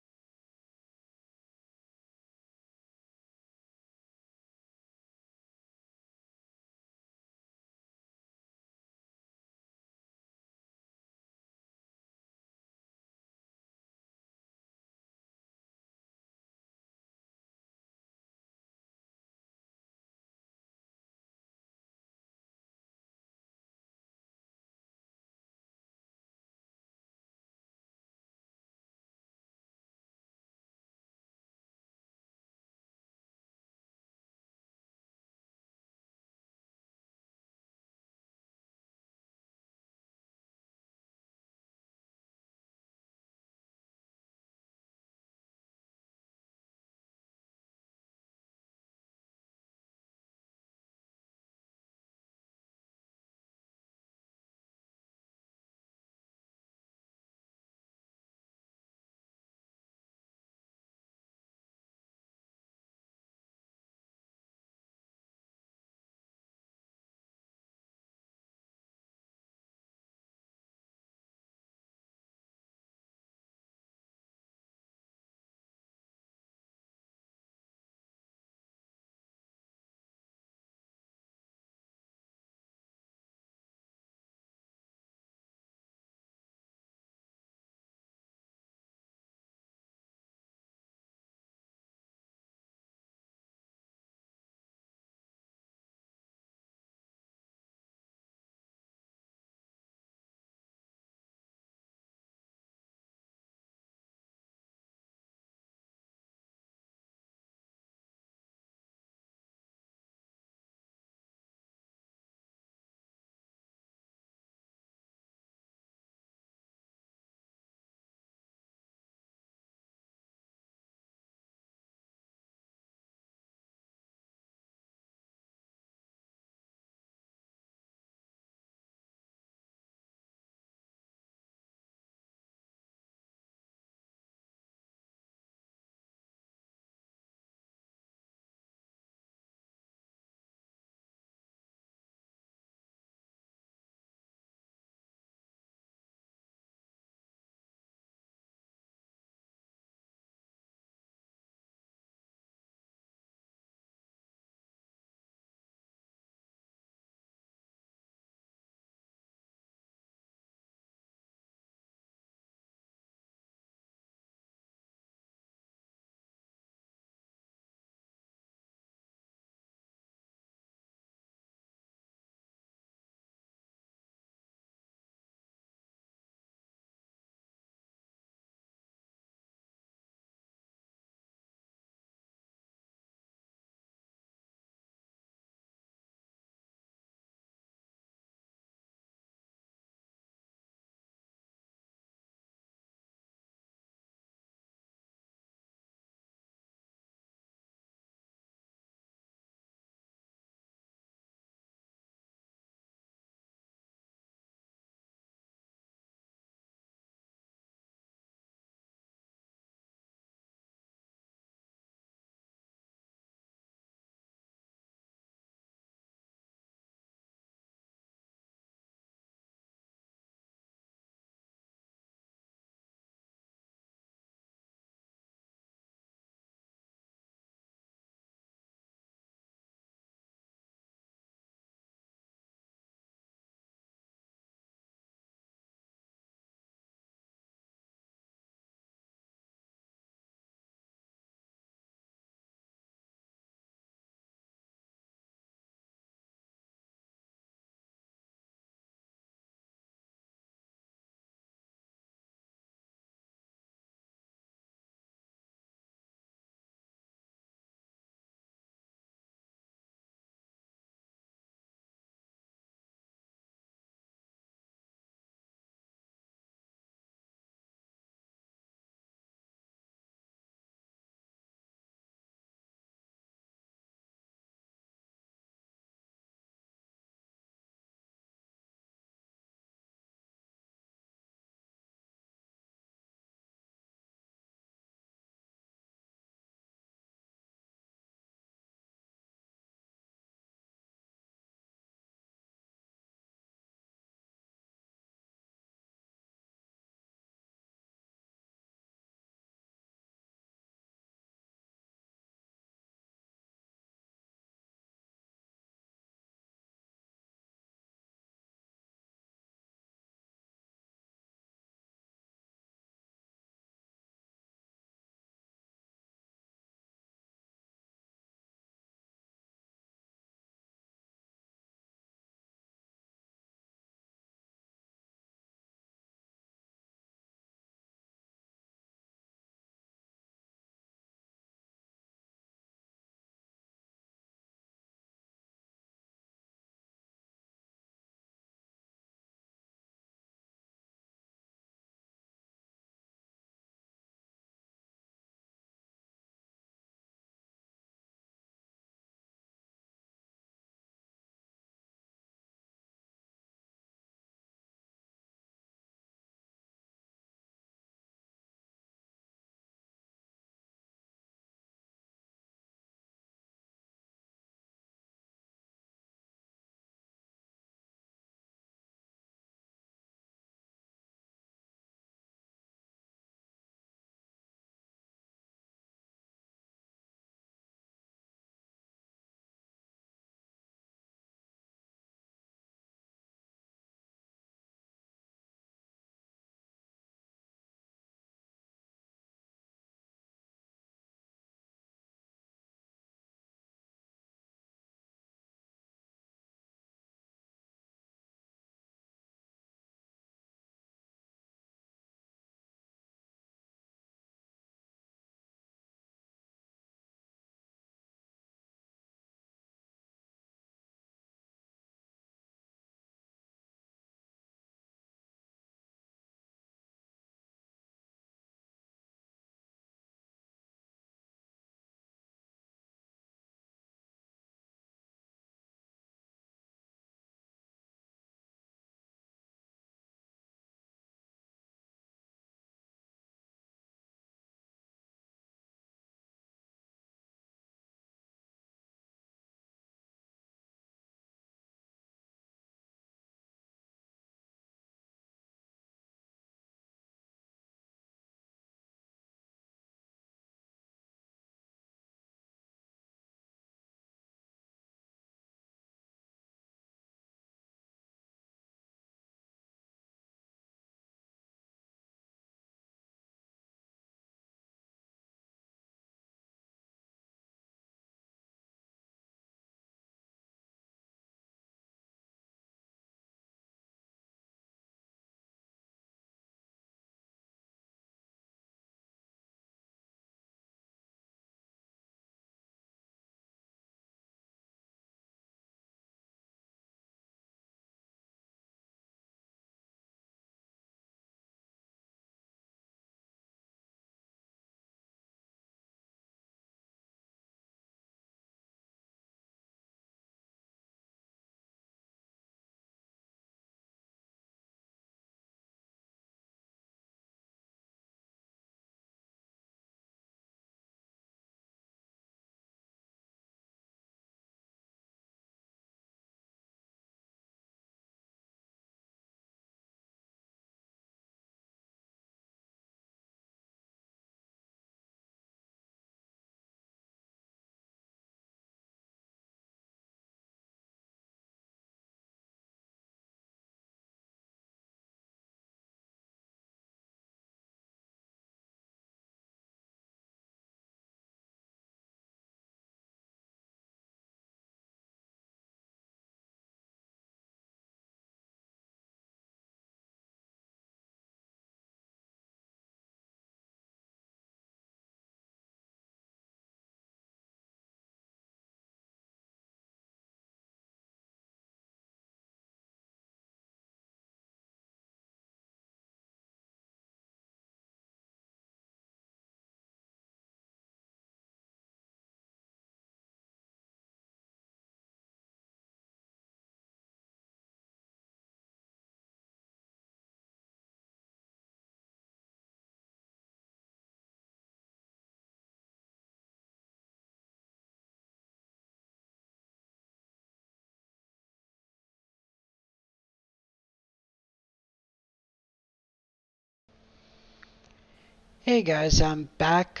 A: Hey guys, I'm back.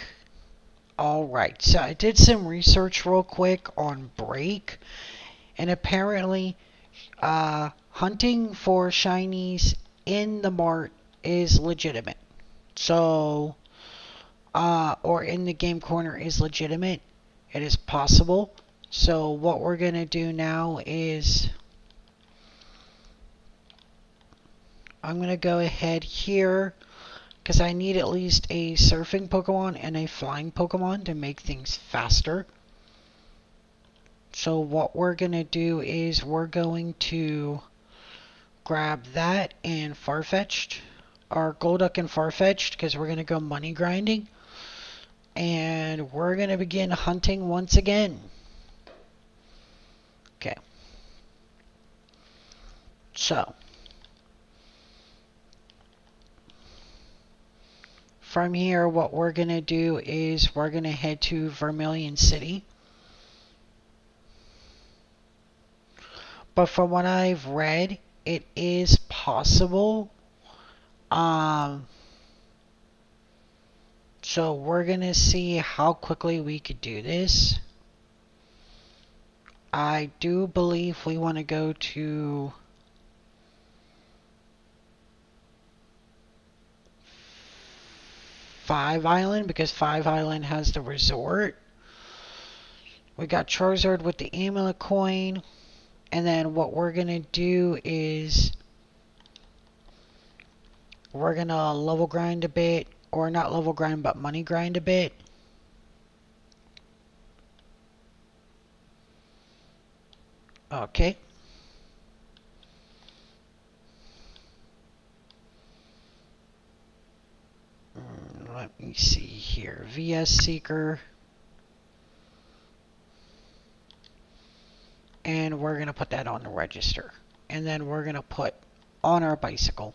A: Alright, so I did some research real quick on Break, and apparently, hunting for shinies in the mart is legitimate. So, or in the game corner is legitimate. It is possible. So, what we're gonna do now is I'm gonna go ahead here because I need at least a surfing Pokemon and a flying Pokemon to make things faster. So what we're going to do is we're going to grab that and Farfetch'd, or Golduck and Farfetch'd, because we're going to go money grinding. And we're going to begin hunting once again. Okay. So, from here, what we're going to do is we're going to head to Vermilion City. But from what I've read, it is possible. So we're gonna see how quickly we could do this. I do believe we want to go to Five Island because Five Island has the resort. We got Charizard with the amulet coin. And then what we're gonna do is we're gonna level grind a bit, or not level grind but money grind a bit. Okay. Let me see here. VS Seeker. And we're going to put that on the register. And then we're going to put on our bicycle.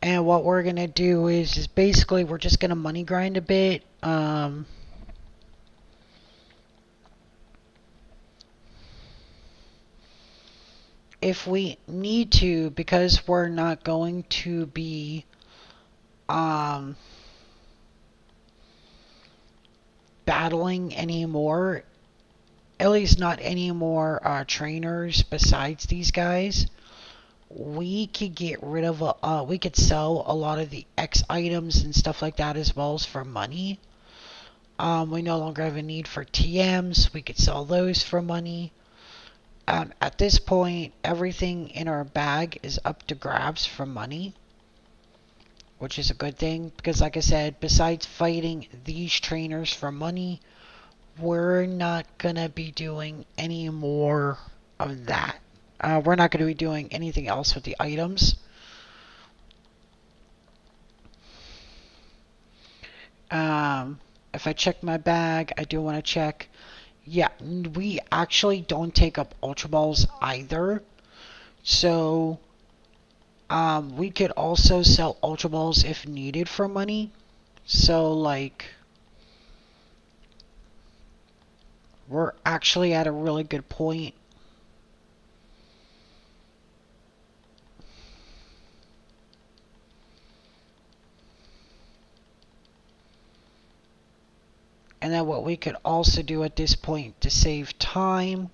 A: And what we're going to do is basically we're just going to money grind a bit. If we need to, because we're not going to be battling anymore, at least not any more trainers besides these guys, we could get rid of we could sell a lot of the X items and stuff like that as well as for money. We no longer have a need for TMs. We could sell those for money. At this point, everything in our bag is up to grabs for money, which is a good thing because, like I said, besides fighting these trainers for money, we're not gonna be doing any more of that. We're not gonna be doing anything else with the items. If I check my bag, I do want to check. Yeah, we actually don't take up Ultra Balls either. So, we could also sell Ultra Balls if needed for money. So, like, we're actually at a really good point. And then what we could also do at this point to save time,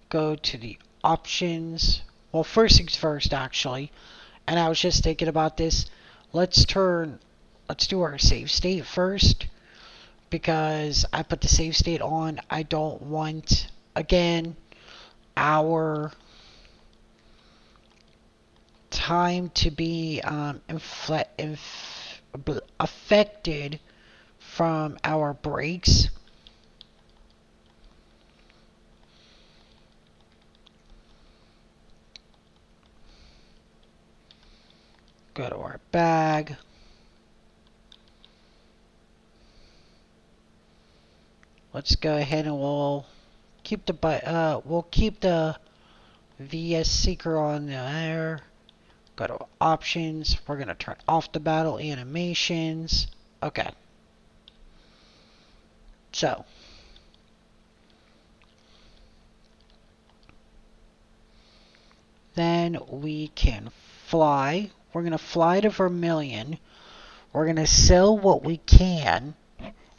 A: go to the options. Well, first things first, actually. And I was just thinking about this. Let's do our save state first. Because I put the save state on. I don't want, again, our time to be affected from our breaks. Go to our bag. Let's go ahead and we'll keep the VS Seeker on there. Go to options. We're gonna turn off the battle animations. Okay. So then we can fly. We're going to fly to Vermilion. We're going to sell what we can.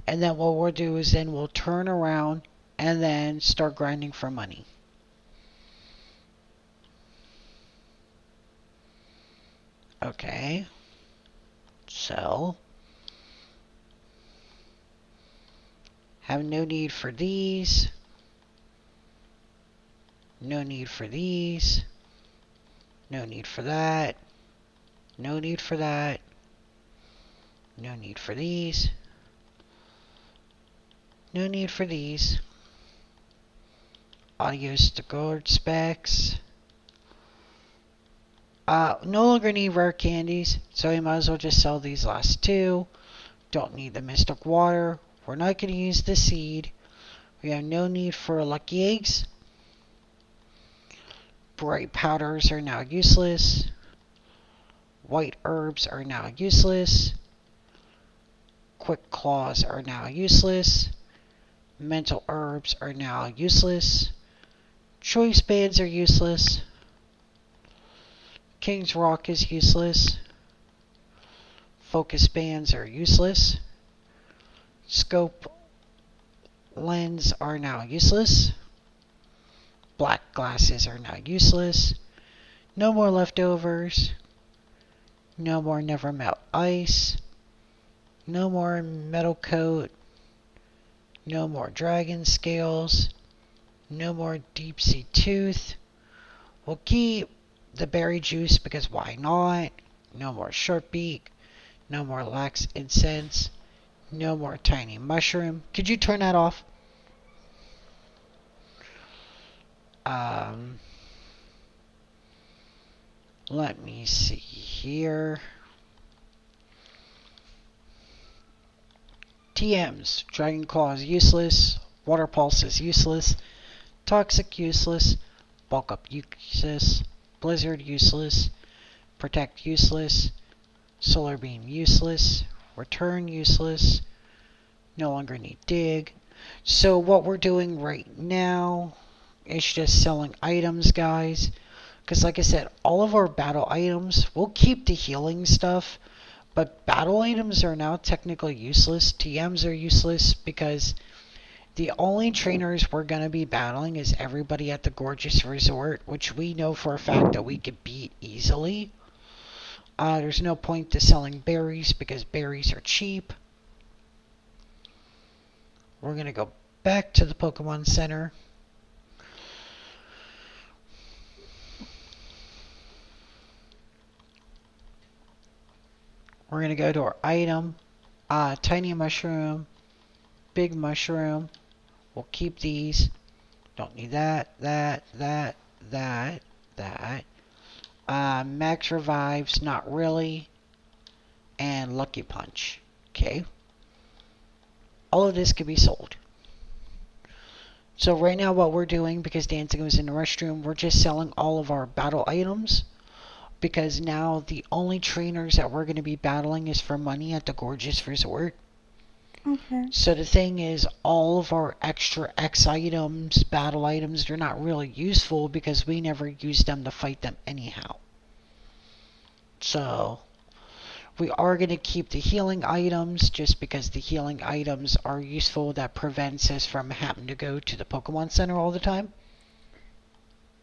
A: And then what we'll do is then we'll turn around and then start grinding for money. Okay. Sell. Have no need for these. No need for these. No need for that. No need for that. No need for these. No need for these. Audio guard specs. No longer need rare candies, so we might as well just sell these last two. Don't need the mystic water. We're not going to use the seed. We have no need for lucky eggs. Bright powders are now useless. White herbs are now useless. Quick claws are now useless. Mental herbs are now useless. Choice bands are useless. King's Rock is useless. Focus bands are useless. Scope lens are now useless. Black glasses are now useless. No more leftovers. No more never melt ice. No more metal coat. No more dragon scales. No more deep sea tooth. We'll keep the berry juice because why not? No more short beak. No more lax incense. No more tiny mushroom. Could you turn that off? Let me see here. TMs. Dragon Claw is useless. Water Pulse is useless. Toxic useless. Bulk Up useless. Blizzard useless. Protect useless. Solar Beam useless. Return useless. No longer need dig. So what we're doing right now is just selling items, guys. Because like I said, all of our battle items, we'll keep the healing stuff. But battle items are now technically useless. TMs are useless because the only trainers we're going to be battling is everybody at the Gorgeous Resort, which we know for a fact that we could beat easily. There's no point to selling berries because berries are cheap. We're going to go back to the Pokemon Center. We're going to go to our item. Tiny Mushroom. Big Mushroom. We'll keep these. Don't need that. Max Revives, not really. And Lucky Punch. Okay. All of this could be sold. So right now what we're doing, because Dancing was in the restroom, we're just selling all of our battle items. Because now the only trainers that we're going to be battling is for money at the Gorgeous Resort.
B: Okay.
A: So the thing is, all of our extra X items, battle items, they're not really useful because we never use them to fight them anyhow. So we are going to keep the healing items just because the healing items are useful. That prevents us from having to go to the Pokemon Center all the time.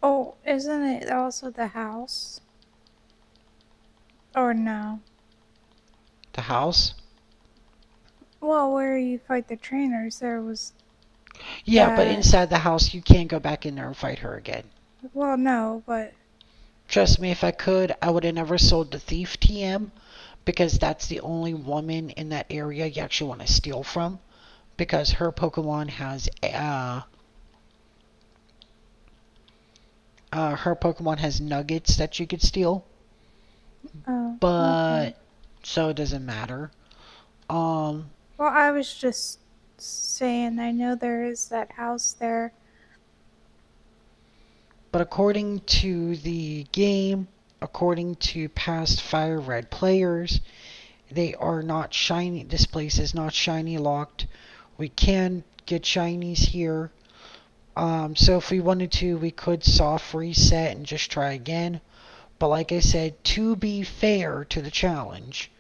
B: Oh, isn't it also the house? Or no?
A: The house?
B: Well, where you fight the trainers, there was...
A: Yeah, but inside the house, you can't go back in there and fight her again.
B: Well, no, but...
A: Trust me, if I could, I would have never sold the Thief TM. Because that's the only woman in that area you actually want to steal from. Because her Pokemon has... her Pokemon has nuggets that you could steal.
B: Oh,
A: but...
B: okay.
A: So it doesn't matter.
B: Well, I was just saying, I know there is that house there.
A: But according to the game, according to past FireRed players, they are not shiny. This place is not shiny locked. We can get shinies here. So if we wanted to, we could soft reset and just try again. But like I said, to be fair to the challenge,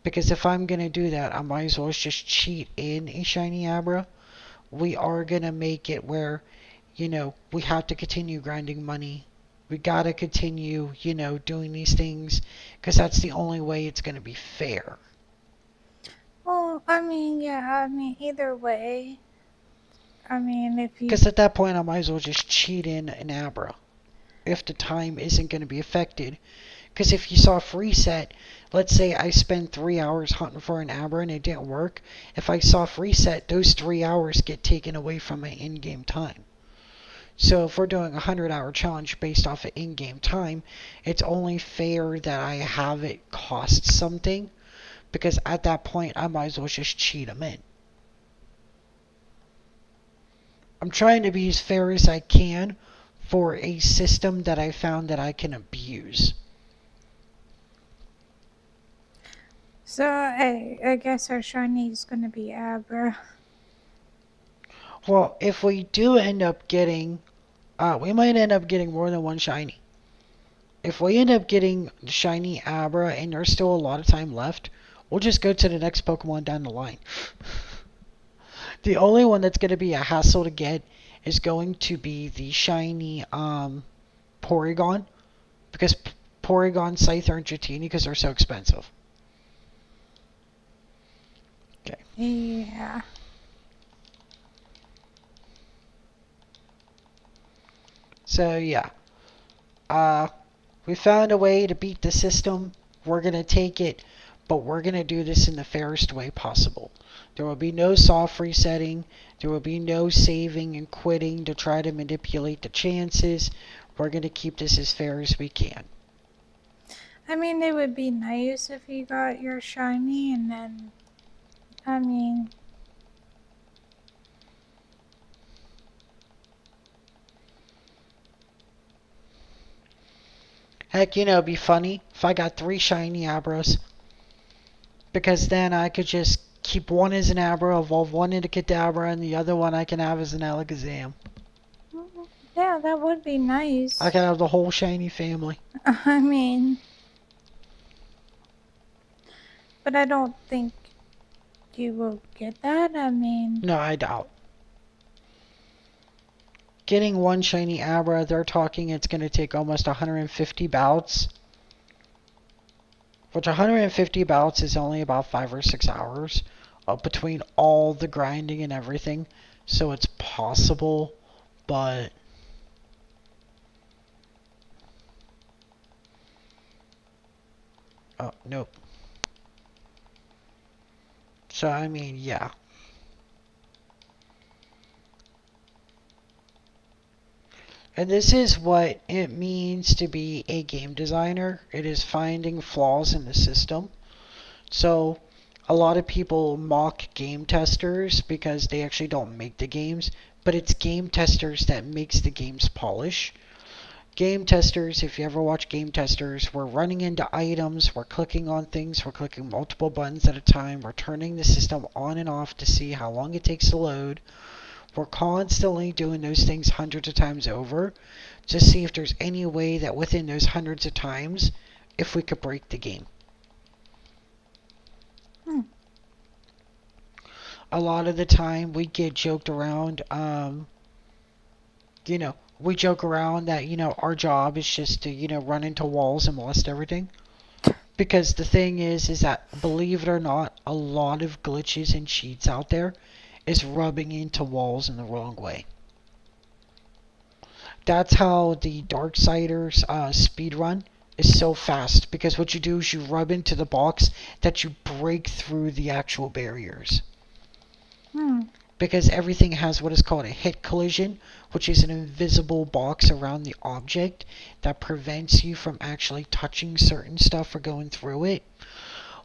A: because if I'm going to do that, I might as well just cheat in a shiny Abra. We are going to make it where, we have to continue grinding money. We got to continue, doing these things because that's the only way it's going to be fair.
B: Well, I mean, yeah, I mean, either way, I mean, if you.
A: Because at that point, I might as well just cheat in an Abra if the time isn't going to be affected. Because if you saw free set, let's say I spend 3 hours hunting for an Abra and it didn't work. If I saw free set, those 3 hours get taken away from my in-game time. So if we're doing a 100-hour challenge based off of in-game time, it's only fair that I have it cost something. Because at that point, I might as well just cheat them in. I'm trying to be as fair as I can for a system that I found that I can abuse.
B: So, I guess our shiny is gonna be Abra.
A: Well, if we do end up getting, we might end up getting more than one shiny. If we end up getting shiny Abra and there's still a lot of time left, we'll just go to the next Pokemon down the line. The only one that's going to be a hassle to get is going to be the shiny Porygon, because Porygon, Scyther, and Dratini, because they're so expensive. Okay.
B: Yeah.
A: So yeah, we found a way to beat the system. We're gonna take it, but we're gonna do this in the fairest way possible. There will be no soft resetting. There will be no saving and quitting to try to manipulate the chances. We're gonna keep this as fair as we can.
B: I mean, it would be nice if you got your shiny and then, I mean.
A: Heck, it'd be funny if I got 3 shiny Abras. Because then I could just keep one as an Abra, evolve one into Kadabra, and the other one I can have as an Alakazam.
B: Yeah, that would be nice.
A: I can have the whole shiny family.
B: I mean. But I don't think you will get that. I mean.
A: No, I doubt. Getting one shiny Abra, they're talking it's going to take almost 150 bouts. Which 150 bouts is only about 5 or 6 hours between all the grinding and everything. So it's possible, but oh, nope. So I mean, yeah. And this is what it means to be a game designer. It is finding flaws in the system. So a lot of people mock game testers because they actually don't make the games, but it's game testers that makes the games polish. Game testers, if you ever watch game testers, we're running into items, we're clicking on things, we're clicking multiple buttons at a time, we're turning the system on and off to see how long it takes to load. We're constantly doing those things hundreds of times over to see if there's any way that within those hundreds of times, if we could break the game. A lot of the time we get joked around, we joke around that, our job is just to, run into walls and molest everything. Because the thing is that, believe it or not, a lot of glitches and cheats out there is rubbing into walls in the wrong way. That's how the Darksiders speedrun is so fast, because what you do is you rub into the box that you break through the actual barriers. Because everything has what is called a hit collision, which is an invisible box around the object that prevents you from actually touching certain stuff or going through it.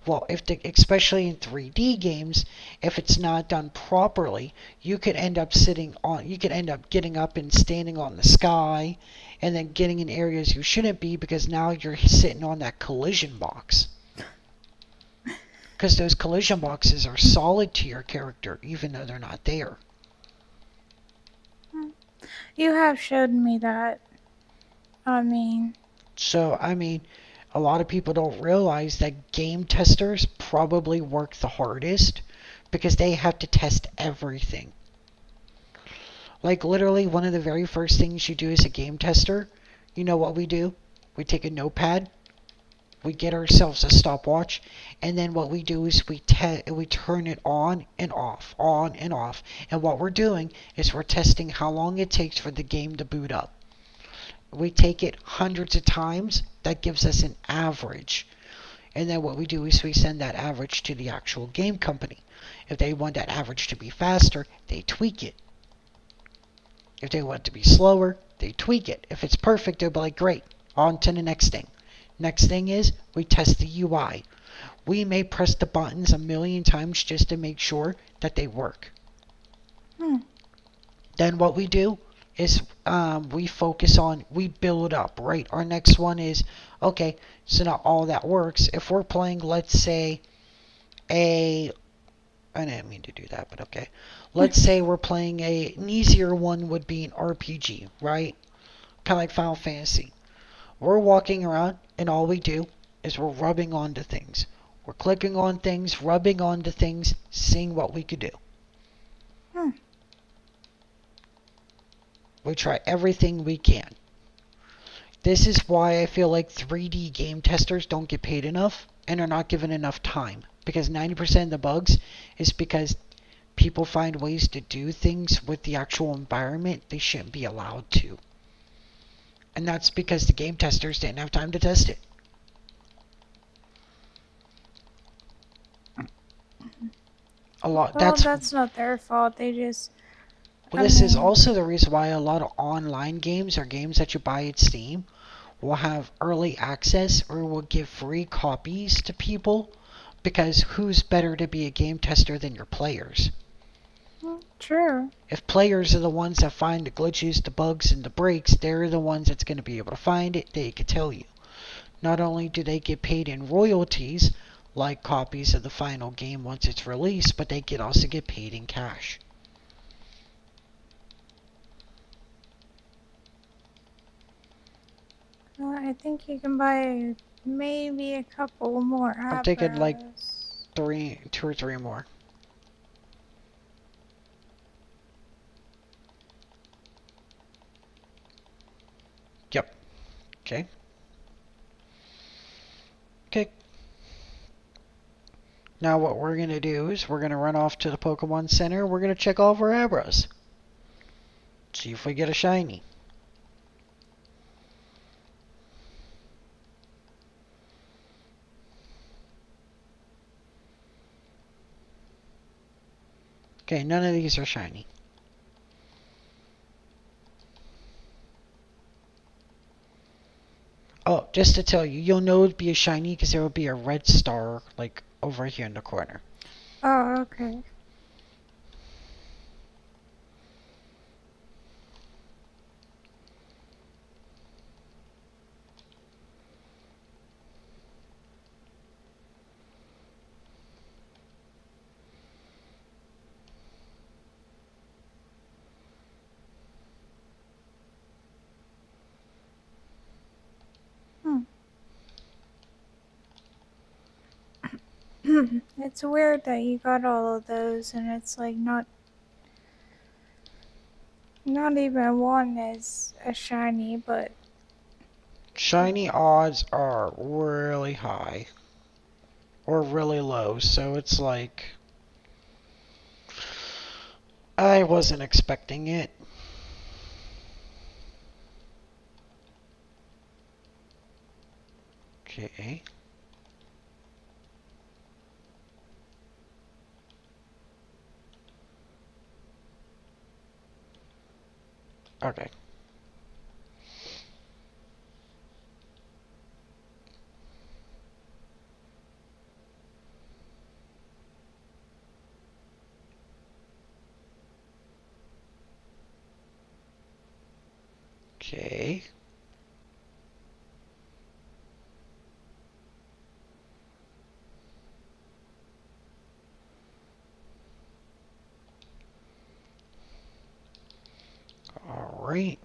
A: Well, especially in 3D games, if it's not done properly, you could end up getting up and standing on the sky, and then getting in areas you shouldn't be because now you're sitting on that collision box. Because those collision boxes are solid to your character, even though they're not there.
B: You have showed me that. I mean.
A: So, I mean, a lot of people don't realize that game testers probably work the hardest because they have to test everything. Like, literally, one of the very first things you do as a game tester, you know what we do? We take a notepad, we get ourselves a stopwatch, and then what we do is we turn it on and off, on and off. And what we're doing is we're testing how long it takes for the game to boot up. We take it hundreds of times. That gives us an average. And then what we do is we send that average to the actual game company. If they want that average to be faster, they tweak it. If they want it to be slower, they tweak it. If it's perfect, they'll be like, great, on to the next thing. Next thing is we test the UI. We may press the buttons a million times just to make sure that they work.
B: Hmm.
A: Then what we do is we build up, right? Our next one is, okay, so now all that works. If we're playing, let's say, I didn't mean to do that, but okay. Let's say we're playing an easier one would be an RPG, right? Kind of like Final Fantasy. We're walking around, and all we do is we're rubbing onto things. We're clicking on things, rubbing onto things, seeing what we could do.
B: Hmm.
A: We try everything we can. This is why I feel like 3D game testers don't get paid enough and are not given enough time. Because 90% of the bugs is because people find ways to do things with the actual environment they shouldn't be allowed to. And that's because the game testers didn't have time to test it. A lot.
B: Well,
A: That's
B: that's not their fault. They just,
A: Well,
B: I
A: this is
B: mean,
A: also the reason why a lot of online games or games that you buy at Steam will have early access or will give free copies to people because who's better to be a game tester than your players?
B: true.
A: If players are the ones that find the glitches, the bugs, and the breaks, they're the ones that's going to be able to find it. They can tell you. Not only do they get paid in royalties, like copies of the final game once it's released, but they can also get paid in cash.
B: Well, I think you can buy maybe a couple more
A: I'm thinking like
B: apples.
A: two or three more. Yep. Okay. Okay. Now what we're going to do is we're going to run off to the Pokemon Center. We're going to check all of our Abras. See if we get a shiny. Okay, none of these are shiny. Oh, just to tell you, you'll know it'd be a shiny because there will be a red star, like, over here in the corner.
B: Oh, okay. Hmm. It's weird that you got all of those and it's like not even one is a shiny, but
A: Shiny odds are really high. Or really low, so it's like... I wasn't expecting it. Okay. Okay. Okay. Alright.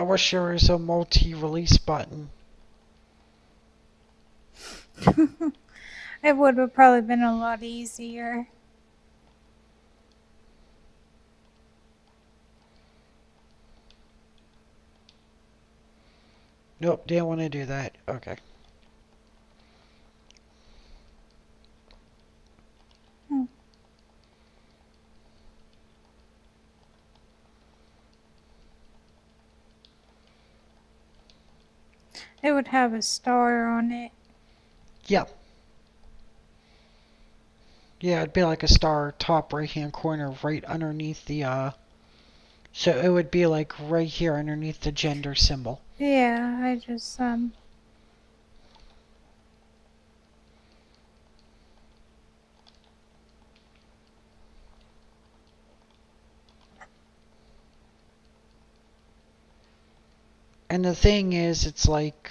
A: wish there was a multi-release button.
B: It would have probably been a lot easier.
A: Nope, didn't want to do that. Okay.
B: Hmm. It would have a star on it.
A: Yep. Yeah, it'd be like a star top right hand corner right underneath the. So it would be like right here underneath the gender symbol.
B: Yeah, I just,
A: And the thing is, it's like.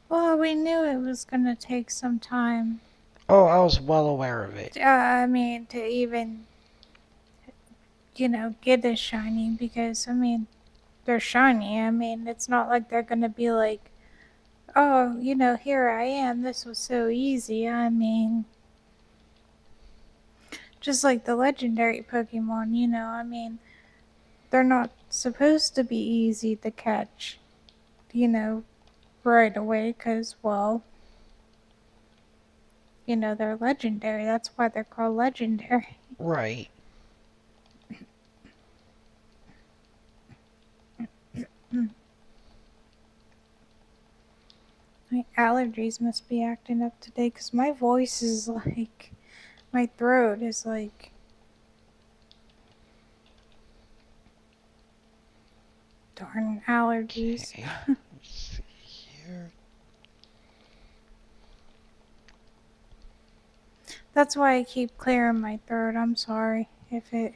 B: well, we knew it was gonna take some time.
A: Oh, I was well aware of it.
B: I mean, to even, get a shiny because, I mean, they're shiny. I mean, it's not like they're gonna be like, oh, here I am. This was so easy. I mean, just like the legendary Pokemon, I mean, they're not supposed to be easy to catch, right away because, well, they're legendary. That's why they're called legendary.
A: Right.
B: My allergies must be acting up today because my voice is like, my throat is like, darn allergies.
A: Okay. Let's see here.
B: That's why I keep clearing my throat. I'm sorry if it.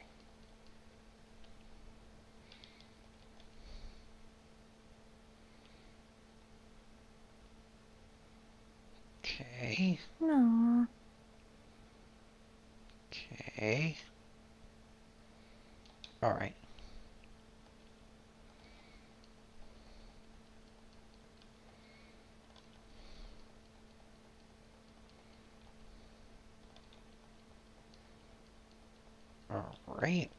A: Okay.
B: No.
A: Okay. Alright. Alright.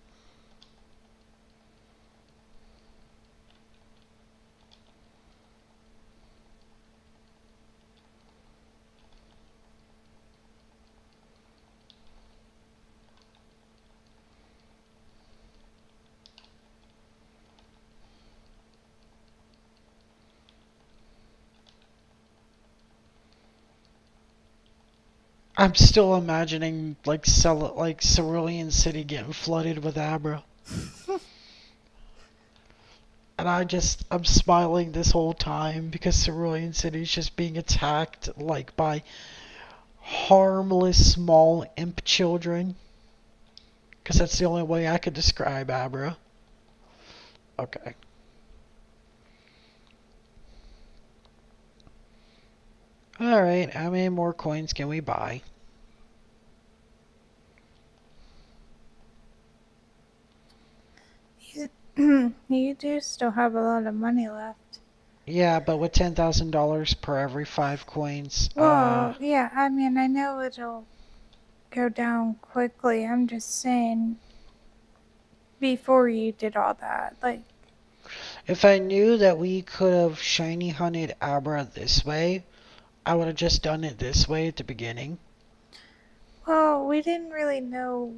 A: I'm still imagining like Cerulean City getting flooded with Abra. And I'm smiling this whole time because Cerulean City is just being attacked like by harmless small imp children. Because that's the only way I could describe Abra. Okay. Alright, how many more coins can we buy?
B: You do still have a lot of money left.
A: Yeah, but with $10,000 per every 5 coins,
B: Well, yeah, I mean, I know it'll go down quickly. I'm just saying, before you did all that, like,
A: if I knew that we could have shiny hunted Abra this way, I would have just done it this way at the beginning.
B: well, we didn't really know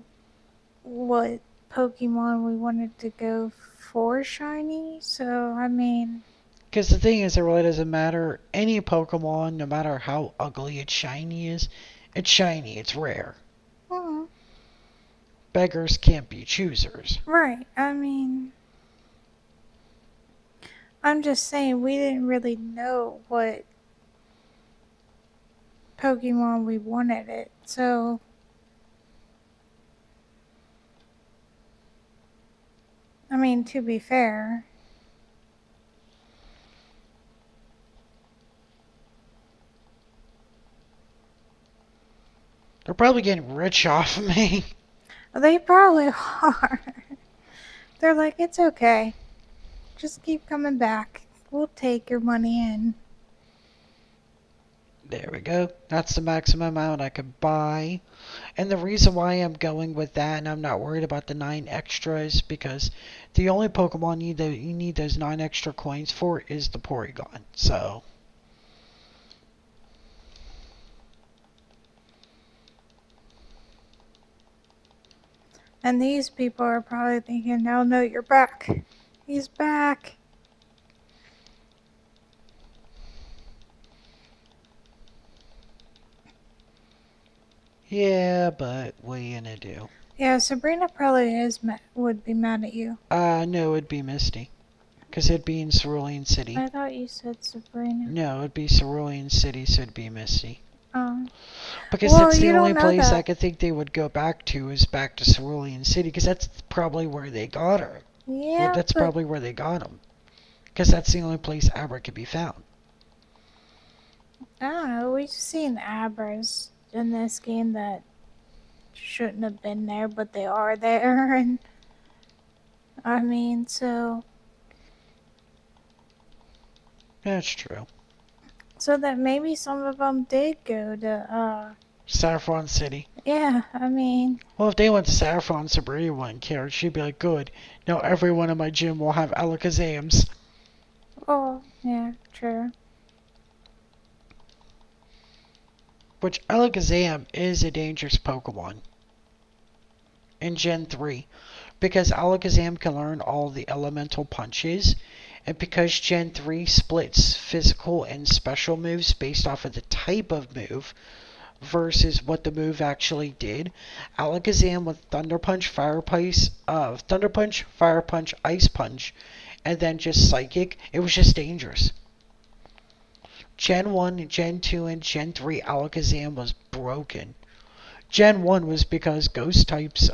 B: what Pokemon we wanted to go for shiny, so I mean,
A: Because the thing is, it really doesn't matter. Any Pokemon, no matter how ugly its shiny is, it's shiny, it's rare.
B: hmm,
A: Beggars can't be choosers.
B: right. I mean, I'm just saying we didn't really know what Pokemon we wanted it, so mean, to be fair.
A: They're probably getting rich off of me.
B: They probably are. They're like, it's okay. Just keep coming back. We'll take your money in.
A: There we go. That's the maximum amount I could buy. And the reason why I'm going with that and I'm not worried about the 9 extras because the only Pokemon you need those 9 extra coins for is the Porygon. So
B: And these people are probably thinking, oh no, you're back. He's back.
A: yeah, but what are you gonna do?
B: Yeah, Sabrina probably would be mad at you.
A: No, it'd be Misty. Because it'd be in Cerulean City.
B: I thought you said Sabrina.
A: No, it'd be Cerulean City, so it'd be Misty.
B: Oh.
A: Because
B: Well,
A: that's the
B: you don't
A: only
B: know
A: place
B: that.
A: I could think they would go back to is back to Cerulean City, because that's probably where they got her.
B: Yeah,
A: Well, that's
B: but
A: probably where they got him. Because that's the only place Abra could be found.
B: I don't know. We've seen Abras in this game that shouldn't have been there, but they are there. And I mean, so
A: That's true.
B: that maybe some of them did go to
A: Saffron City.
B: yeah, I mean,
A: Well, if they went to Saffron, Sabrina wouldn't care. She'd be like, good. Now everyone in my gym will have Alakazams.
B: oh yeah, true.
A: Which Alakazam is a dangerous Pokemon. In Gen 3. Because Alakazam can learn all the elemental punches. And because Gen 3 splits physical and special moves based off of the type of move versus what the move actually did, Alakazam with Thunder Punch, Fire Punch, Ice Punch, and then just Psychic, it was just dangerous. Gen 1, Gen 2, and Gen 3 Alakazam was broken. Gen 1 was because ghost types,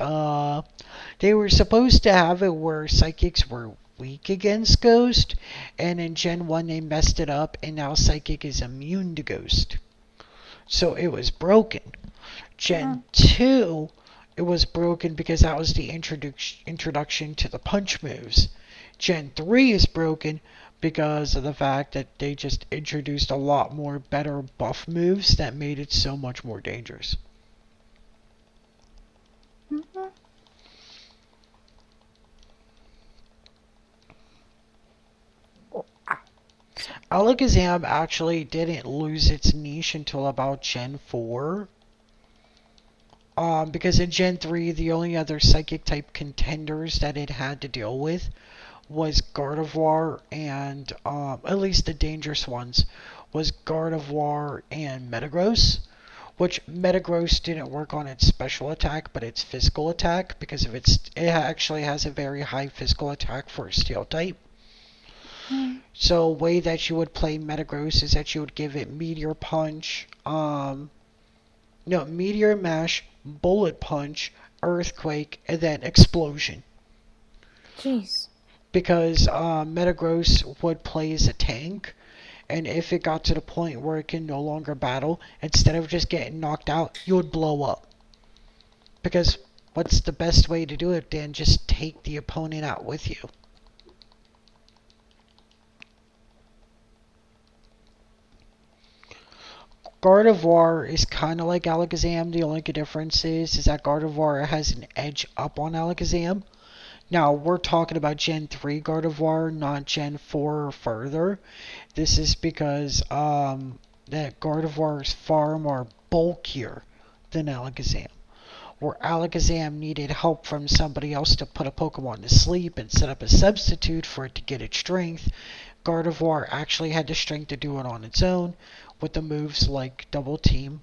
A: they were supposed to have it where psychics were weak against ghost, and in Gen 1 they messed it up, and now psychic is immune to ghost. So it was broken. Gen 2, it was broken because that was the introduction to the punch moves. Gen 3 is broken because of the fact that they just introduced a lot more better buff moves that made it so much more dangerous.
B: Mm-hmm.
A: Alakazam actually didn't lose its niche until about Gen 4. Because in Gen 3, the only other psychic type contenders that it had to deal with was Gardevoir and, at least the dangerous ones, was Gardevoir and Metagross. Which Metagross didn't work on its special attack, but its physical attack, because of it actually has a very high physical attack for a steel type. So, way that you would play Metagross is that you would give it Meteor Punch, Meteor Mash, Bullet Punch, Earthquake, and then Explosion.
B: Jeez.
A: Because Metagross would play as a tank, and if it got to the point where it can no longer battle, instead of just getting knocked out, you would blow up. Because what's the best way to do it than just take the opponent out with you? Gardevoir is kind of like Alakazam. The only difference is that Gardevoir has an edge up on Alakazam. Now, we're talking about Gen 3 Gardevoir, not Gen 4 or further. This is because that Gardevoir is far more bulkier than Alakazam. Where Alakazam needed help from somebody else to put a Pokemon to sleep and set up a substitute for it to get its strength, Gardevoir actually had the strength to do it on its own with the moves like Double Team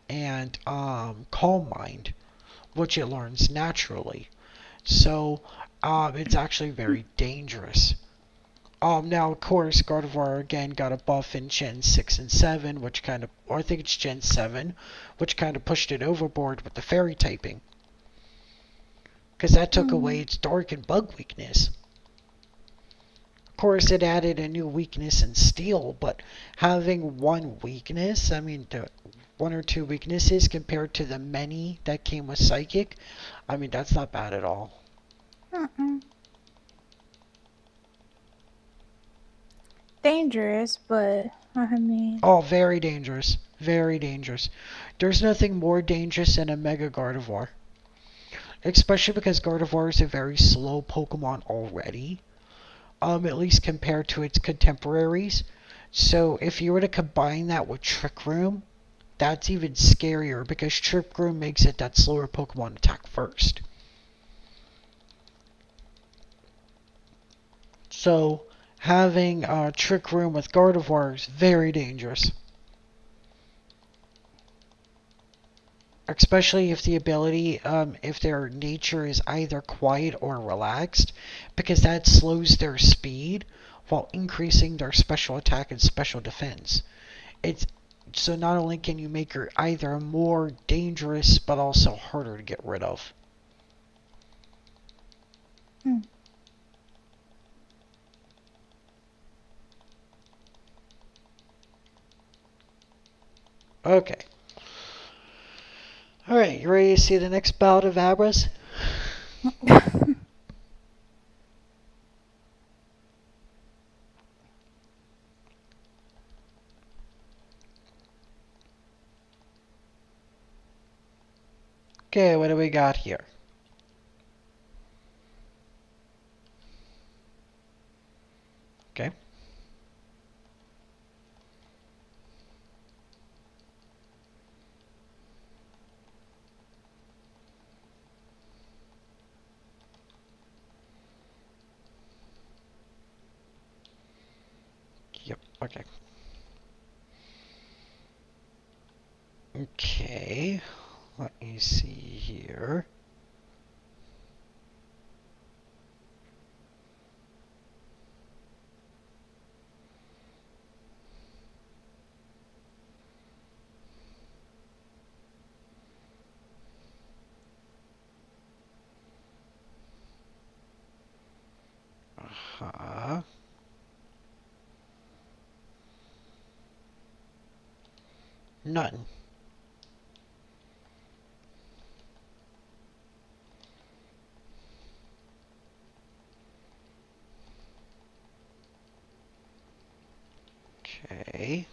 A: and Calm Mind, which it learns naturally. So it's actually very dangerous. Now, of course, Gardevoir again got a buff in Gen 6 and 7, which kind of, or I think it's Gen 7, which kind of pushed it overboard with the fairy typing. Because that took away its dark and bug weakness. Of course, it added a new weakness in steel, but having one weakness, I mean, the one or two weaknesses compared to the many that came with psychic, I mean, that's not bad at all.
B: Mm-mm. Dangerous, but I mean,
A: Oh, very dangerous. Very dangerous. There's nothing more dangerous than a Mega Gardevoir. Especially because Gardevoir is a very slow Pokemon already. At least compared to its contemporaries. So if you were to combine that with Trick Room, that's even scarier because Trick Room makes it that slower Pokemon attack first. So having Trick Room with Gardevoir is very dangerous. Especially if the ability, if their nature is either quiet or relaxed, because that slows their speed while increasing their special attack and special defense. It's so not only can you make her either more dangerous but also harder to get rid of.
B: hmm.
A: Okay. Alright, you ready to see the next bout of Abras? Okay, what do we got here? Okay. Yep, okay. Okay, let me see here. Uh-huh. None. Okay.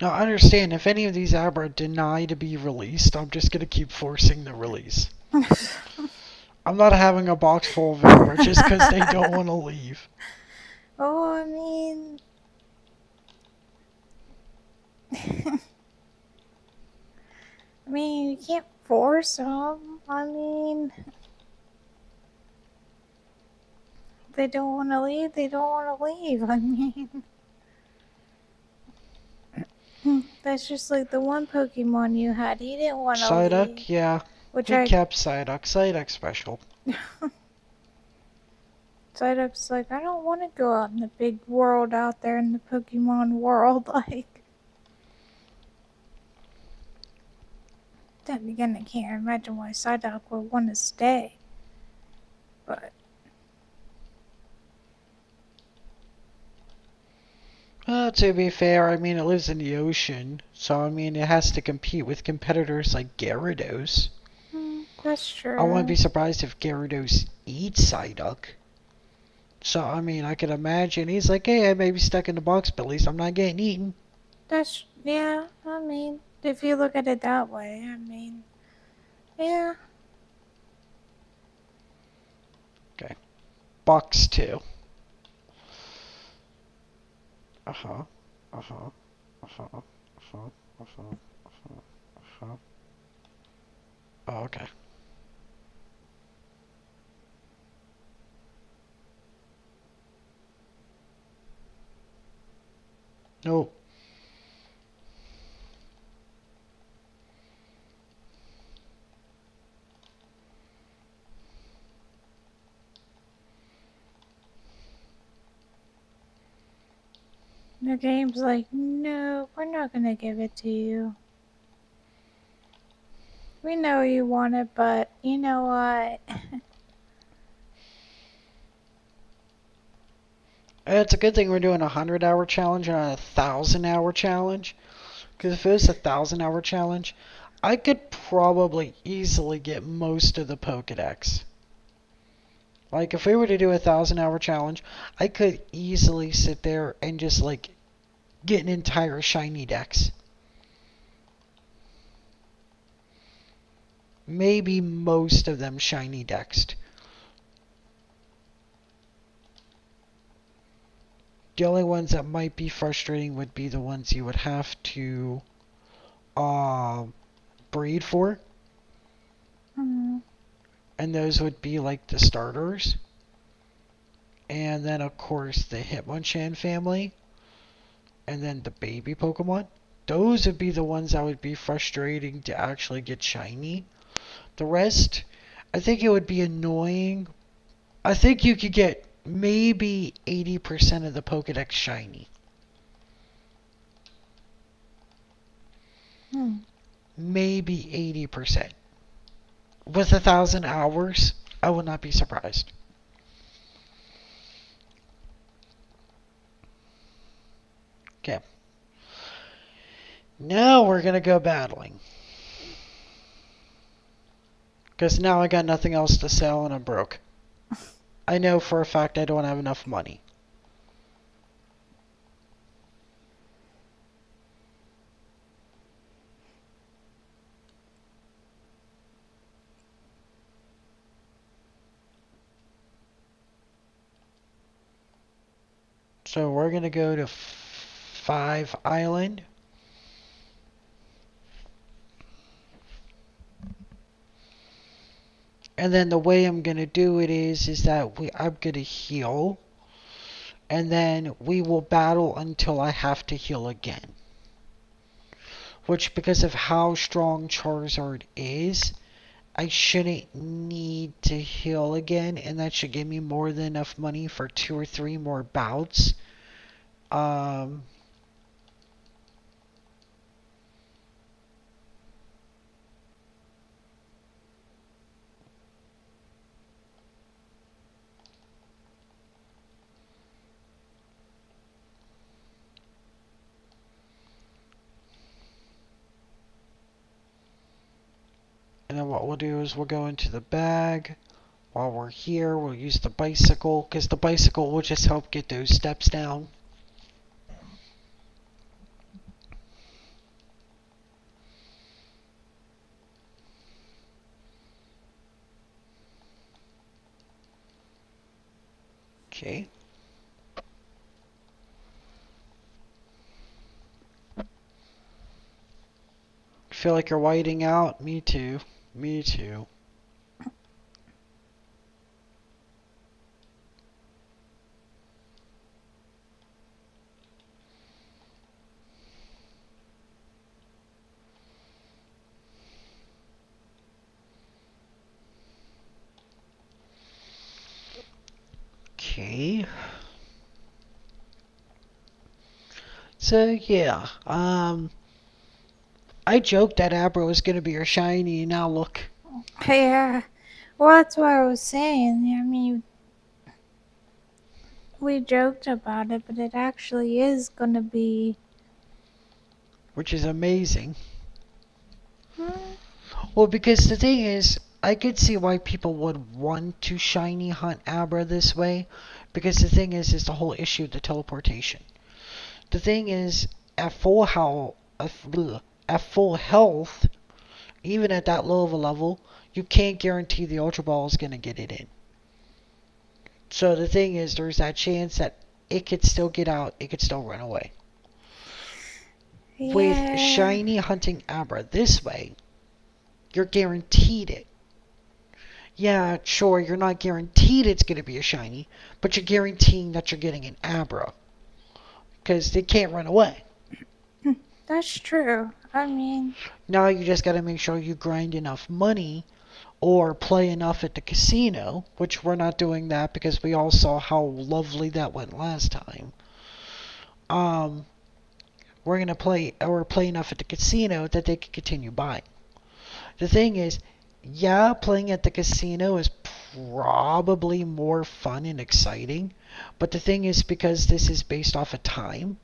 A: Now understand, if any of these Abra deny to be released, I'm just gonna keep forcing the release. I'm not having a box full of Abra just because they don't want to leave.
B: Oh, I mean, you can't force them. I mean, if they don't want to leave. They don't want to leave. I mean, that's just like the one Pokemon you had. He didn't want to leave,
A: Psyduck, yeah.
B: which
A: He
B: I.
A: kept Psyduck. Psyduck special.
B: Psyduck's like, I don't want to go out in the big world out there in the Pokemon world. Like, then again, I can't imagine why Psyduck would want to stay. But
A: To be fair, I mean, it lives in the ocean, so I mean, it has to compete with competitors like Gyarados.
B: that's
A: I wouldn't be
B: true.
A: surprised if Gyarados eats Psyduck. So, I mean, I could imagine he's like, hey, I may be stuck in the box, but at least I'm not getting eaten.
B: That's, yeah, I mean, if you look at it that way, yeah.
A: Okay. Box 2. Uh-huh. Uh-huh. Uh-huh. Uh-huh. Uh-huh. Uh-huh. Uh-huh. Oh, okay. Nope.
B: The game's like, no, we're not gonna give it to you. We know you want it, but you know what?
A: It's a good thing we're doing a 100-hour challenge and not a 1,000-hour challenge. Because if it was a 1,000-hour challenge, I could probably easily get most of the Pokedex. Like, if we were to do a 1,000-hour challenge, I could easily sit there and just, like, get an entire shiny dex. Maybe most of them shiny dexed. The only ones that might be frustrating would be the ones you would have to uh, breed for.
B: Mm.
A: And those would be like the starters. And then, of course, the Hitmonchan family. And then the baby Pokemon. Those would be the ones that would be frustrating to actually get shiny. The rest, I think it would be annoying. I think you could get maybe 80% of the Pokedex shiny.
B: Hmm.
A: Maybe 80%. With 1,000 hours, I would not be surprised. Okay. Now we're going to go battling. Because now I got nothing else to sell and I'm broke. I know for a fact I don't have enough money. So we're going to go to 5 Island. And then the way I'm going to do it is that I'm going to heal. And then we will battle until I have to heal again. Which, because of how strong Charizard is, I shouldn't need to heal again. And that should give me more than enough money for 2 or 3 more bouts. Um, and then what we'll do is we'll go into the bag. While we're here, we'll use the bicycle, because the bicycle will just help get those steps down. Okay. Feel like you're whiting out? Me too. Me too. Okay. So yeah, I joked that Abra was gonna be your shiny, and now look.
B: Yeah. Well, that's what I was saying. I mean, we joked about it, but it actually is gonna be.
A: Which is amazing.
B: Hmm?
A: Well, because the thing is, I could see why people would want to shiny hunt Abra this way, because the thing is the whole issue of the teleportation. The thing is, at full health, at full health, even at that low of a level, you can't guarantee the Ultra Ball is gonna get it in. So the thing is, there's that chance that it could still get out, it could still run away. With
B: Yeah.
A: shiny hunting Abra this way, you're guaranteed it. Yeah, sure, you're not guaranteed it's going to be a shiny, but you're guaranteeing that you're getting an Abra. because they can't run away.
B: That's true. I mean,
A: Now you just got to make sure you grind enough money or play enough at the casino, which we're not doing that because we all saw how lovely that went last time. Um, we're gonna play enough at the casino that they can continue buying. The thing is, yeah, playing at the casino is probably more fun and exciting, but the thing is, because this is based off of time,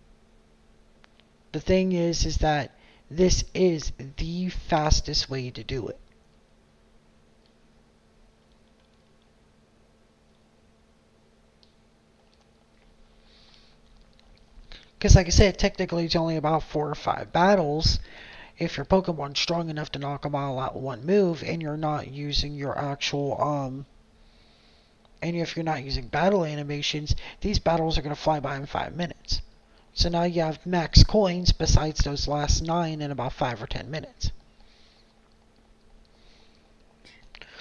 A: the thing is that this is the fastest way to do it. Because, like I said, technically it's only about 4 or 5 battles. If your Pokemon's strong enough to knock them all out with one move, and you're not using your actual and if you're not using battle animations, these battles are gonna fly by in 5 minutes. So now you have max coins besides those last 9 in about 5 or 10 minutes.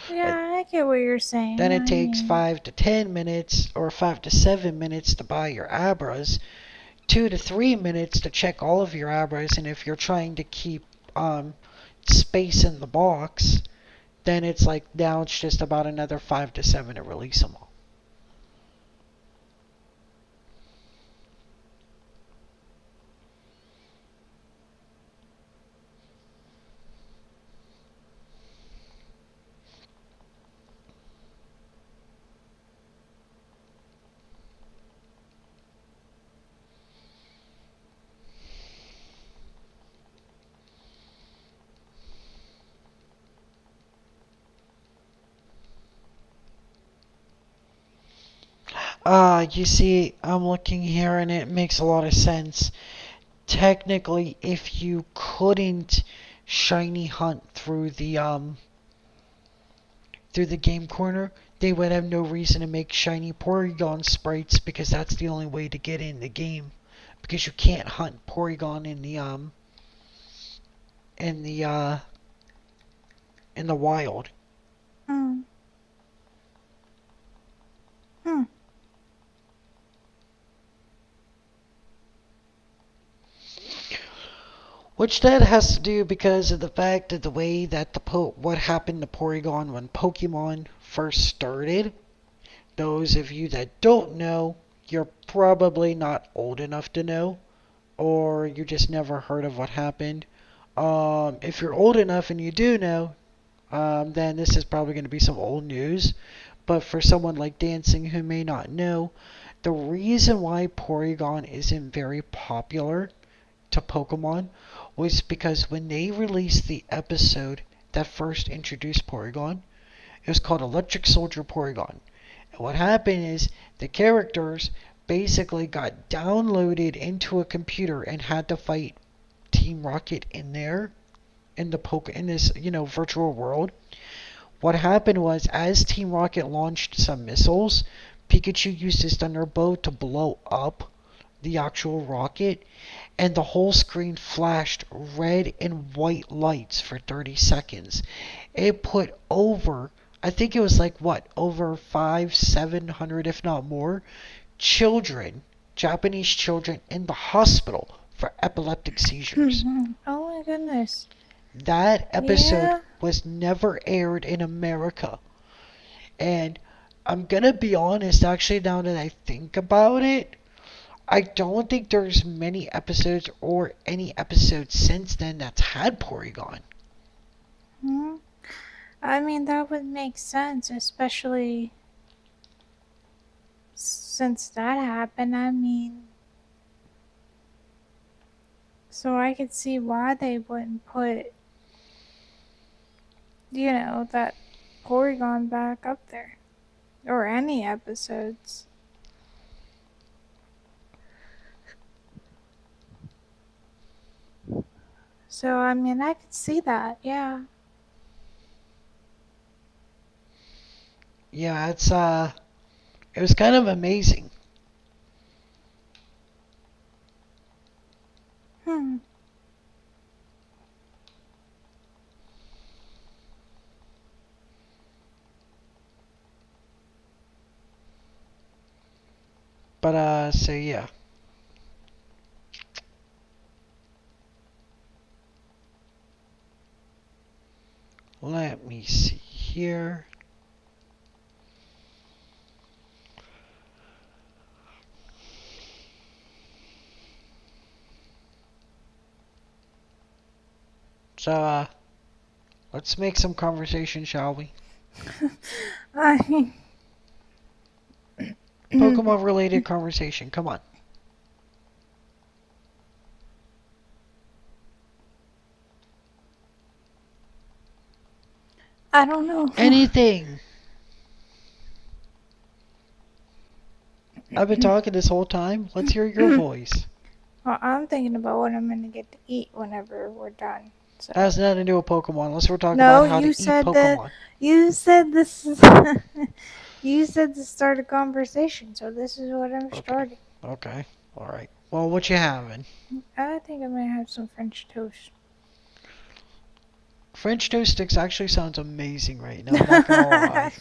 B: yeah, I get what you're saying.
A: Then it
B: I
A: takes
B: mean,
A: 5 to 10 minutes or 5 to 7 minutes to buy your Abras, 2 to 3 minutes to check all of your Abras, and if you're trying to keep space in the box, then it's like now it's just about another 5 to 7 to release them all. You see, I'm looking here and it makes a lot of sense. Technically, if you couldn't shiny hunt through the game corner, they would have no reason to make shiny Porygon sprites because that's the only way to get in the game. Because you can't hunt Porygon in the in the wild.
B: hmm, hmm.
A: Which that has to do because of the fact of the way that what happened to Porygon when Pokemon first started. Those of you that don't know, you're probably not old enough to know, or you just never heard of what happened. If you're old enough and you do know, then this is probably going to be some old news. But for someone like Dancing who may not know, the reason why Porygon isn't very popular to Pokemon was because when they released the episode that first introduced Porygon, it was called Electric Soldier Porygon. And what happened is the characters basically got downloaded into a computer and had to fight Team Rocket in there in this virtual world. What happened was as Team Rocket launched some missiles, Pikachu used his Thunderbolt to blow up the actual rocket, and the whole screen flashed red and white lights for 30 seconds. It put over, I think it was like what, over 700, if not more, children, Japanese children, in the hospital for epileptic seizures.
B: Oh my goodness.
A: That episode
B: Yeah.
A: was never aired in America. And I'm gonna be honest, actually, now that I think about it, I don't think there's many episodes or any episode since then that's had Porygon.
B: Hmm. I mean, that would make sense, especially since that happened. I mean, so I could see why they wouldn't put, that Porygon back up there. Or any episodes. So, I mean, I could see that, yeah.
A: Yeah, it was kind of amazing.
B: Hmm.
A: But so yeah. Let me see here. So, let's make some conversation, shall we?
B: I
A: Pokemon related conversation, come on.
B: I don't know.
A: Anything. I've been talking this whole time. Let's hear your voice.
B: Well, I'm thinking about what I'm gonna get to eat whenever we're done. So.
A: That has nothing to do with Pokemon. Let's talk
B: No,
A: about how to
B: you
A: eat
B: said
A: Pokemon.
B: you said this is. You said to start a conversation, so this is what I'm starting.
A: Okay. Alright. Well, what you having?
B: I think I might have some French toast.
A: French toast sticks actually sounds amazing right now, I'm not gonna lie.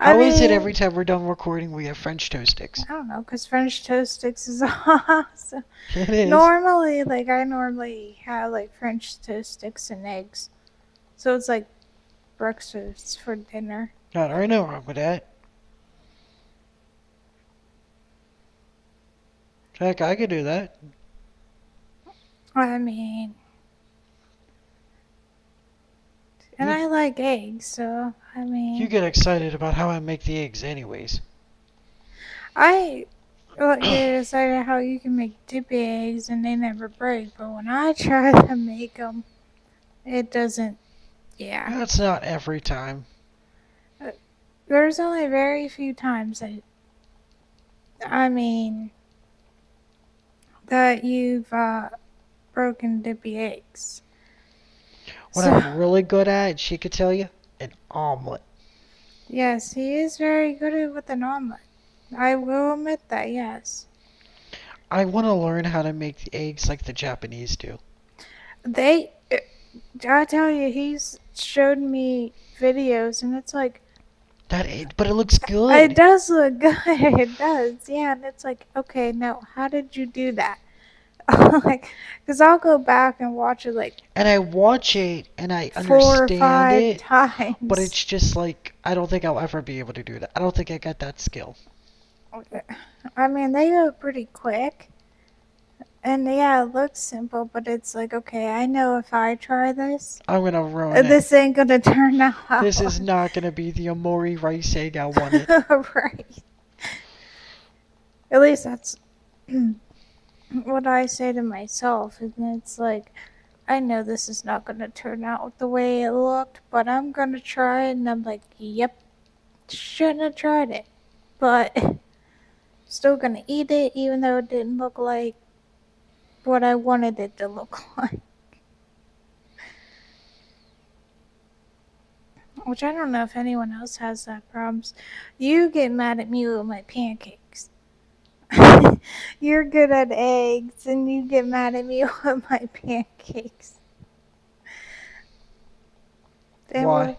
B: I
A: How is it
B: mean,
A: every time we're done recording we have French toast sticks?
B: I don't know, because French toast sticks is awesome.
A: It is.
B: Normally, I normally have like French toast sticks and eggs. So it's like breakfast for dinner.
A: No, there ain't no wrong with that. Heck, I could do that.
B: I mean, and I like eggs, so I mean.
A: You get excited about how I make the eggs anyways.
B: I get excited how you can make dippy eggs and they never break, but when I try to make them, it doesn't. Yeah.
A: That's not every time.
B: There's only very few times I mean, that you've broken dippy eggs.
A: What I'm really good at, she could tell you, an omelet.
B: Yes, he is very good with an omelet. I will admit that, yes.
A: I want to learn how to make the eggs like the Japanese do.
B: I tell you, he's showed me videos and it's like,
A: But it looks good.
B: it does look good. It does. Yeah, and it's like, okay, now how did you do that? Like, because I'll go back and watch it
A: and I watch it and I
B: 4 or
A: understand
B: 5
A: it,
B: times.
A: but it's just like I don't think I'll ever be able to do that. I don't think I got that skill.
B: I mean, they go pretty quick. And yeah, it looks simple, but it's like, okay, I know if I try this,
A: I'm gonna ruin
B: this ain't gonna turn out.
A: This is not gonna be the Amori rice egg I wanted.
B: Right. At least that's what I say to myself. And it's like, I know this is not gonna turn out the way it looked, but I'm gonna try it. And I'm like, yep, shouldn't have tried it. But still gonna eat it, even though it didn't look like what I wanted it to look like. Which I don't know if anyone else has that problems. You get mad at me with my pancakes. You're good at eggs, and you get mad at me with my pancakes.
A: Why?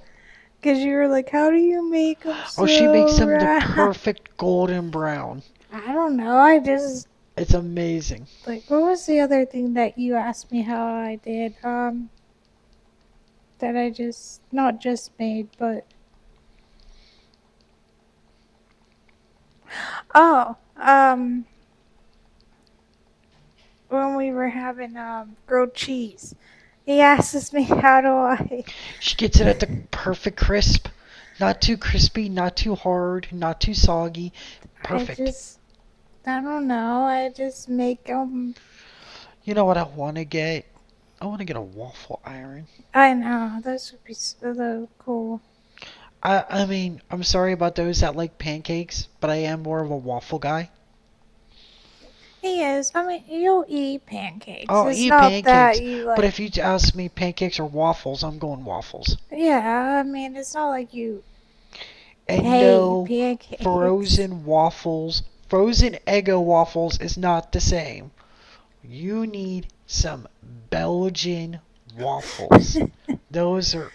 B: Because you were like, how do you make them so
A: Oh, she makes them the
B: round?
A: perfect golden brown.
B: I don't know. I just
A: It's amazing.
B: like, what was the other thing that you asked me how I did? That I just not just made, but oh, when we were having grilled cheese, he asks me how do I.
A: She gets it at the perfect crisp. Not too crispy, not too hard, not too soggy. Perfect.
B: I don't know. I just make them.
A: You know what I want to get? I want to get a waffle iron.
B: I know. Those would be so cool.
A: I mean, I'm sorry about those that like pancakes, but I am more of a waffle guy.
B: He is. I mean, you'll eat pancakes.
A: I'll
B: It's
A: eat
B: not
A: pancakes,
B: that you like.
A: but if you ask me pancakes or waffles, I'm going waffles.
B: Yeah, I mean, it's not like you
A: And
B: hate
A: no,
B: pancakes.
A: frozen waffles, frozen Eggo waffles is not the same. You need some Belgian waffles. Those are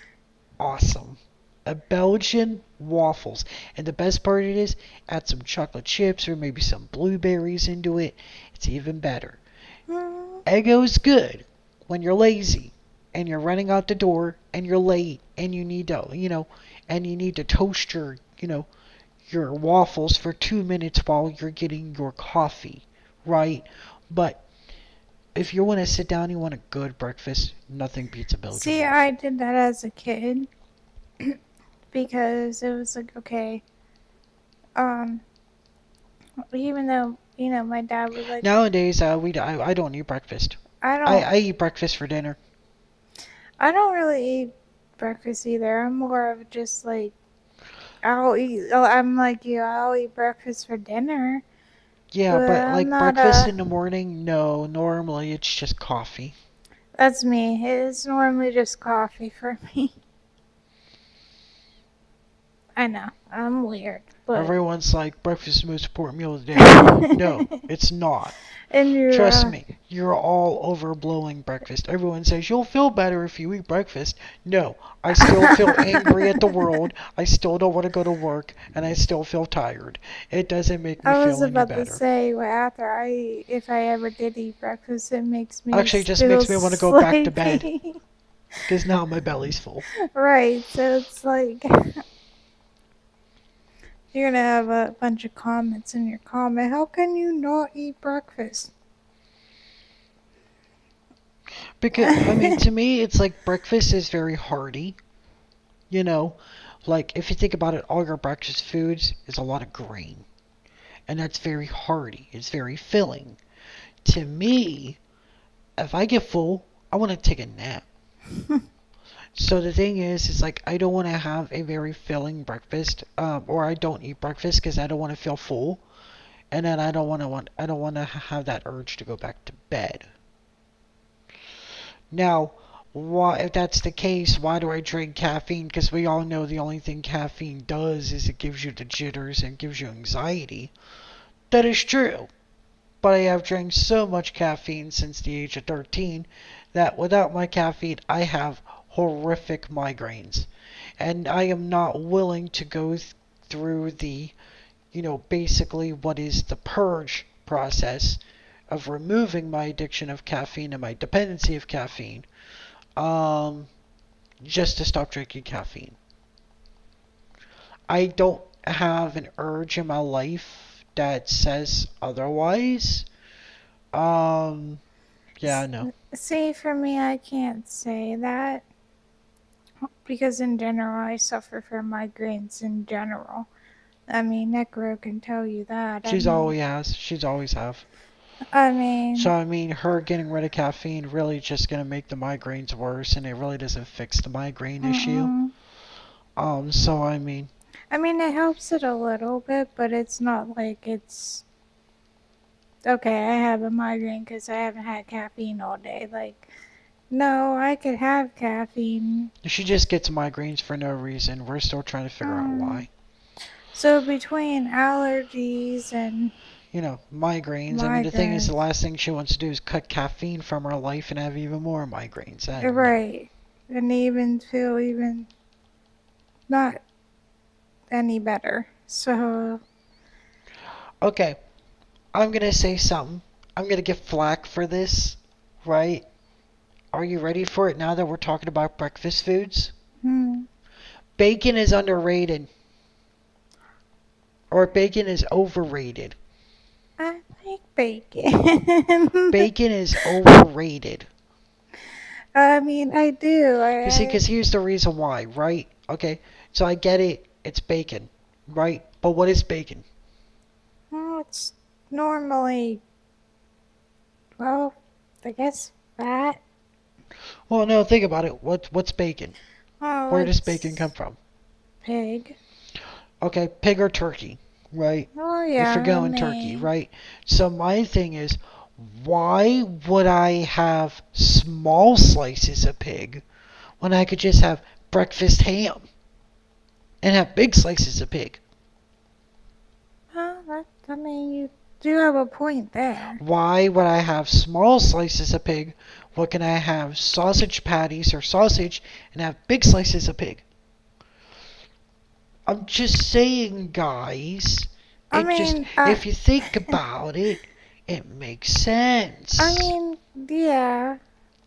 A: awesome. A Belgian waffles. And the best part of it is, add some chocolate chips or maybe some blueberries into it. It's even better. Eggo's good when you're lazy. and you're running out the door and you're late and you need to toast your waffles for 2 minutes while you're getting your coffee, right? But if you want to sit down, you want a good breakfast, nothing beats a Belgian
B: See, I
A: waffle.
B: did that as a kid because it was like, okay, um, even though, my dad was like,
A: Nowadays, I don't eat breakfast.
B: I
A: I,
B: don't,
A: I eat breakfast for dinner.
B: I don't really eat breakfast either. I'm more of just like, I'm like you, I'll eat breakfast for dinner,
A: Yeah,
B: but
A: but
B: I'm
A: like
B: not
A: breakfast
B: a,
A: in the morning, no. Normally, it's just coffee.
B: that's me. It's normally just coffee for me. I know, I'm weird, but.
A: Everyone's like, breakfast is the most important meal of the day. No, it's not.
B: And you're,
A: Trust me, you're all overblowing breakfast. Everyone says you'll feel better if you eat breakfast. No, I still feel angry at the world. I still don't want to go to work, and I still feel tired. It doesn't make me
B: I was
A: feel any
B: about to
A: better.
B: say, well, if I ever did eat breakfast, it makes me
A: Actually, it just
B: feel
A: makes me want to go back to bed
B: sleepy.
A: because now my belly's full.
B: Right, so it's like you're gonna have a bunch of comments in your comment. How can you not eat breakfast?
A: Because I mean, to me, it's like breakfast is very hearty. You know, like if you think about it, all your breakfast foods is a lot of grain, and that's very hearty. It's very filling. To me, if I get full, I want to take a nap. So the thing is like I don't want to have a very filling breakfast, or I don't eat breakfast because I don't want to feel full, and then I don't want to have that urge to go back to bed. Now, why, if that's the case, why do I drink caffeine? Because we all know the only thing caffeine does is it gives you the jitters and gives you anxiety. That is true. But I have drank so much caffeine since the age of 13 that without my caffeine, I have horrific migraines. And I am not willing to go through basically what is the purge process of removing my addiction of caffeine and my dependency of caffeine, um, just to stop drinking caffeine. I don't have an urge in my life that says otherwise. Um, yeah, no.
B: See, for me, I can't say that because in general, I suffer from migraines in general. I mean, Necro can tell you that.
A: She's always has. She's always have.
B: I mean,
A: So I mean, her getting rid of caffeine really just gonna make the migraines worse, and it really doesn't fix the migraine issue.
B: mm-mm.
A: So I mean,
B: I mean, it helps it a little bit, but it's not like it's okay. I have a migraine because I haven't had caffeine all day. Like, no, I could have caffeine.
A: she just gets migraines for no reason. We're still trying to figure out
B: Um,
A: why.
B: so between allergies and
A: Migraines. I mean, the thing is, the
B: migraines,
A: last thing she wants to do is cut caffeine from her life and have even more migraines. No.
B: right, and even feel even not any better. So,
A: Okay, I'm gonna say something. I'm gonna get flack for this, right? Are you ready for it now that we're talking about breakfast foods?
B: hmm,
A: Bacon is underrated, or bacon is overrated.
B: I like bacon.
A: Bacon is overrated.
B: I mean, I do.
A: You see, because here's the reason why, right? Okay, so I get it, it's bacon, right? But what is bacon?
B: Well, it's normally, well, I guess fat.
A: Well, no, think about it. What's bacon?
B: Oh,
A: Where does bacon come
B: it's
A: from?
B: pig.
A: Okay, pig or turkey, right?
B: Oh,
A: If you're
B: yeah, I
A: going turkey,
B: mean,
A: right? So my thing is, why would I have small slices of pig when I could just have breakfast ham and have big slices of pig?
B: well, I mean, you do have a point there.
A: Why would I have small slices of pig? What can I have sausage patties or sausage and have big slices of pig? I'm just saying, guys.
B: I
A: It just,
B: mean,
A: if you think about it, it makes
B: I
A: sense.
B: mean, yeah,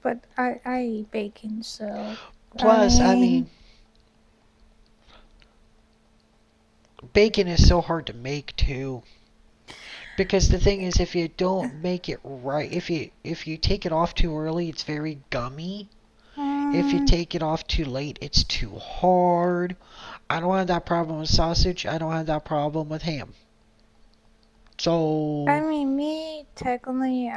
B: but I eat bacon, so I
A: Plus, I
B: mean,
A: mean, bacon is so hard to make too. Because the thing is, if you don't make it right, if you take it off too early, it's very gummy. If you
B: mm,
A: take it off too late, it's too hard. I don't have that problem with sausage. I don't have that problem with ham.
B: I
A: So,
B: mean, me technically,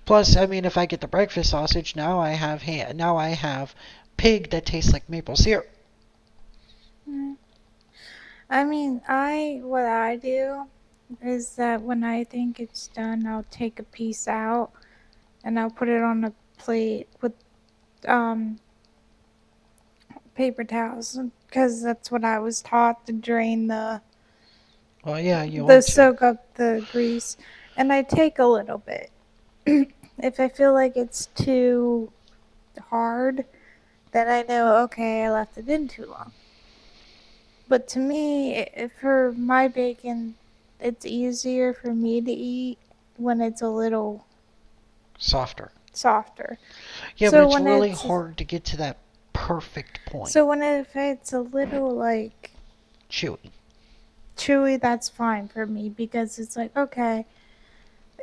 A: plus, I mean, if I get the breakfast sausage, now I have ham. Now I have pig that tastes like maple syrup.
B: mm, I mean, what I do is that when I think it's done, I'll take a piece out and I'll put it on a plate with um paper towels because that's what I was taught to drain
A: Well, yeah, you
B: the
A: want to.
B: soak up the grease, and I take a little bit. If I feel like it's too hard, then I know, okay, I left it in too long. But to me, for my bacon, it's easier for me to eat when it's a little
A: Softer.
B: softer.
A: Yeah, but
B: So
A: it's
B: when
A: really
B: it's
A: hard to get to that perfect point.
B: so when if it's a little like
A: Chewy.
B: chewy, that's fine for me because it's like, okay,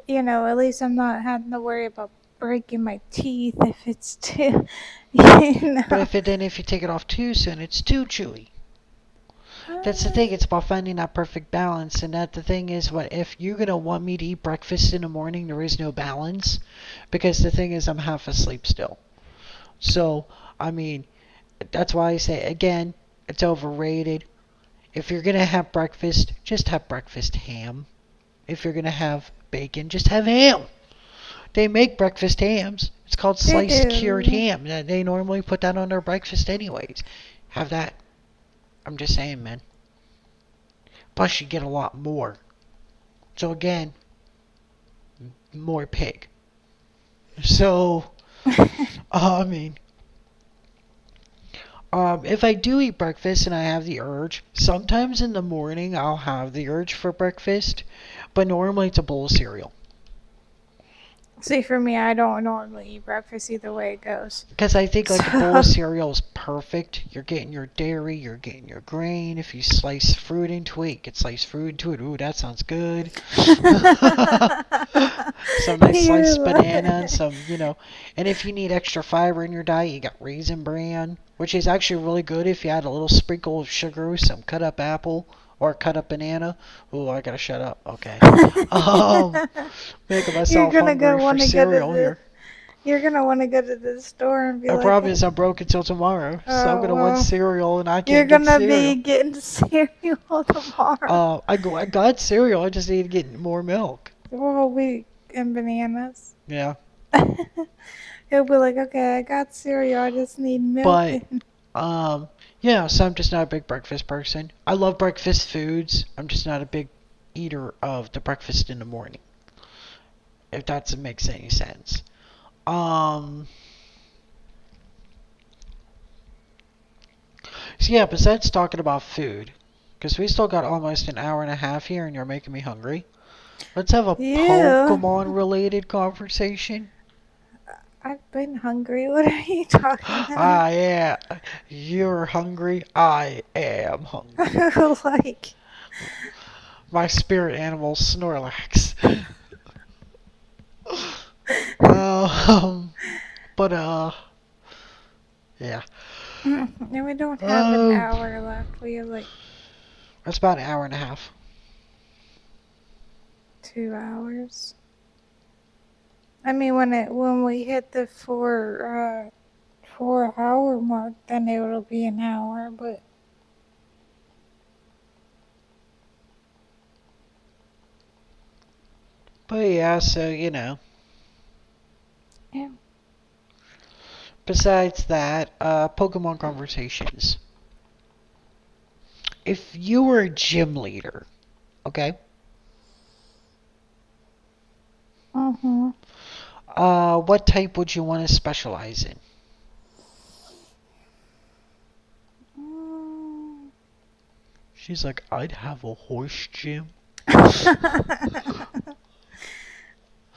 B: at least I'm not having to worry about breaking my teeth if it's too, you
A: But
B: know.
A: if you take it off too soon, it's too chewy. That's the thing. It's about finding that perfect balance. And that the thing is, what if you're gonna want me to eat breakfast in the morning? There is no balance, because the thing is, I'm half asleep still. So I mean, that's why I say again, it's overrated. If you're gonna have breakfast, just have breakfast ham. If you're gonna have bacon, just have ham. They make breakfast hams. It's called
B: They
A: sliced cured
B: do.
A: ham. They normally put that on their breakfast anyways. Have that. I'm just saying, man. Plus, you get a lot more. So again, more pig. So, I mean, if I do eat breakfast and I have the urge, sometimes in the morning I'll have the urge for breakfast, but normally it's a bowl of cereal.
B: See, for me, I don't normally eat breakfast either way it goes.
A: Because I think like a bowl of
B: So,
A: cereal is perfect. You're getting your dairy, you're getting your grain. If you slice fruit into it, you can slice fruit into it. Ooh, that sounds good. Some nice
B: you're
A: sliced banana and
B: like,
A: some. And if you need extra fiber in your diet, you got raisin bran, which is actually really good if you add a little sprinkle of sugar, some cut up apple or cut up banana. Ooh, I gotta shut up. Okay. Um, Making
B: you're
A: myself
B: gonna go
A: hungry for
B: want to go to
A: cereal
B: the
A: here.
B: you're gonna want to go to the store and be
A: The
B: like,
A: problem is I'm broke until tomorrow, so I'm
B: oh
A: gonna want
B: well,
A: cereal and I
B: you're
A: can't get
B: gonna be
A: cereal.
B: getting cereal tomorrow.
A: I got cereal. I just need to get more milk.
B: Whole week and bananas.
A: Yeah,
B: He'll be like, okay, I got cereal. I just need milk.
A: but um, yeah. So I'm just not a big breakfast person. I love breakfast foods. I'm just not a big eater of the breakfast in the morning. If that makes any sense. Um. So yeah. Besides talking about food, because we still got almost an hour and a half here, and you're making me hungry. Let's have a
B: Yeah,
A: Pokemon related conversation.
B: I've been hungry. What are you talking about?
A: I am. You're hungry. I am hungry.
B: Like,
A: My spirit animal Snorlax. um, but yeah.
B: and we don't have an
A: Um,
B: hour left. We have like
A: that's about an hour and a half.
B: 2 hours. I mean, when we hit the 4 hour mark, then it'll be an hour. But
A: But yeah, so.
B: yeah,
A: Besides that, Pokemon conversations. If you were a gym leader, okay,
B: mhm.
A: what type would you want to specialize in?
B: Mm.
A: She's like, I'd have a horse gym.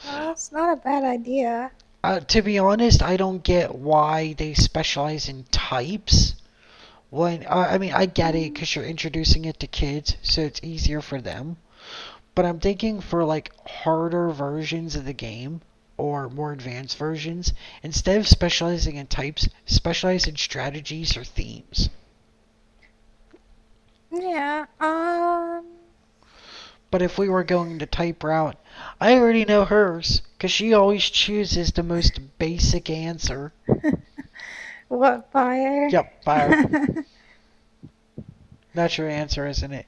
B: Well, it's not a bad idea.
A: To be honest, I don't get why they specialize in types. When I mean, I get it
B: Mm,
A: because you're introducing it to kids, so it's easier for them. But I'm thinking for like harder versions of the game or more advanced versions, instead of specializing in types, specialize in strategies or themes.
B: yeah.
A: But if we were going the type route, I already know hers because she always chooses the most basic answer.
B: What fire?
A: Yep, fire. That's your answer, isn't it?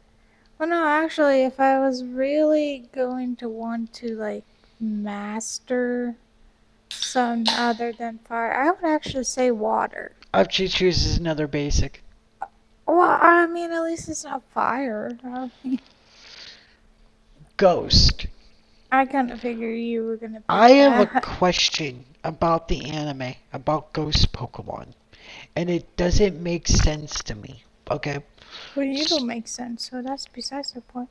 B: Well, no, actually, if I was really going to want to like master some other than fire, I would actually say water.
A: She chooses another basic.
B: Well, I mean, at least it's not fire. I mean,
A: Ghost.
B: I kind of figured you were gonna
A: I
B: pick
A: have a
B: that.
A: question about the anime, about ghost Pokemon, and it doesn't make sense to me. Okay?
B: Well, you don't make sense, so that's besides the point.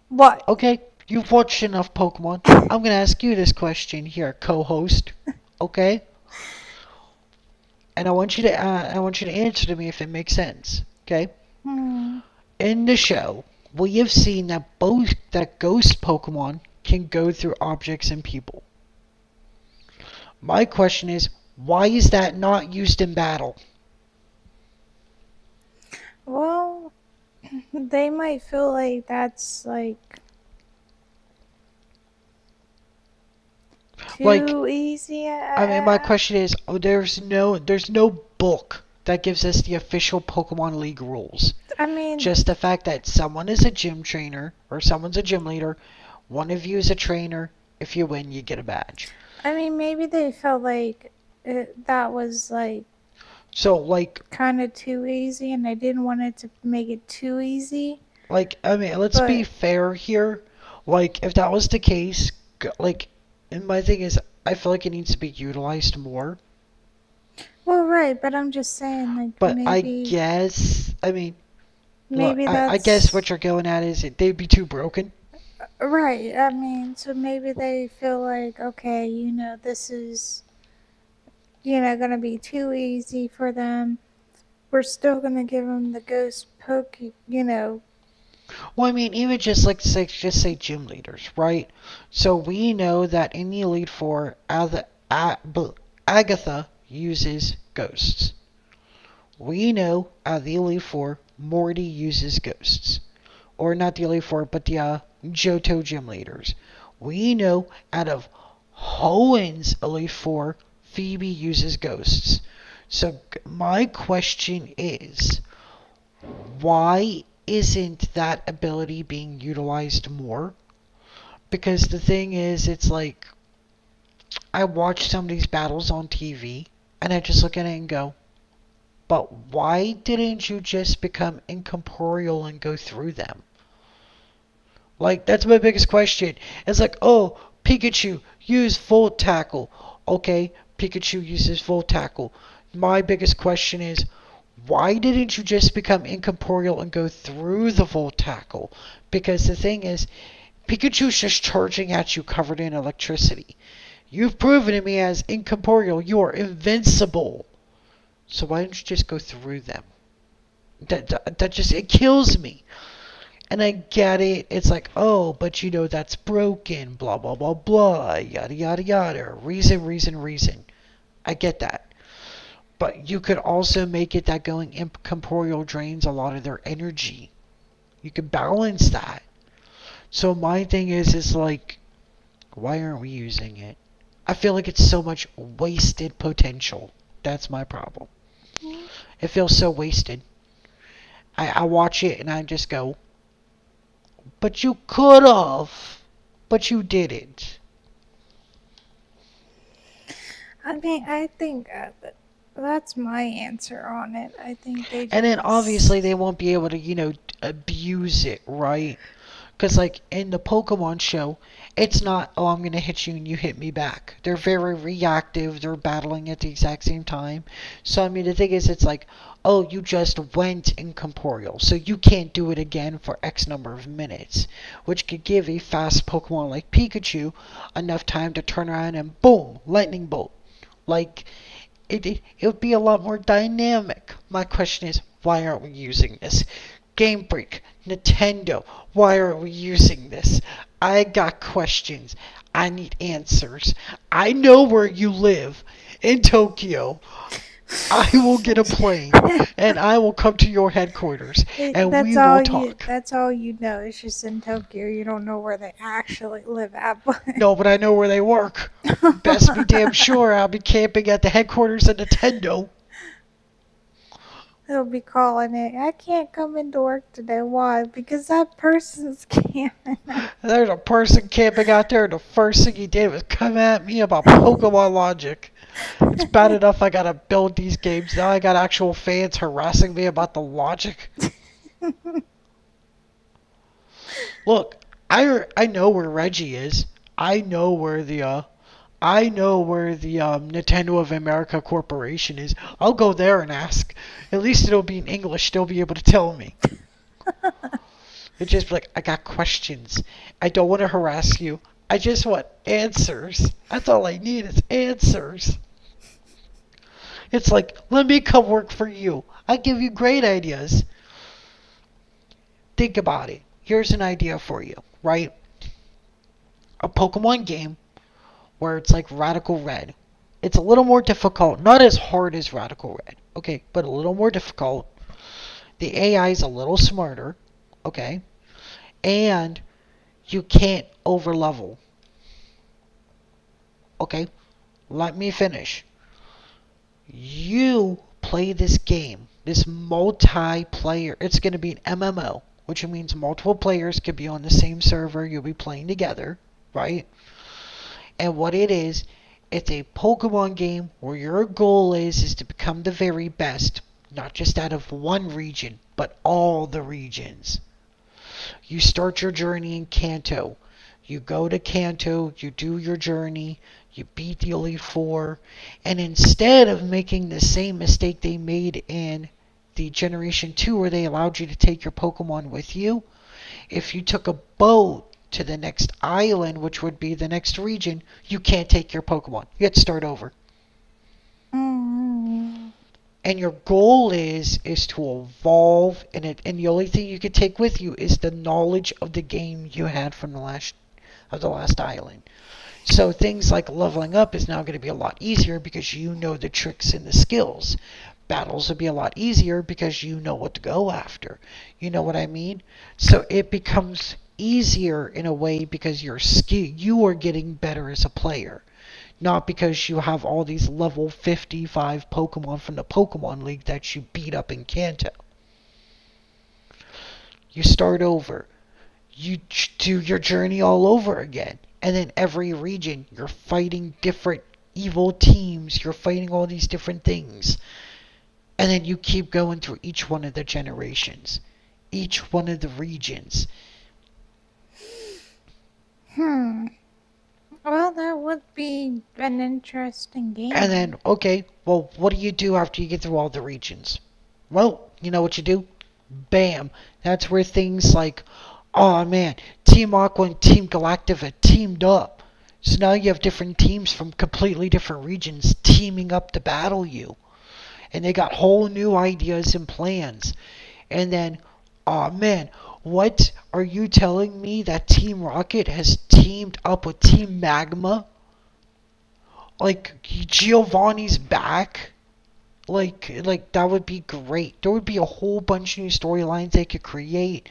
B: What?
A: Okay, you've watched enough Pokemon. I'm gonna ask you this question here, co-host. Okay? And I want you to answer to me if it makes sense. Okay?
B: Hmm.
A: In the show, we have seen that both that ghost Pokemon can go through objects and people. My question is, why is that not used in battle?
B: Well, they might feel like that's like
A: Like,
B: too easy.
A: I mean, my question is, oh, there's no book that gives us the official Pokemon League rules.
B: I mean,
A: Just the fact that someone is a gym trainer or someone's a gym leader, one of you is a trainer. If you win, you get a badge.
B: maybe they felt like that was like
A: So,
B: kind of too easy, and I didn't want it to make it too easy.
A: I mean, let's be
B: But
A: fair here. Like, if that was the case, and my thing is, I feel like it needs to be utilized more.
B: well, right. But I'm just saying, like
A: But I mean, look,
B: maybe
A: I guess
B: that's
A: what you're going at is they'd be too broken.
B: right. I mean, so maybe they feel like, okay, this is gonna be too easy for them. We're still gonna give them the ghost poke.
A: Well, I mean, even just like just say gym leaders, right? So we know that in the Elite Four, Agatha uses ghosts. We know out of the Elite Four, Morty uses ghosts. Or not the Elite Four, but the Johto gym leaders. We know out of Hoen's Elite Four, Phoebe uses ghosts. So my question is, why isn't that ability being utilized more? Because the thing is, it's like I watch some of these battles on TV and I just look at it and go, but why didn't you just become incorporeal and go through them? Like, that's my biggest question. It's like, oh, Pikachu, use Volt Tackle. Okay, Pikachu uses Volt Tackle. My biggest question is, why didn't you just become incorporeal and go through the Volt Tackle? Because the thing is, Pikachu's just charging at you covered in electricity. You've proven to me as incorporeal, you are invincible. So why don't you just go through them? That just, it kills me. And I get it. It's like, oh, but that's broken. Blah, blah, blah, blah. Yada, yada, yada. Reason. I get that. But you could also make it that going incorporeal drains a lot of their energy. You could balance that. So my thing is like, why aren't we using it? I feel like it's so much wasted potential. That's my problem. It feels so wasted. I watch it and I just go, but you could have. But you didn't.
B: I mean, I think that's my answer on it. I think they
A: And then obviously they
B: just
A: won't be able to, abuse it, right? Because, like, in the Pokemon show, it's not, oh, I'm going to hit you and you hit me back. They're very reactive. They're battling at the exact same time. So, I mean, the thing is, it's like, oh, you just went incorporeal. So, you can't do it again for X number of minutes. Which could give a fast Pokemon like Pikachu enough time to turn around and boom, lightning bolt. Like, it would be a lot more dynamic. My question is, why aren't we using this? Game Freak, Nintendo, why aren't we using this? I got questions. I need answers. I know where you live in Tokyo. I will get a plane and I will come to your headquarters and we will talk.
B: That's all you know. It's just in Tokyo. You don't know where they actually live at, but
A: No, but I know where they work. Best be damn sure I'll be camping at the headquarters of Nintendo.
B: they'll be calling it. I can't come into work today. Why? Because that person's camping.
A: There's a person camping out there, and the first thing he did was come at me about Pokemon logic. It's bad enough I gotta build these games. Now I got actual fans harassing me about the logic. Look, I know where Reggie is. I know where the Nintendo of America Corporation is. I'll go there and ask. At least it'll be in English. They'll be able to tell me. It's just like, I got questions. I don't want to harass you. I just want answers. That's all I need is answers. It's like, let me come work for you. I give you great ideas. Think about it. Here's an idea for you, right? A Pokemon game where it's like Radical Red. It's a little more difficult, not as hard as Radical Red, okay, but a little more difficult. The AI is a little smarter, okay, and you can't overlevel, okay? Let me finish. You play this game, this multiplayer. It's going to be an MMO, which means multiple players could be on the same server. You'll be playing together, right? And what it is, it's a Pokemon game where your goal is to become the very best, not just out of one region, but all the regions. You start your journey in Kanto. You go to Kanto, you do your journey, you beat the Elite Four, and instead of making the same mistake they made in the Generation 2 where they allowed you to take your Pokemon with you, if you took a boat to the next island, which would be the next region, you can't take your Pokemon. You have to start over.
B: Mm.
A: And your goal is to evolve, and the only thing you can take with you is the knowledge of the game you had from the last island. So things like leveling up is now going to be a lot easier because you know the tricks and the skills. Battles will be a lot easier because you know what to go after. You know what I mean? So it becomes easier in a way because you are getting better as a player. Not because you have all these level 55 Pokemon from the Pokemon League that you beat up in Kanto. You start over. You do your journey all over again. And then every region, you're fighting different evil teams. You're fighting all these different things. And then you keep going through each one of the generations. Each one of the regions.
B: Well, that would be an interesting game.
A: And then, okay, well, what do you do after you get through all the regions? Well, you know what you do? Bam. That's where things like, oh man, Team Aqua and Team Galactic have teamed up. So now you have different teams from completely different regions teaming up to battle you. And they got whole new ideas and plans. And then, oh man, what are you telling me that Team Rocket has teamed up with Team Magma? Like, Giovanni's back? Like that would be great. There would be a whole bunch of new storylines they could create.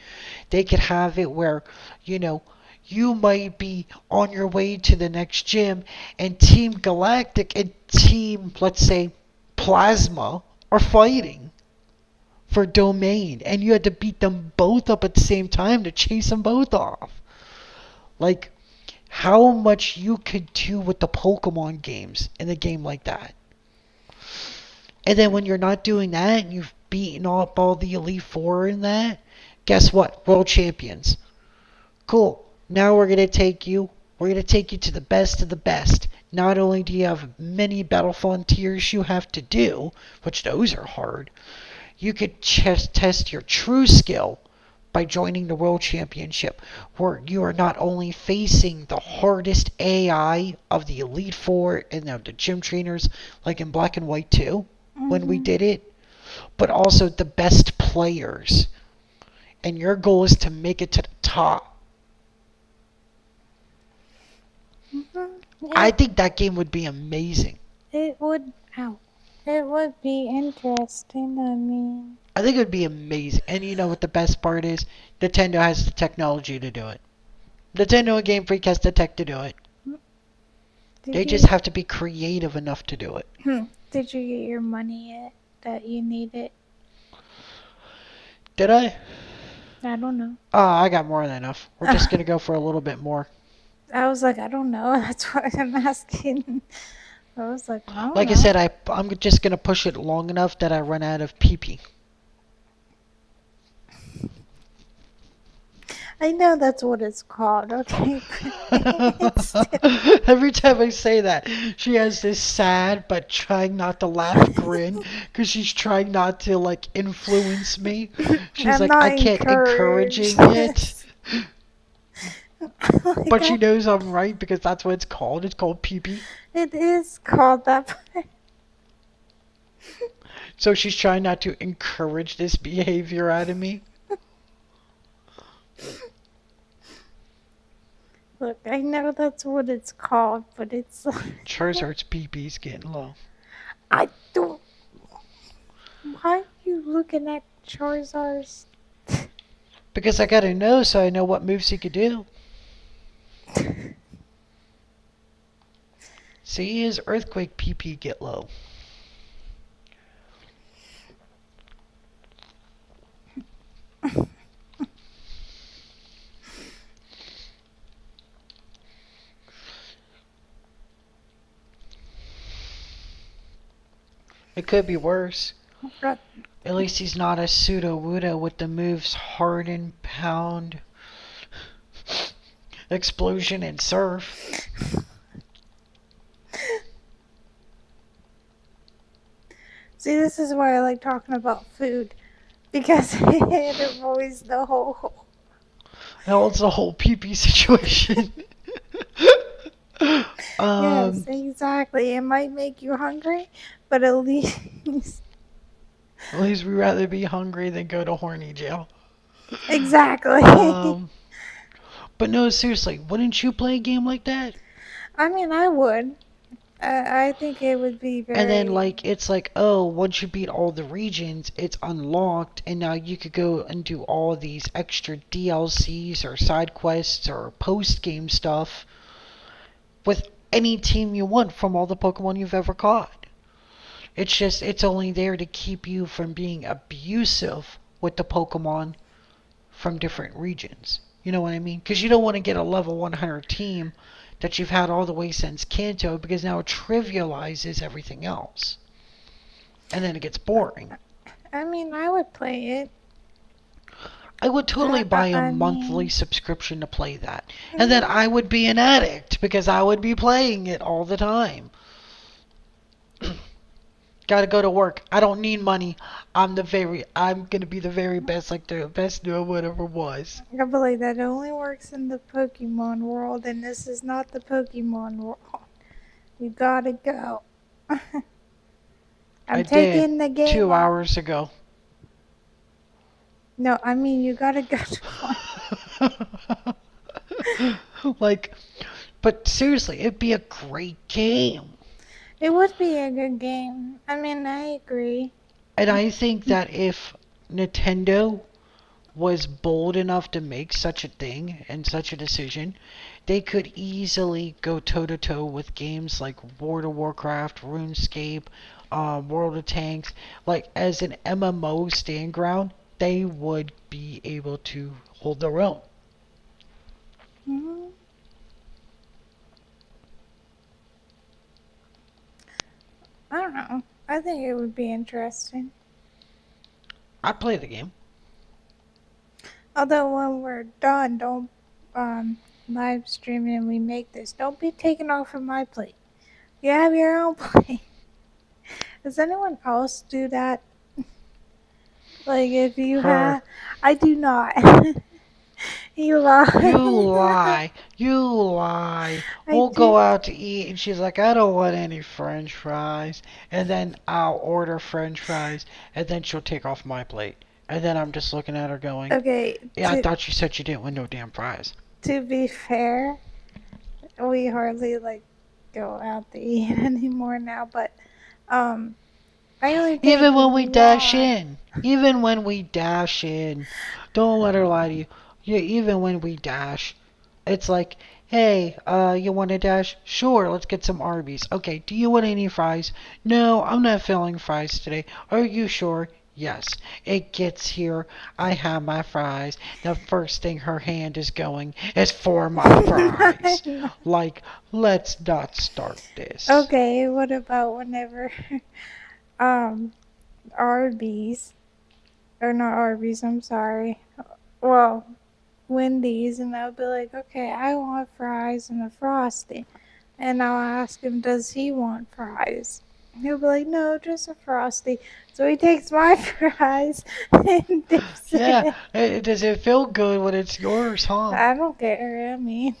A: They could have it where, you might be on your way to the next gym and Team Galactic and Team, let's say, Plasma are fighting for domain, and you had to beat them both up at the same time to chase them both off. Like, how much you could do with the Pokemon games in a game like that. And then when you're not doing that and you've beaten up all the Elite Four in that, guess what? World champions. Cool. Now we're gonna take you to the best of the best. Not only do you have many battle frontiers you have to do, which those are hard, you could just test your true skill by joining the World Championship, where you are not only facing the hardest AI of the Elite Four and of the gym trainers, like in Black and White 2, when we
B: Mhm.
A: did it, but also the best players. And your goal is to make it to the top.
B: Mhm.
A: I think that game would be amazing.
B: It would. Ow. It would be interesting. I mean,
A: I think it would be amazing. And you know what the best part is? Nintendo has the technology to do it. Nintendo and Game Freak has the tech to do it. They
B: did
A: just
B: you?
A: have to be creative enough to do it.
B: Did you get your money yet that you needed?
A: Did I?
B: I don't know.
A: Oh, I got more than enough. We're just gonna go for a little bit more.
B: I was like, I don't know. That's why I'm asking. I was like, I don't
A: Like I
B: know.
A: said, I'm just gonna push it long enough that I run out of PP.
B: I know that's what it's called, okay? But it's still.
A: Every time I say that, she has this sad but trying not to laugh grin because she's trying not to like influence me. She's
B: I'm
A: like, I
B: not
A: can't
B: encouraged.
A: encouraging it,
B: Like
A: but she knows I'm right because that's what it's called. It's called PP.
B: it is called that.
A: So she's trying not to encourage this behavior out of me.
B: Look, I know that's what it's called, but it's like,
A: Charizard's PP's getting low.
B: I don't. Why are you looking at Charizard's?
A: Because I gotta know so I know what moves he could do. See his Earthquake PP get low. It could be worse. At least he's not a pseudo Wuda with the moves Harden, Pound, Explosion, and Surf.
B: See, this is why I like talking about food. Because it avoids the whole.
A: Now it's the whole PP situation.
B: Yes,
A: um,
B: exactly. It might make you hungry, but at least.
A: at least we'd rather be hungry than go to horny jail.
B: Exactly.
A: Um, but no, seriously, wouldn't you play a game like that?
B: I mean, I would. I think it would be
A: And then
B: very.
A: like it's like, oh, once you beat all the regions, it's unlocked, and now you could go and do all these extra DLCs or side quests or post game stuff with any team you want from all the Pokemon you've ever caught. It's just it's only there to keep you from being abusive with the Pokemon from different regions. You know what I mean? Because you don't want to get a level 100 team that you've had all the way since Kanto because now it trivializes everything else. And then it gets boring.
B: I mean, I would play it.
A: I would totally buy a
B: I
A: monthly
B: mean,
A: subscription to play that. And then I would be an addict because I would be playing it all the time. Gotta go to work. I don't need money. I'm gonna be the very best, like the best no one ever was.
B: I believe that only works in the Pokemon world, and this is not the Pokemon world. You gotta go.
A: I
B: I'm
A: did
B: taking the game
A: 2
B: off.
A: hours ago.
B: No, I mean, you gotta go to one.
A: Like, but seriously, it'd be a great game.
B: It would be a good game. I mean, I agree.
A: And I think that if Nintendo was bold enough to make such a thing and such a decision, they could easily go toe to toe with games like World of Warcraft, RuneScape, World of Tanks. Like, as an MMO stand ground, they would be able to hold their own.
B: Hmm. I don't know. I think it would be interesting.
A: I'd play the game.
B: Although when we're done, don't live streaming and we make this. Don't be taken off of my plate. You have your own plate. Does anyone else do that? Like if you
A: Her.
B: have, I do not. You lie.
A: You lie. You lie.
B: I
A: We'll
B: do.
A: go out to eat, and she's like, I don't want any French fries. And then I'll order French fries, and then she'll take off my plate. And then I'm just looking at her going,
B: Okay.
A: yeah, I thought you said you didn't want no damn fries.
B: To be fair, we hardly like go out to eat anymore now. But I only take
A: Even when we dash
B: one.
A: in. Even when we dash in. Don't let her lie to you. Yeah, even when we dash. It's like, hey, you want to dash? Sure, let's get some Arby's. Okay, do you want any fries? No, I'm not feeling fries today. Are you sure? Yes. It gets here. I have my fries. The first thing her hand is going is for my fries. Like, let's not start this.
B: Okay, what about whenever um Arby's or not Arby's, I'm sorry. Well, Wendy's, and I'll be like, okay, I want fries and a frosty. And I'll ask him, does he want fries? He'll be like, no, just a frosty. So he takes my fries and dips
A: Yeah,
B: it.
A: does it feel good when it's yours, huh?
B: I don't care. I mean,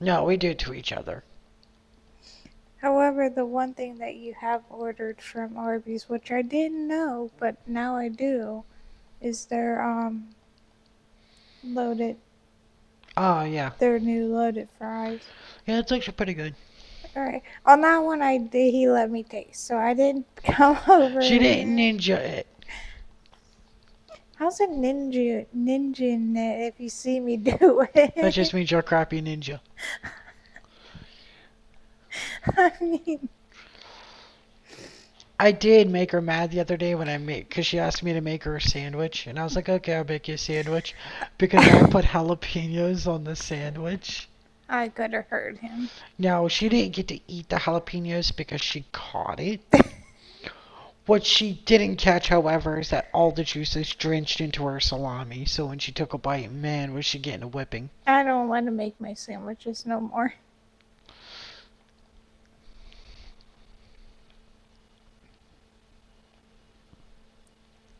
A: No, we do it to each other.
B: however, the one thing that you have ordered from Arby's, which I didn't know, but now I do, is their loaded,
A: Oh, yeah.
B: their new loaded fries.
A: Yeah, it's actually pretty good.
B: Alright. On that one, I did. He let me taste, so I didn't come over.
A: She didn't ninja it.
B: How's a ninja in it if you see me do it?
A: That just means you're a crappy ninja.
B: I mean,
A: I did make her mad the other day when because she asked me to make her a sandwich, and I was like, okay, I'll make you a sandwich, because I put jalapenos on the sandwich.
B: I could have heard him.
A: Now, she didn't get to eat the jalapenos because she caught it. What she didn't catch, however, is that all the juice is drenched into her salami, so when she took a bite, man, was she getting a whipping.
B: I don't want to make my sandwiches no more.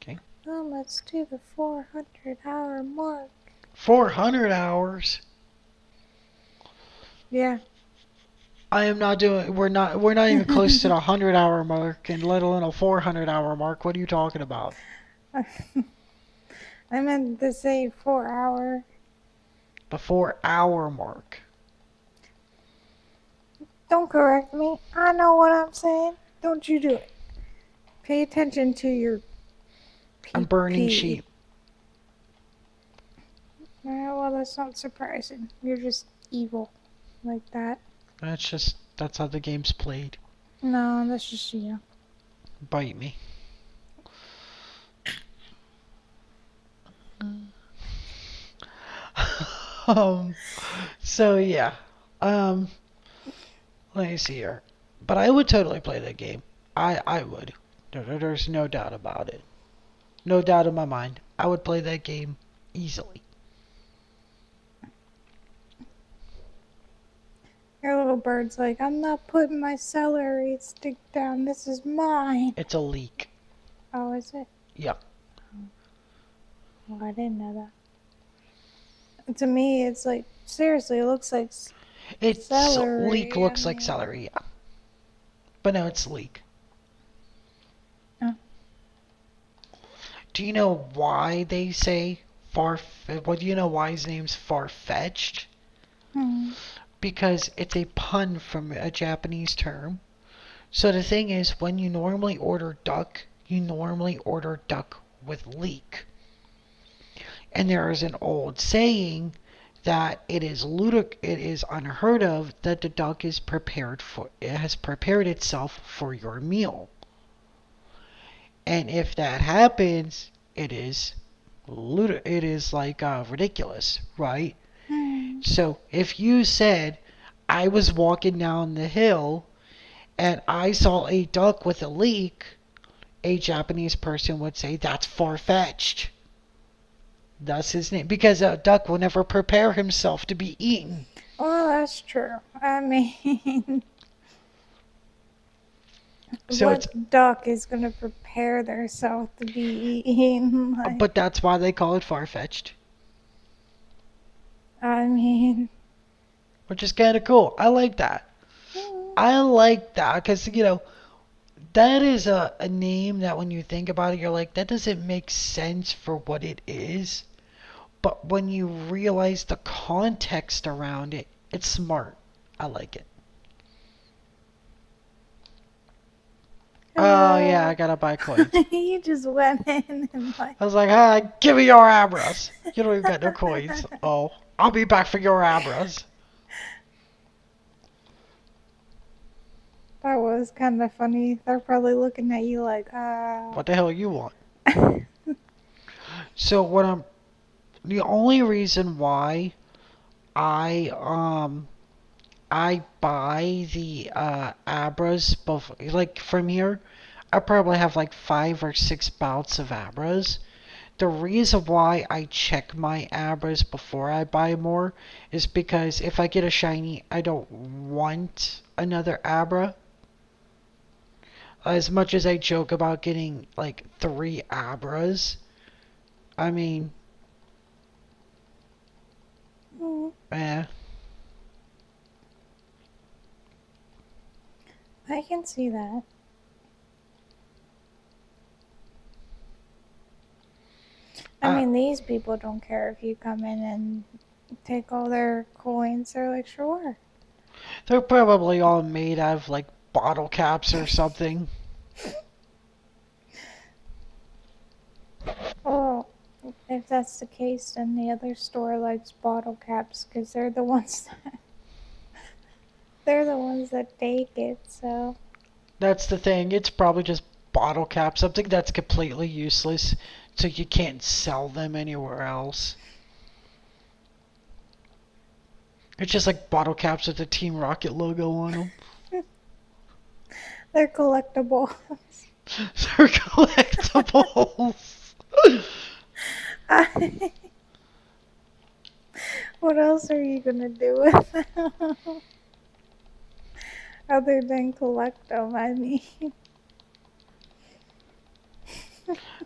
A: Okay.
B: Oh, let's do the 400-hour mark.
A: 400 hours?
B: Yeah.
A: I am not doing. We're not even close to the 100-hour mark, and let alone a 400-hour mark. What are you talking about?
B: I meant to say 4-hour.
A: The 4-hour mark.
B: Don't correct me. I know what I'm saying. Don't you do it. Pay attention to your PP.
A: I'm burning sheep.
B: Well, that's not surprising. You're just evil like that.
A: That's how the game's played.
B: No, that's just you.
A: Bite me. So yeah. Let me see here. But I would totally play that game. I would. There's no doubt about it. No doubt in my mind. I would play that game easily.
B: Your little bird's like, I'm not putting my celery stick down. This is mine.
A: It's a leek.
B: Oh, is it?
A: Yep.
B: Oh, I didn't know that. To me, it's like, seriously, it looks like
A: It's
B: celery.
A: leek looks like celery, yeah. But no, it's leek.
B: Oh.
A: Do you know why they say well, do you know why his name's far-fetched? Because it's a pun from a Japanese term. So the thing is, when you normally order duck, you normally order duck with leek. And there is an old saying that it is unheard of that the duck has prepared itself for your meal. And if that happens, it is like ridiculous, right? So if you said, I was walking down the hill and I saw a duck with a leek, a Japanese person would say, that's far-fetched. That's his name. Because a duck will never prepare himself to be eaten.
B: Well, that's true. I mean,
A: So it's,
B: what duck is gonna prepare themselves to be eaten? Like,
A: but that's why they call it far-fetched.
B: I mean,
A: Which is kind of cool. I like that. I like that because, that is a name that when you think about it, you're like, that doesn't make sense for what it is. But when you realize the context around it, it's smart. I like it. Oh, yeah, I
B: hello.
A: gotta buy coins.
B: You just went in and like,
A: I was like, ah, give me your abras. You don't even got no coins. Oh, I'll be back for your abras.
B: that was kind of funny. They're probably looking at you like,
A: What the hell you want? So the only reason why I I buy the abras before, like from here, I probably have like 5 or 6 bouts of abras. The reason why I check my abras before I buy more is because if I get a shiny, I don't want another abra. As much as I joke about getting like 3 abras, I mean,
B: mm,
A: eh.
B: I can see that. I
A: Uh,
B: mean, these people don't care if you come in and take all their coins. They're like, sure.
A: they're probably all made out of like bottle caps or something.
B: Oh, if that's the case, then the other store likes bottle caps because they're the ones that they're the ones that take it. So
A: That's the thing. It's probably just bottle cap, something that's completely useless, so you can't sell them anywhere else. It's just like bottle caps with the Team Rocket logo on them.
B: they're collectible.
A: They're collectibles.
B: What else are you gonna do with them other than collect them? I mean,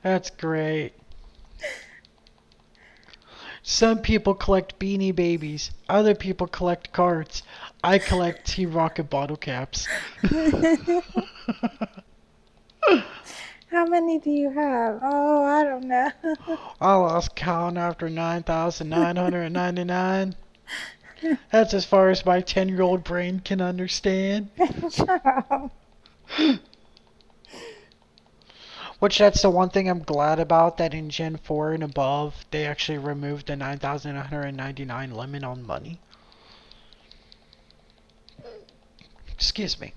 A: That's great. Some people collect Beanie Babies. Other people collect cards. I collect Team Rocket bottle caps.
B: how many do you have? Oh, I don't know.
A: I lost count after 9,999. That's as far as my 10-year-old brain can understand.
B: Shut up.
A: Which that's the one thing I'm glad about, that in Gen 4 and above, they actually removed the 9,999 limit on money. Excuse me.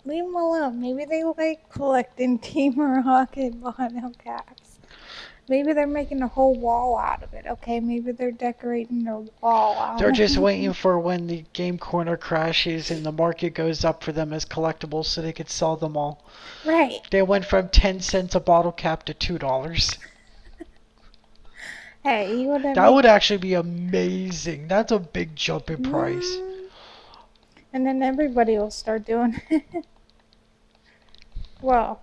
B: Leave them alone. Maybe they like collecting Team Rocket bottle caps. Maybe they're making a whole wall out of it. Okay, maybe they're decorating their wall out
A: They're
B: of
A: just
B: it.
A: waiting for when the game corner crashes and the market goes up for them as collectibles so they could sell them all.
B: Right.
A: They went from 10 cents a bottle cap to $2.
B: Hey, you wouldn't
A: That
B: make.
A: would actually be amazing. That's a big jump in price.
B: And then everybody will start doing it. Well,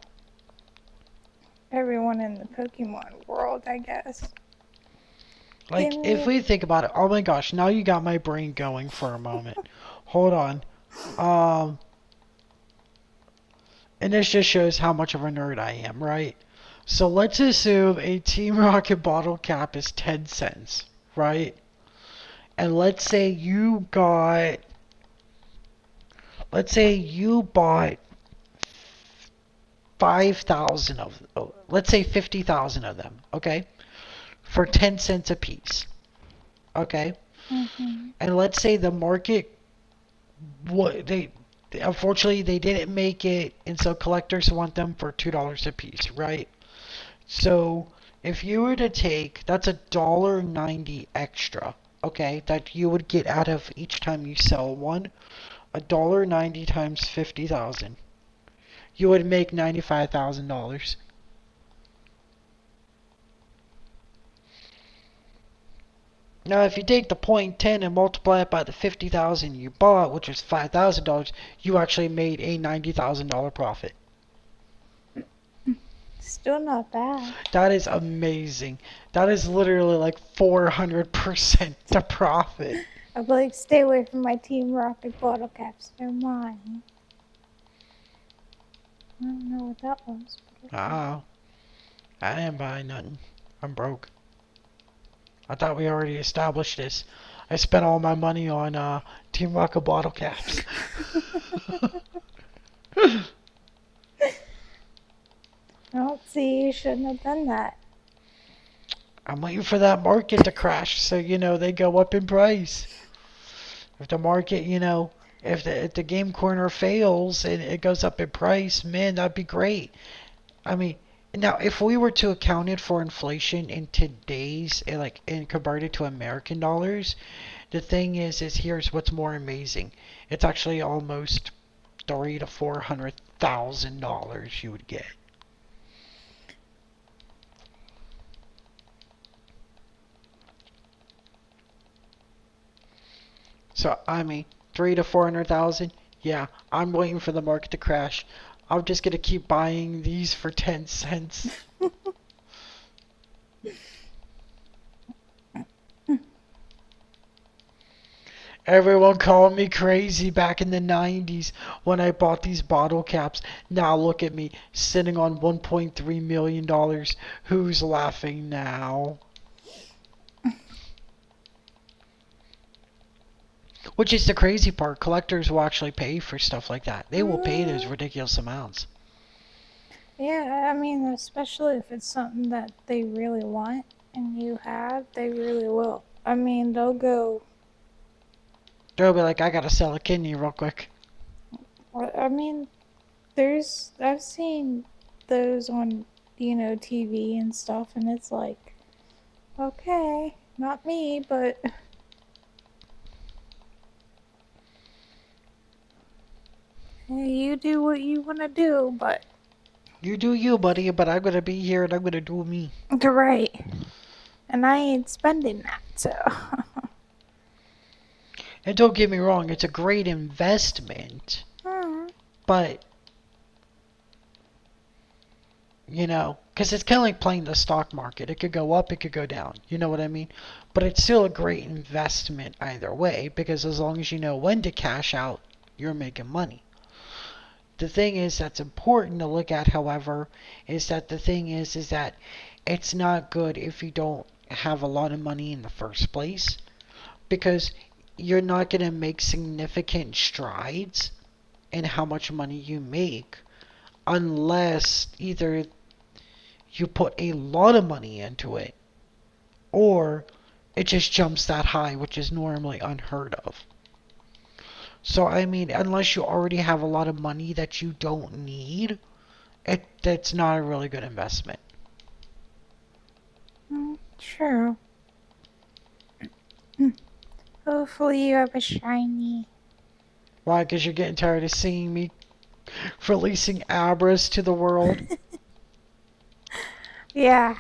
B: everyone in the Pokemon world, I guess. Give
A: Like, if
B: me.
A: we think about it, oh my gosh, now you got my brain going for a moment. Hold on. Um, and this just shows how much of a nerd I am, right? So let's assume a Team Rocket bottle cap is 10 cents, right? And let's say you bought 5,000 of, oh, let's say 50,000 of them, okay? For 10 cents a piece, okay?
B: Mm-hmm.
A: And let's say the market, what they unfortunately they didn't make it, and so collectors want them for $2 a piece, right? So if you were to take, that's $1.90 extra, okay, that you would get out of each time you sell one. $1.90 times 50,000. You would make $95,000. Now, if you take the point 10 and multiply it by the 50,000 you bought, which is $5,000, you actually made a $90,000 profit.
B: Still not bad.
A: That is amazing. That is literally like 400% the profit.
B: I'd like stay away from my Team Rocket bottle caps. They're mine. I don't know what that was.
A: Oh, I didn't buy nothing. I'm broke. I thought we already established this. I spent all my money on Team Rocket bottle caps.
B: Don't see, you shouldn't have done that.
A: I'm waiting for that market to crash so, they go up in price. If the market, if the game corner fails and it goes up in price, man, that'd be great. I mean, now if we were to account it for inflation in today's, and convert it to American dollars, the thing is here's what's more amazing. It's actually almost $300,000 to $400,000 you would get. So I mean, 300,000 to 400,000. Yeah, I'm waiting for the market to crash. I'm just gonna keep buying these for 10 cents. Everyone called me crazy back in the 90s when I bought these bottle caps. Now look at me, sitting on $1.3 million. Who's laughing now? Which is the crazy part. Collectors will actually pay for stuff like that. They will pay those ridiculous amounts.
B: Yeah, I mean, especially if it's something that they really want and you have, they really will. I mean, they'll go.
A: They'll be like, I gotta sell a kidney real quick.
B: I mean, I've seen those on, TV and stuff, and it's like, okay, not me, but. Hey, you do what you want to do, but.
A: You do you, buddy, but I'm gonna be here and I'm gonna do me.
B: You're right. And I ain't spending that, so.
A: And don't get me wrong, it's a great investment. But, because it's kind of like playing the stock market. It could go up, it could go down. You know what I mean? But it's still a great investment either way, because as long as you know when to cash out, you're making money. The thing is that's important to look at, however, is that the thing is that it's not good if you don't have a lot of money in the first place, because you're not going to make significant strides in how much money you make unless either you put a lot of money into it or it just jumps that high, which is normally unheard of. So, I mean, unless you already have a lot of money that you don't need, that's not a really good investment.
B: True. Hopefully you have a shiny.
A: Why? Because you're getting tired of seeing me releasing Abras to the world?
B: Yeah.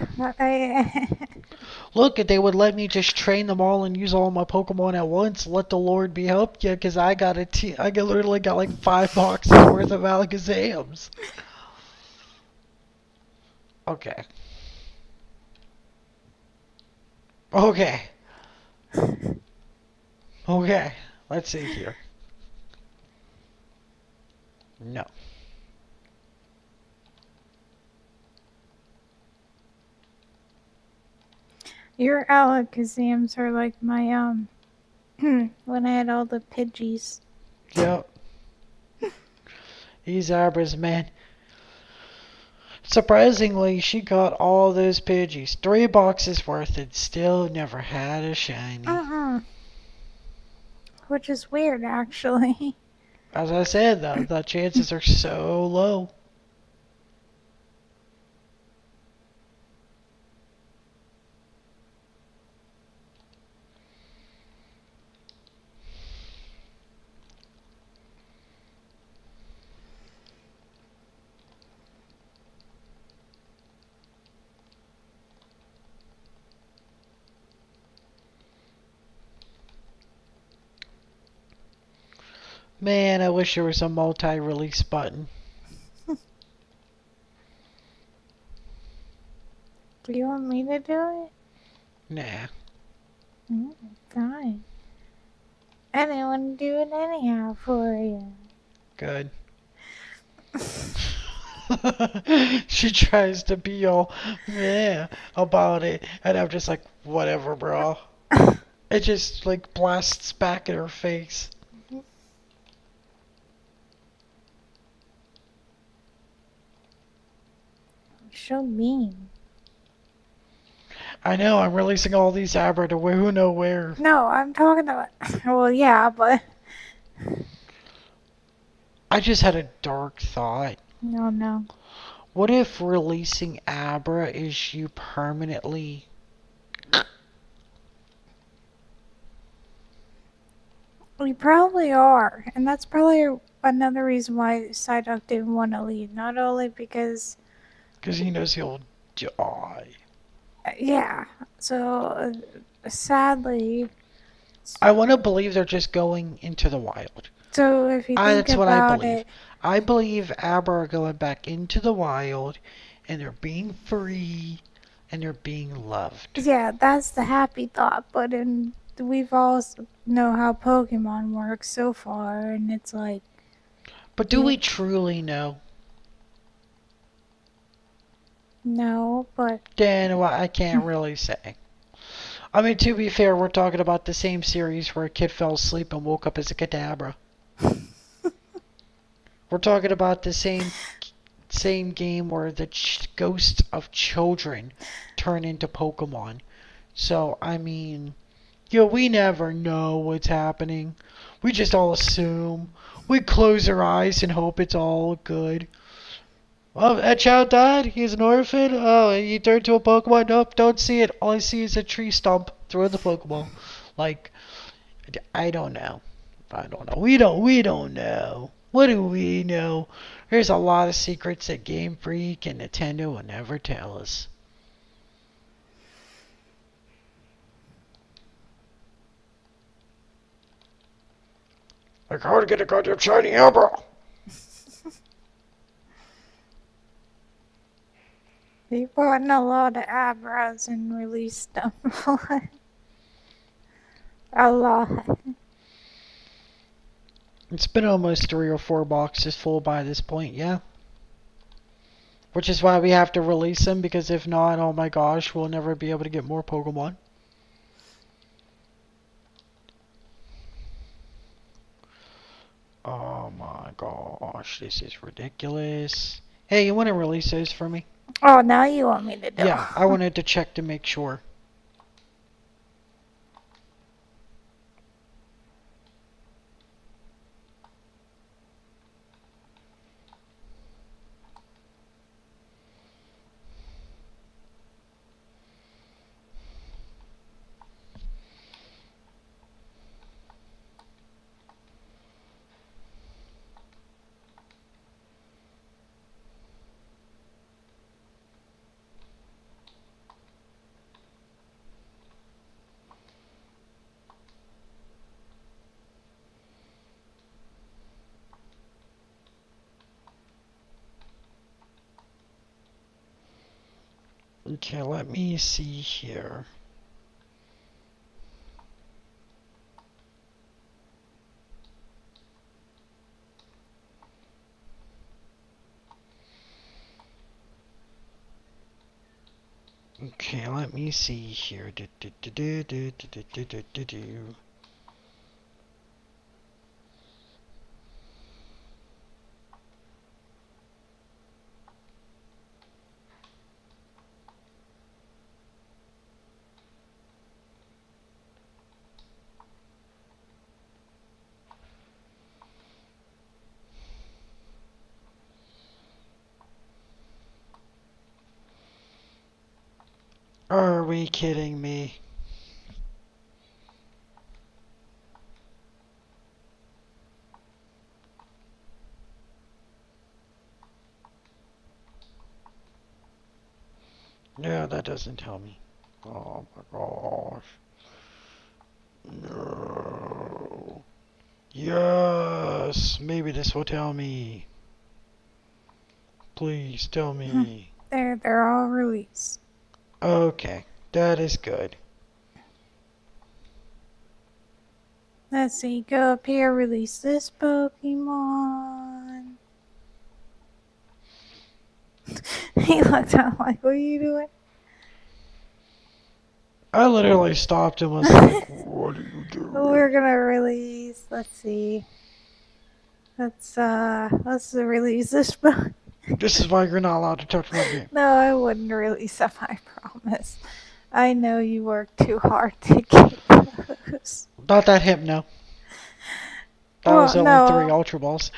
A: Look, if they would let me just train them all and use all my Pokemon at once, let the Lord be helped you, because I literally got like 5 boxes worth of Alakazams. Okay. Okay. Okay. Let's see here. No.
B: Your Alakazams are like my, when I had all the Pidgeys.
A: Yep. These Abras, man. Surprisingly, she got all those Pidgeys. 3 boxes worth and still never had a shiny.
B: Which is weird, actually.
A: As I said, though, the chances are so low. Man, I wish there was a multi-release button.
B: Do you want me to do it?
A: Nah.
B: Fine. I didn't want to do it anyhow for you.
A: Good. She tries to be all meh about it, and I'm just like, whatever, bro. It just like blasts back in her face.
B: So mean.
A: I know, I'm releasing all these Abra to who know where.
B: No, I'm talking about. Well, yeah, but.
A: I just had a dark thought.
B: No.
A: What if releasing Abra is you permanently?
B: We probably are. And that's probably another reason why Psyduck didn't want to leave. Not only because.
A: Because he knows he'll die.
B: Yeah. So, sadly.
A: I want to believe they're just going into the wild.
B: So, if you think
A: That's what I
B: about
A: believe.
B: it.
A: I believe Abra are going back into the wild, and they're being free, and they're being loved.
B: Yeah, that's the happy thought. But we've all know how Pokemon works so far. And it's like.
A: But do we truly know?
B: No, but.
A: Then well, I can't really say. I mean, to be fair, we're talking about the same series where a kid fell asleep and woke up as a Kadabra. We're talking about the same game where the ghosts of children turn into Pokemon. So, I mean, we never know what's happening. We just all assume. We close our eyes and hope it's all good. Oh, that child died? He's an orphan? Oh, he turned to a Pokemon? Nope, don't see it. All I see is a tree stump. Throw in the Pokeball. Like, I don't know. I don't know. We don't know. What do we know? There's a lot of secrets that Game Freak and Nintendo will never tell us. Like, how to get a goddamn shiny Abra?
B: He bought a lot of Abras and released them. A lot.
A: It's been almost 3 or 4 boxes full by this point, yeah. Which is why we have to release them, because if not, oh my gosh, we'll never be able to get more Pokemon. Oh my gosh, this is ridiculous. Hey, you want to release those for me?
B: Oh, now you want me to do it.
A: Yeah, I wanted to check to make sure. Okay, let me see here. Okay, let me see here. Are we kidding me? No, that doesn't tell me. Oh my gosh. No. Yes. Yes, maybe this will tell me. Please tell me.
B: They're all released.
A: Okay, that is good.
B: Let's see, go up here, release this Pokemon. He looked out like, what are you doing?
A: I literally stopped and was like, what are you
B: We're
A: doing?
B: gonna release, let's see. Let's release this Pokemon.
A: This is why you're not allowed to touch my game.
B: No, I wouldn't release them, I promise. I know you work too hard to get those.
A: Not that Hypno. That was
B: Well,
A: only 3
B: no.
A: Ultra Balls.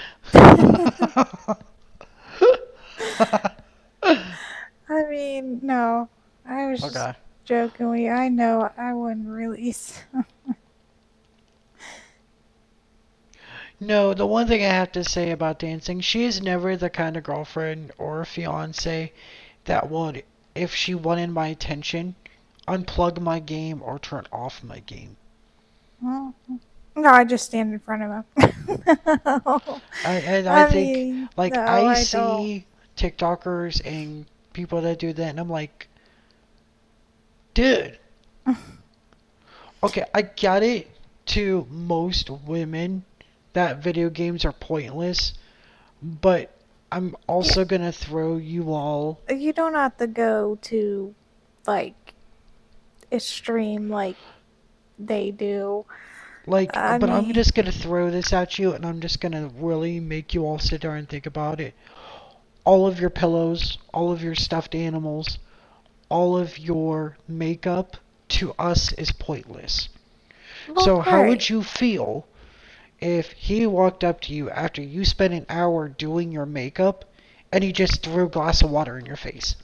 B: I mean, no. I was just
A: Okay.
B: joking. I know I wouldn't release.
A: No, the one thing I have to say about dancing, she is never the kind of girlfriend or fiance that would, if she wanted my attention, unplug my game or turn off my game.
B: Well, no, I just stand in front of him.
A: I
B: I
A: think,
B: mean,
A: like,
B: no,
A: I
B: I don't.
A: see TikTokers and people that do that, and I'm like, dude, okay, I get it to most women that video games are pointless, but I'm also gonna throw you all.
B: You don't have to go to, like, extreme like they do.
A: Like,
B: I
A: but I'm
B: mean,
A: just gonna throw this at you, and I'm just gonna really make you all sit there and think about it. All of your pillows, all of your stuffed animals, all of your makeup to us is pointless.
B: well,
A: So how
B: right.
A: would you feel if he walked up to you after you spent an hour doing your makeup and he just threw a glass of water in your face?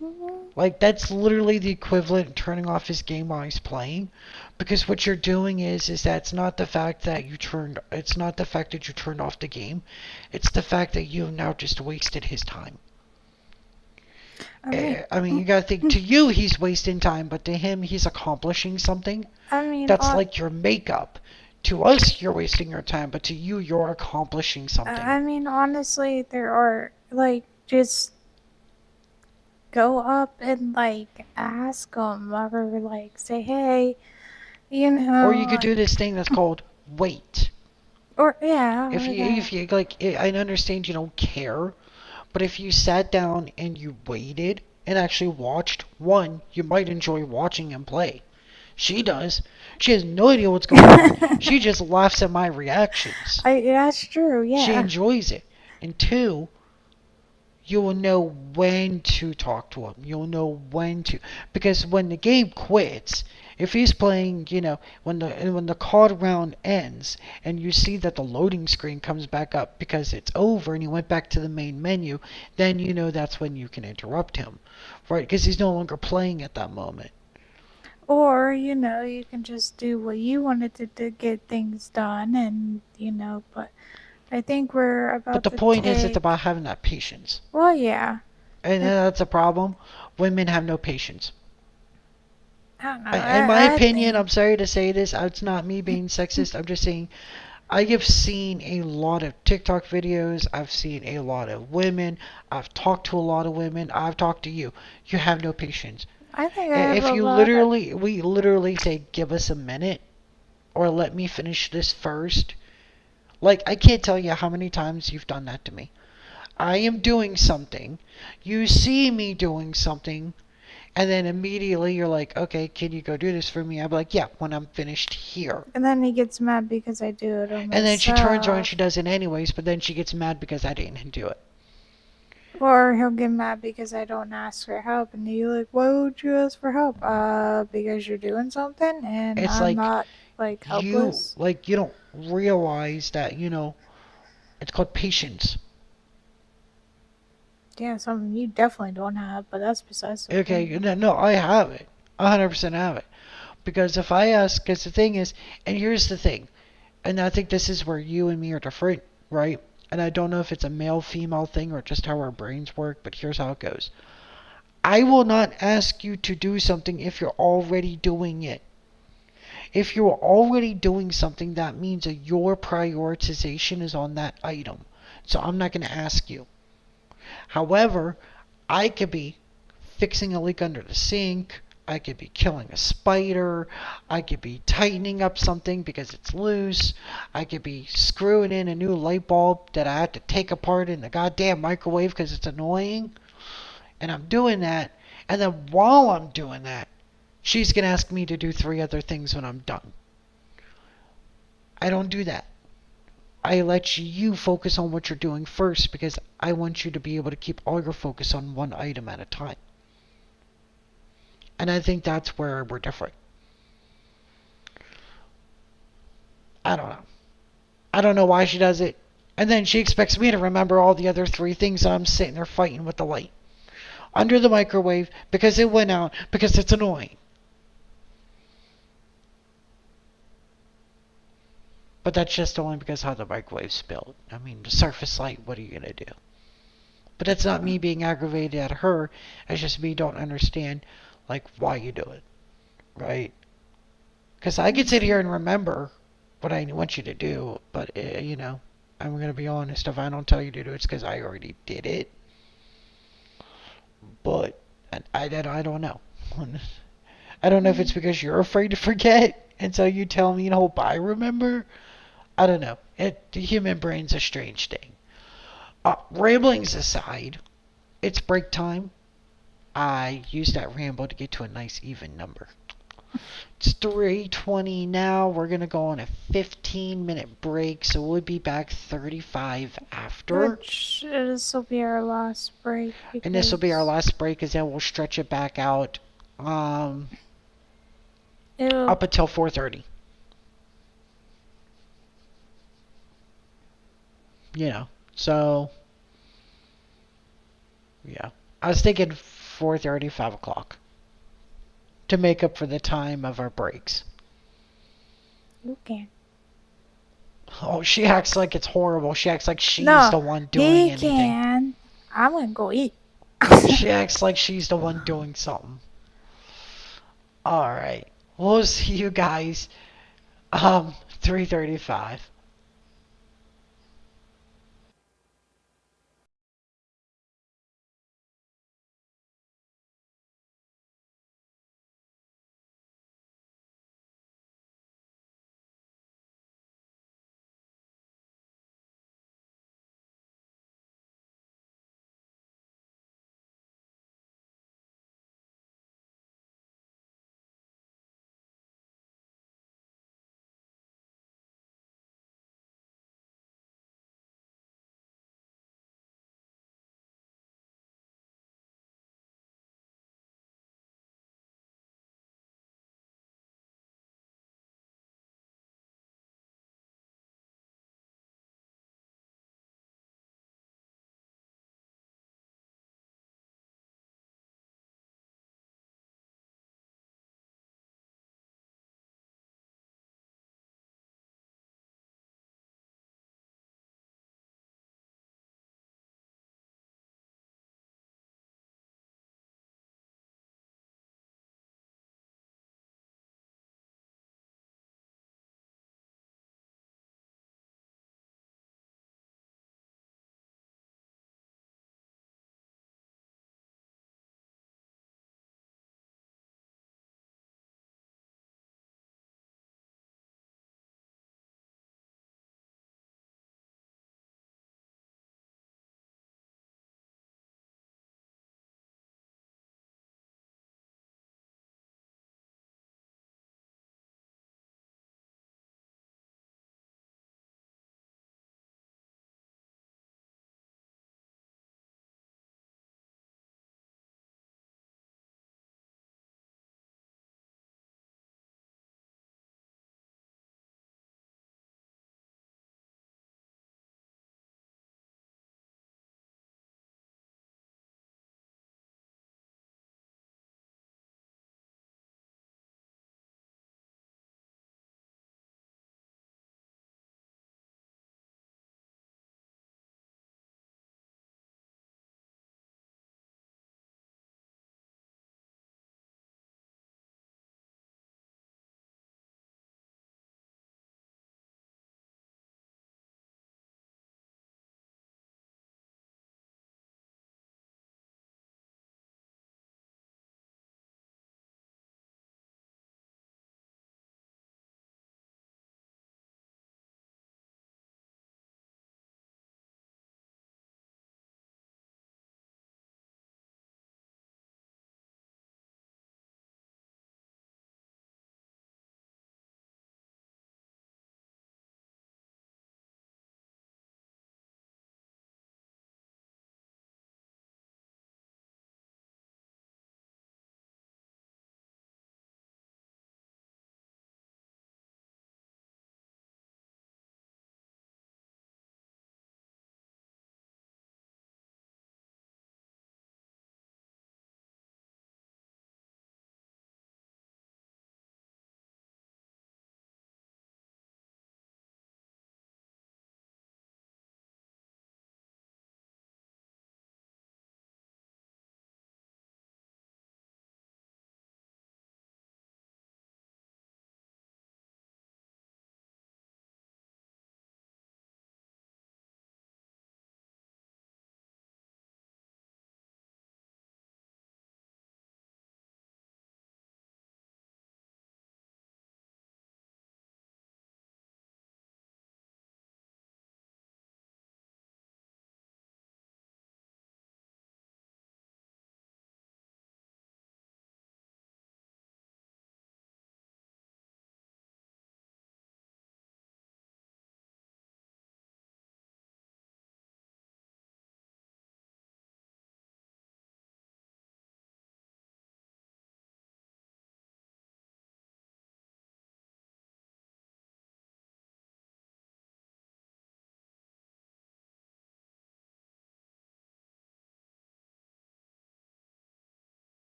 B: Mhm.
A: Like, that's literally the equivalent of turning off his game while he's playing. Because what you're doing is that it's not the fact that you turned off the game. It's the fact that you have now just wasted his time.
B: I mean,
A: I mean, you gotta think, to you he's wasting time, but to him he's accomplishing something.
B: I mean,
A: That's like your makeup. To us, you're wasting your time, but to you, you're accomplishing something.
B: I mean, honestly, there are like just go up and like ask them or like say, hey, you
A: Or you could
B: know,
A: do this thing that's called wait.
B: or yeah,
A: If
B: or
A: you,
B: that.
A: if you like, I understand you don't care, but if you sat down and you waited and actually watched, one, you might enjoy watching him play. She does. She has no idea what's going on. She just laughs at my reactions.
B: That's true.
A: She
B: Yeah.
A: enjoys it. And two, you will know when to talk to him. You'll know when to, because when the game quits, if he's playing, when the card round ends and you see that the loading screen comes back up because it's over and he went back to the main menu, then you know that's when you can interrupt him, right? Because he's no longer playing at that moment.
B: Or you can just do what you wanted to get things done, and but I think we're
A: But
B: about
A: the
B: to
A: point is, it's
B: take.
A: about having that patience,
B: Well, yeah.
A: and
B: It,
A: that's a problem. Women have no patience.
B: I don't know.
A: In my
B: I
A: opinion,
B: think.
A: I'm sorry to say this, it's not me being sexist. I'm just saying I have seen a lot of TikTok videos. I've seen a lot of women. I've talked to a lot of women. I've talked to you. You have no patience.
B: I think I have
A: If
B: a
A: you
B: lot of.
A: we literally say, give us a minute or let me finish this first. Like, I can't tell you how many times you've done that to me. I am doing something. You see me doing something. And then immediately you're like, okay, can you go do this for me? I'm like, yeah, when I'm finished here.
B: And then he gets mad because I do it on
A: And then she turns around and she
B: myself.
A: does it anyways, but then she gets mad because I didn't do it.
B: Or he'll get mad because I don't ask for help, and you're like, "Why would you ask for help?" Because you're doing something, and
A: It's
B: I'm
A: like
B: not like
A: you
B: helpless.
A: like you don't realize that, it's called patience.
B: Yeah, something you definitely don't have, but that's besides the
A: Okay,
B: point.
A: no, no, I have it. 100% have it. Because if I ask, because the thing is, and here's the thing, and I think this is where you and me are different, right? And I don't know if it's a male female thing or just how our brains work, but here's how it goes. I will not ask you to do something if you're already doing it. If you're already doing something, that means that your prioritization is on that item. So I'm not going to ask you. However, I could be fixing a leak under the sink. I could be killing a spider. I could be tightening up something because it's loose. I could be screwing in a new light bulb that I have to take apart in the goddamn microwave because it's annoying. And I'm doing that. And then while I'm doing that, she's going to ask me to do three other things when I'm done. I don't do that. I let you focus on what you're doing first because I want you to be able to keep all your focus on one item at a time. And I think that's where we're different. I don't know. I don't know why she does it. And then she expects me to remember all the other three things that I'm sitting there fighting with the light. Under the microwave because it went out because it's annoying. But that's just only because how the microwave's built. I mean, the surface light, what are you going to do? But that's not me being aggravated at her. It's just me don't understand, like, why you do it. Right? Because I could sit here and remember what I want you to do, but, I'm going to be honest. If I don't tell you to do it, it's because I already did it. But I don't know. I don't know if it's because you're afraid to forget, and so you tell me, I remember. I don't know. The human brain's a strange thing. Ramblings aside, it's break time. I used that ramble to get to a nice even number. It's 3:20 now. We're going to go on a 15-minute break, so we'll be back 35 after.
B: Which this will be our last break.
A: And this will be our last break, as then we'll stretch it back out up until 4:30. So, yeah. I was thinking 4:30, 5 o'clock to make up for the time of our breaks.
B: Okay.
A: Oh, she acts like it's horrible. She acts like she's
B: No,
A: the one doing
B: he
A: anything.
B: can. I'm gonna go eat.
A: She acts like she's the one doing something. Alright. We'll see you guys 3:35.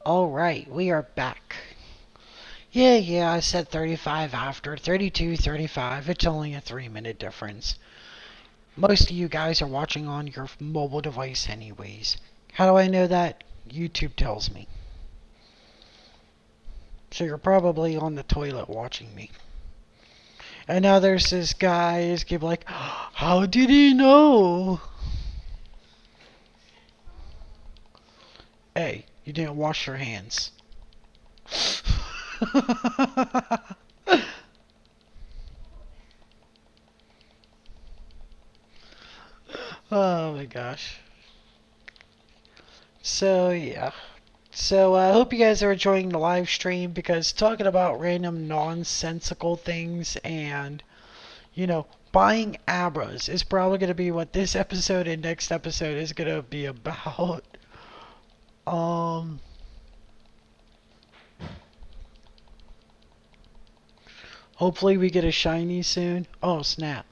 A: Alright, we are back. Yeah, I said 35 after. 32, 35. It's only a 3-minute difference. Most of you guys are watching on your mobile device anyways. How do I know that? YouTube tells me. So you're probably on the toilet watching me. And now there's this guy who's gonna be like, how did he know? Hey, you didn't wash your hands. Oh my gosh. So yeah. So I hope you guys are enjoying the live stream because talking about random nonsensical things and buying Abras is probably going to be what this episode and next episode is going to be about. Um Hopefully we get a shiny soon. Oh snap.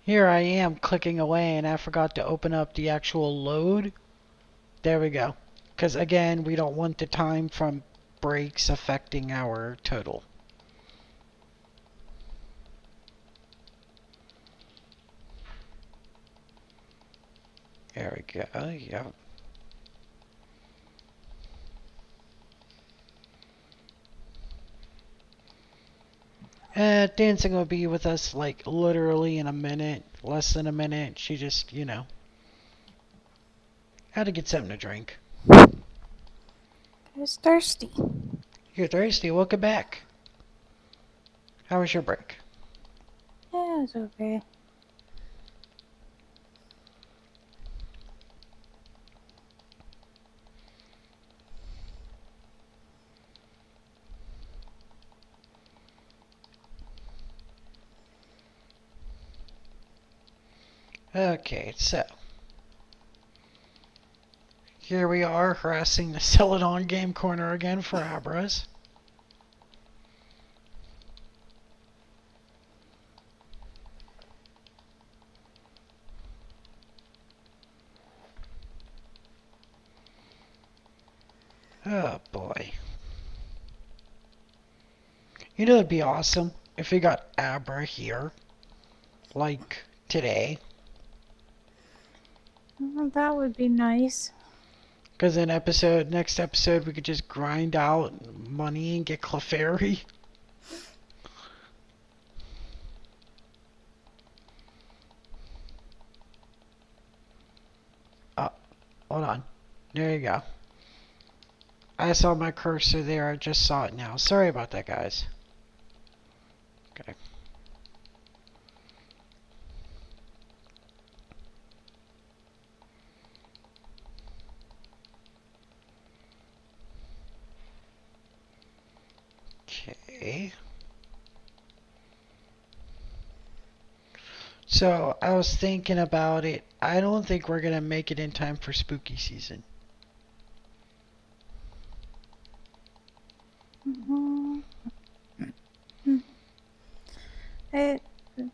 A: Here I am clicking away and I forgot to open up the actual load. There we go. Because again, we don't want the time from breaks affecting our total. There we go. Yep. Dancing will be with us like literally in a minute, less than a minute. She just, had to get something to drink.
B: I was thirsty.
A: You're thirsty. Welcome back. How was your break?
B: Yeah, it was okay.
A: Okay, so here we are harassing the Celadon game corner again for Abras. Oh boy. It'd be awesome if we got Abra here, like today.
B: Well, that would be nice.
A: Because next episode, we could just grind out money and get Clefairy. Oh, hold on. There you go. I saw my cursor there. I just saw it now. Sorry about that, guys. Okay. Okay. So, I was thinking about it. I don't think we're going to make it in time for spooky season.
B: Mm-hmm.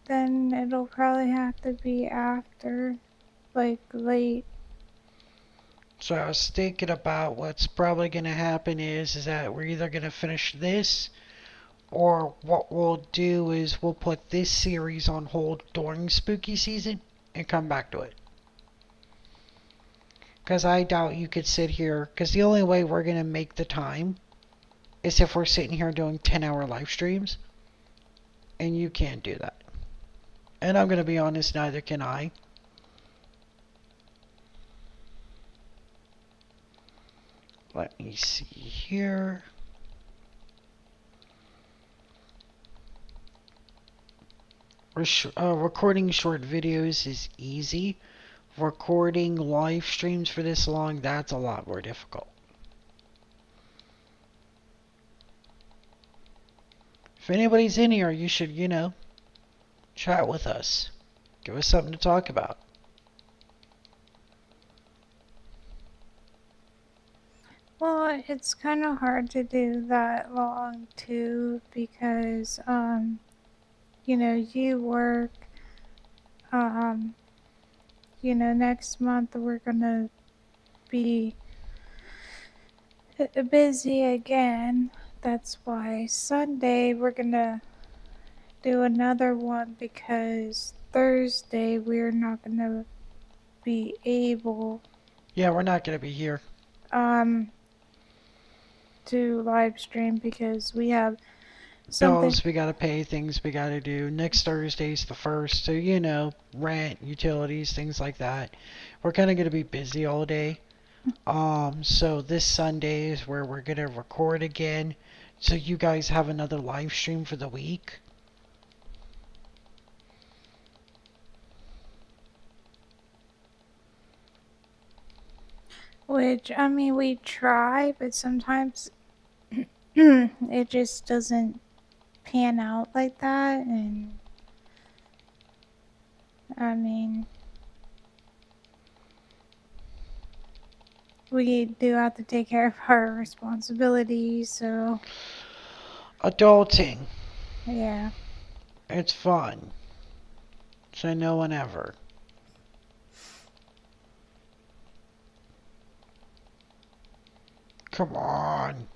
B: Then it'll probably have to be after, like, late.
A: So I was thinking about what's probably going to happen is that we're either going to finish this, or what we'll do is we'll put this series on hold during spooky season and come back to it. Because I doubt you could sit here, because the only way we're going to make the time is if we're sitting here doing 10-hour live streams, and you can't do that. And I'm going to be honest, neither can I. Let me see here. Recording short videos is easy. Recording live streams for this long, that's a lot more difficult. If anybody's in here, you should, chat with us. Give us something to talk about.
B: Well, it's kind of hard to do that long too because, you work. Next month we're gonna be busy again. That's why Sunday we're gonna do another one because Thursday we're not gonna be able
A: Yeah, we're not gonna be here.
B: um to live stream because we have something.
A: Bills we gotta pay, things we gotta do. Next Thursday's the first, so you know, rent, utilities, things like that. We're kinda gonna be busy all day. So this Sunday is where we're gonna record again. So you guys have another live stream for the week.
B: Which, I mean, we try, but sometimes it just doesn't pan out like that. And I mean, we do have to take care of our responsibilities, so
A: Adulting.
B: yeah.
A: It's fun. Say no one ever. Come on.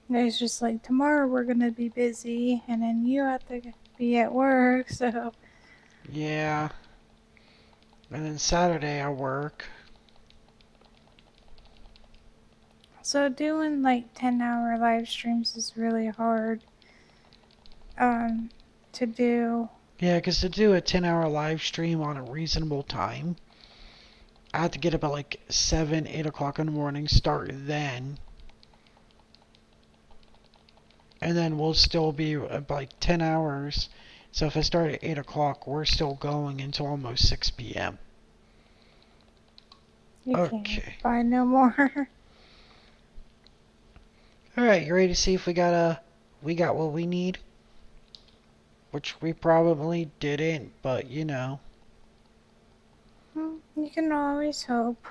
B: It's just like tomorrow we're gonna be busy, and then you have to be at work, so.
A: Yeah. And then Saturday I work.
B: So doing like 10-hour live streams is really hard to do.
A: Yeah, 'cause to do a 10-hour live stream on a reasonable time, I have to get up at like 7, 8 o'clock in the morning, start then. And then we'll still be like 10 hours. So if I start at 8 o'clock, we're still going until almost 6 p.m.
B: You can't
A: Okay.
B: buy no more.
A: Alright, you ready to see if we got what we need? Which we probably didn't, but you know.
B: You can always hope.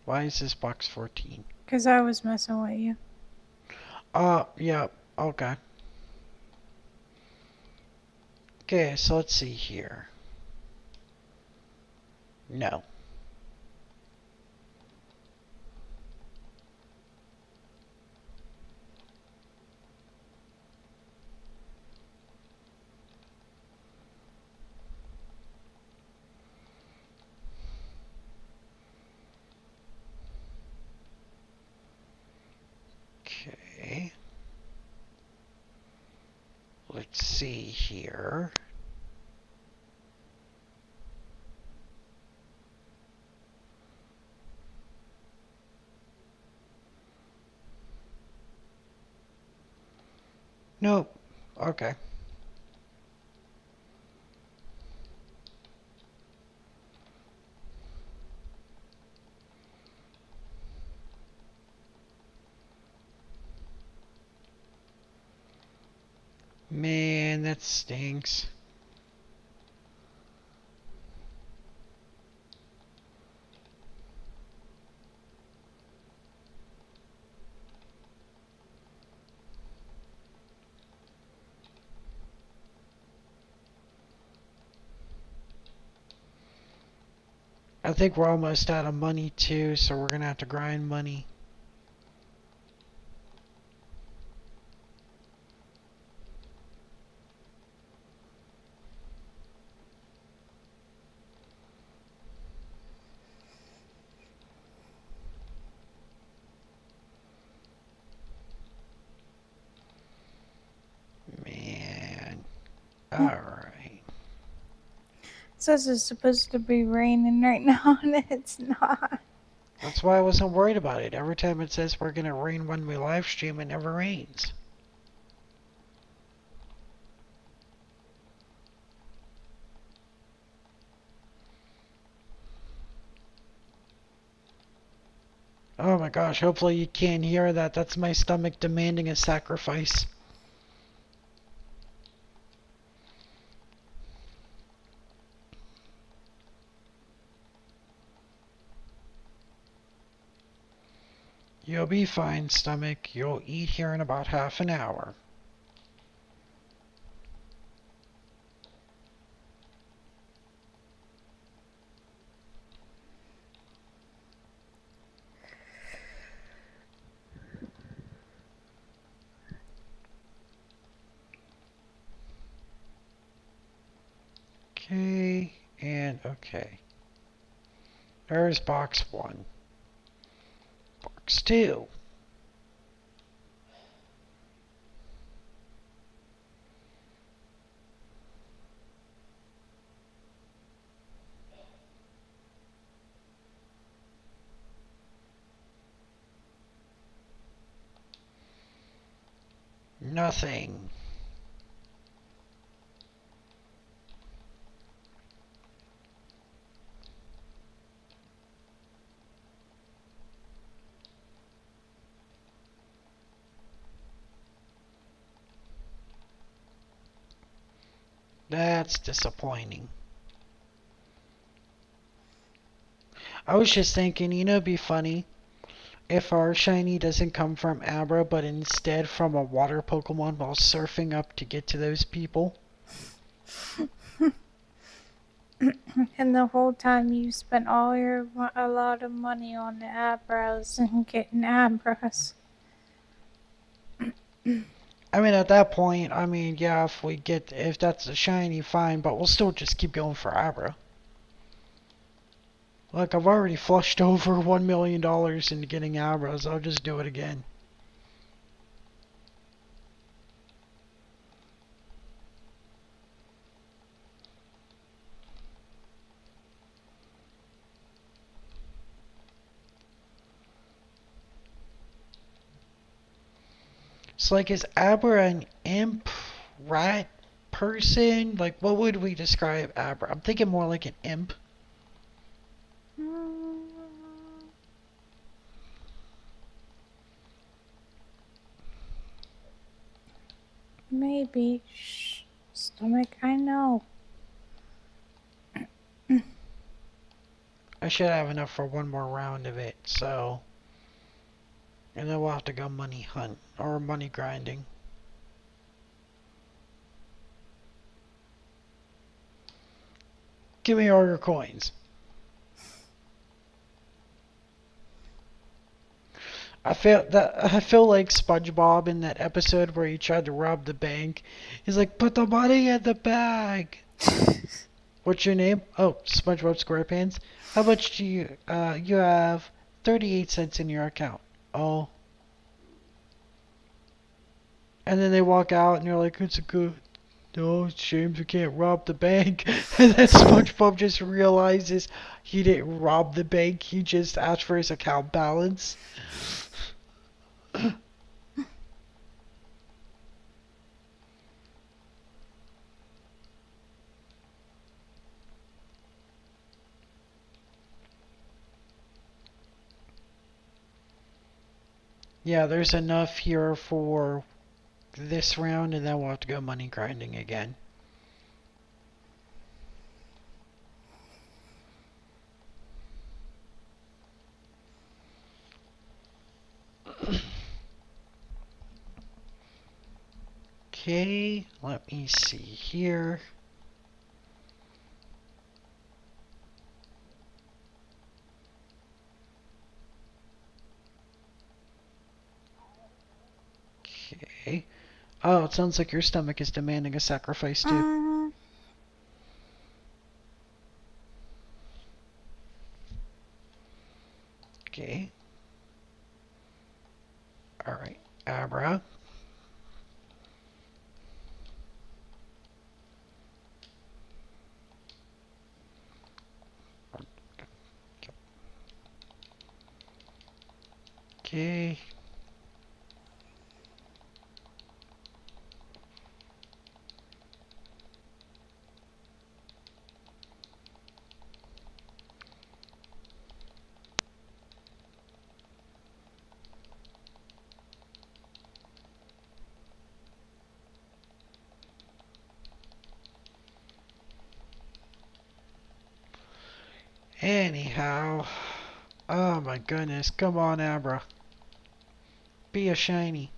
A: Why is this box 14?
B: Because I was messing with you.
A: Yeah, okay. Okay, so let's see here. No. Okay. Let's see here. Nope. Okay. Man, that stinks. I think we're almost out of money too, so we're gonna have to grind money. Man. Alright.
B: It says it's supposed to be raining right now, and it's not.
A: That's why I wasn't worried about it. Every time it says we're gonna rain when we live stream, it never rains. Oh my gosh, hopefully you can't hear that. That's my stomach demanding a sacrifice. You'll be fine, stomach. You'll eat here in about half an hour. Okay. There's box 1. Box 2. Nothing. That's disappointing. I was just thinking, it'd be funny if our shiny doesn't come from Abra, but instead from a water Pokemon while surfing up to get to those people.
B: And the whole time you spent a lot of money on the Abras and getting Abras.
A: I mean, at that point, yeah, if that's a shiny, fine, but we'll still just keep going for Abra. Look, I've already flushed over $1 million into getting Abras. I'll just do it again. It's like, is Abra an imp, rat, person? Like, what would we describe Abra? I'm thinking more like an imp.
B: Maybe. Shh. Stomach, I know.
A: I should have enough for one more round of it, so. And then we'll have to go money hunt, or money grinding. Give me all your coins. I feel like SpongeBob in that episode where he tried to rob the bank. He's like, put the money in the bag. What's your name? Oh, SpongeBob SquarePants. How much do you have 38 cents in your account. Oh. And then they walk out and you're like, it's a good, no, it's shame we can't rob the bank. And then SpongeBob just realizes he didn't rob the bank, he just asked for his account balance. Yeah, there's enough here for this round, and then we'll have to go money grinding again. Okay, let me see here. Okay. Oh, it sounds like your stomach is demanding a sacrifice too. Okay. Alright, Abra. Okay. Anyhow. Oh my goodness. Come on, Abra. Be a shiny.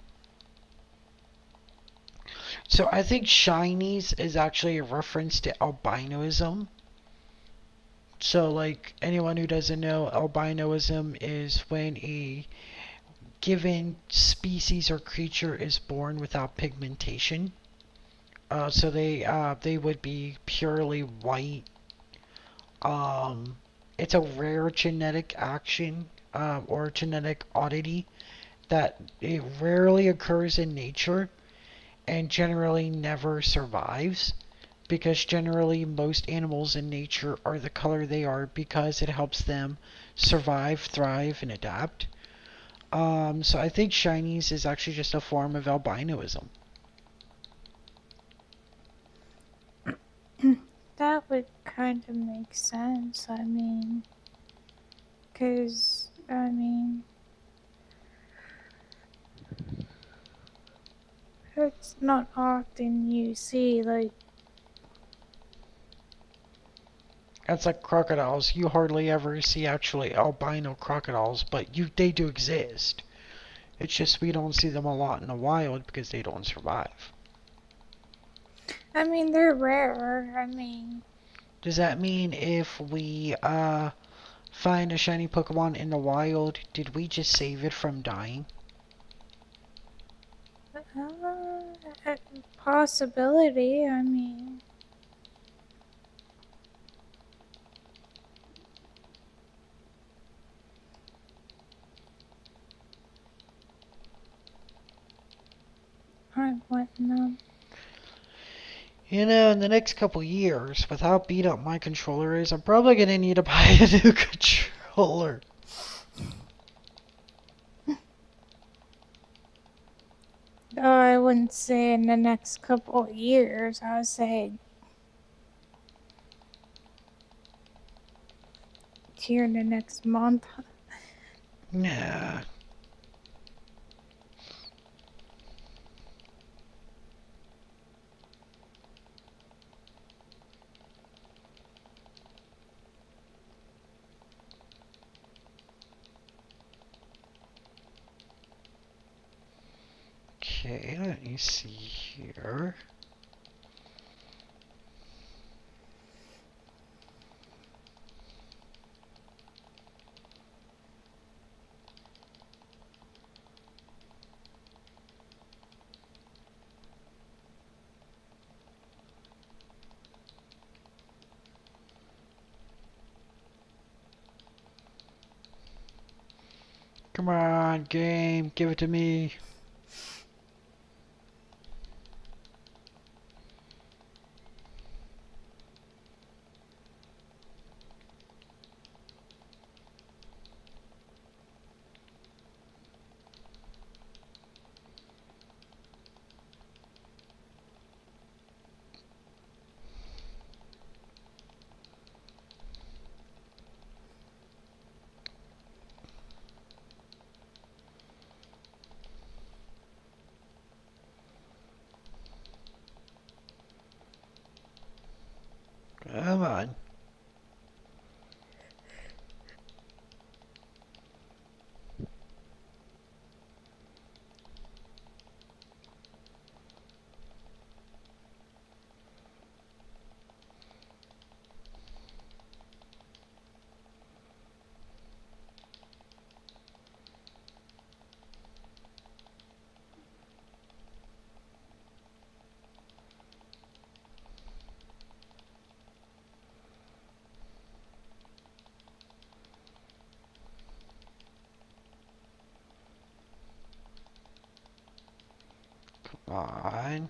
A: So I think shinies is actually a reference to albinoism. So like anyone who doesn't know, albinoism is when a given species or creature is born without pigmentation. So they would be purely white, Um, it's a rare genetic action or genetic oddity that it rarely occurs in nature and generally never survives because generally most animals in nature are the color they are because it helps them survive, thrive, and adapt. So I think shinies is actually just a form of albinoism.
B: That would kind of make sense. I mean, because, I mean, it's not often you see, like,
A: That's like crocodiles. You hardly ever see actually albino crocodiles, but they do exist. It's just we don't see them a lot in the wild because they don't survive.
B: I mean, they're rare. I mean,
A: Does that mean if we find a shiny Pokemon in the wild, did we just save it from dying?
B: a possibility. I mean, I wouldn't know.
A: You know, in the next couple years, with how beat up my controller is, I'm probably gonna need to buy a new controller.
B: Oh, I wouldn't say in the next couple of years. I would say here in the next month.
A: Nah. Okay, let me see here. Come on, game, give it to me. Come on. Come on.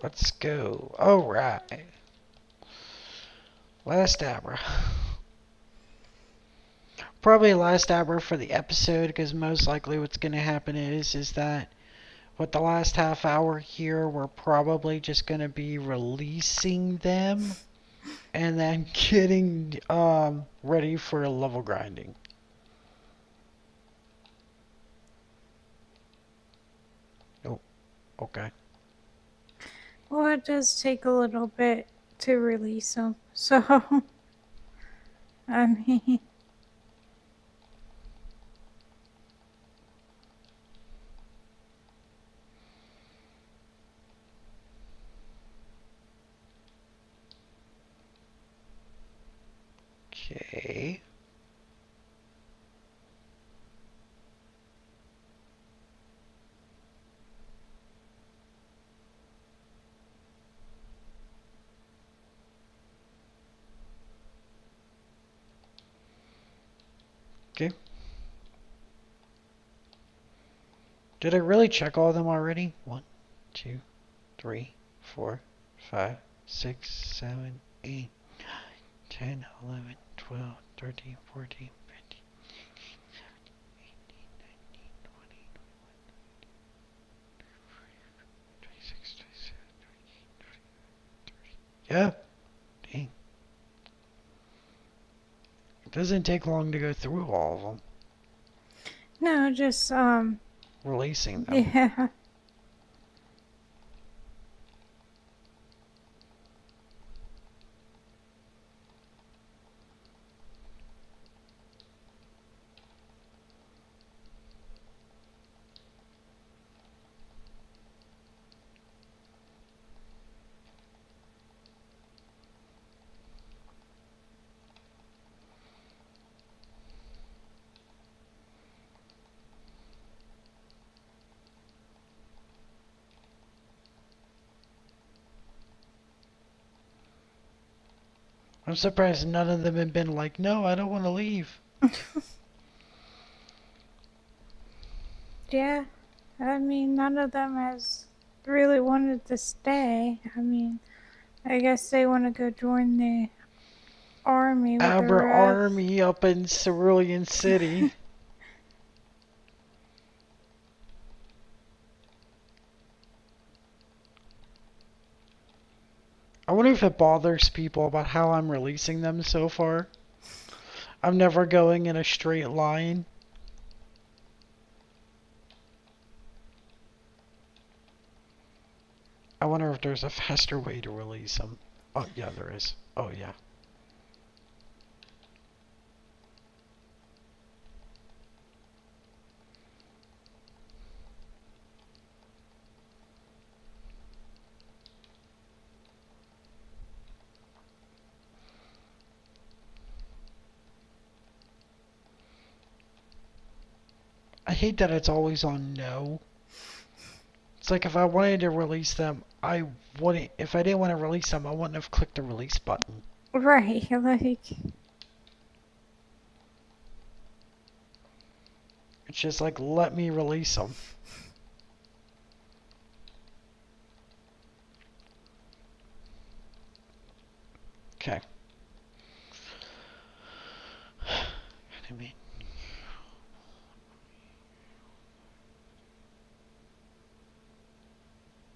A: Let's go. Alright. Last Abra. Probably last Abra for the episode because most likely what's going to happen is that with the last half hour here, we're probably just going to be releasing them and then getting ready for level grinding. Oh, okay.
B: Well, it does take a little bit to release them. So, I mean,
A: Okay. Okay. Did I really check all of them already? 1, 2, 3, 4, 5, 6, 7, 8, 10, 11, 12, 13, 14, 15, 18, 19, 20, 26, 27, 28, 30. Yeah. Dang. It doesn't take long to go through all of them.
B: no, just,
A: Releasing them.
B: yeah.
A: I'm surprised none of them have been like, no, I don't want to leave.
B: Yeah. I mean, none of them has really wanted to stay. I mean, I guess they want to go join the army with the
A: Our
B: rest.
A: army up in Cerulean City. I wonder if it bothers people about how I'm releasing them so far. I'm never going in a straight line. I wonder if there's a faster way to release them. Oh, yeah, there is. Oh, yeah. I hate that it's always on no. It's like if I wanted to release them, I wouldn't. If I didn't want to release them, I wouldn't have clicked the release button.
B: Right, like,
A: It's just like, let me release them. Okay. Enemy.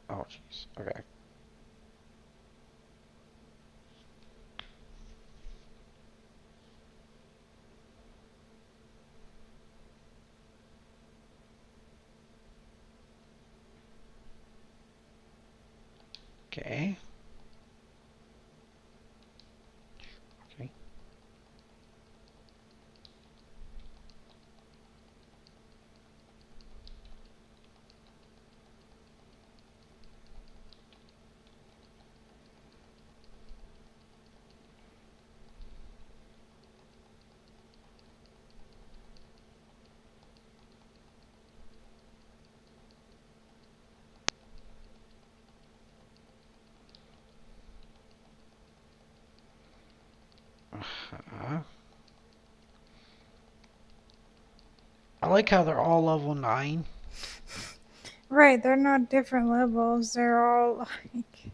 A: Oh, jeez. Okay. Okay. Okay. Uh-huh. I like how they're all level 9.
B: right, they're not different levels. They're all like,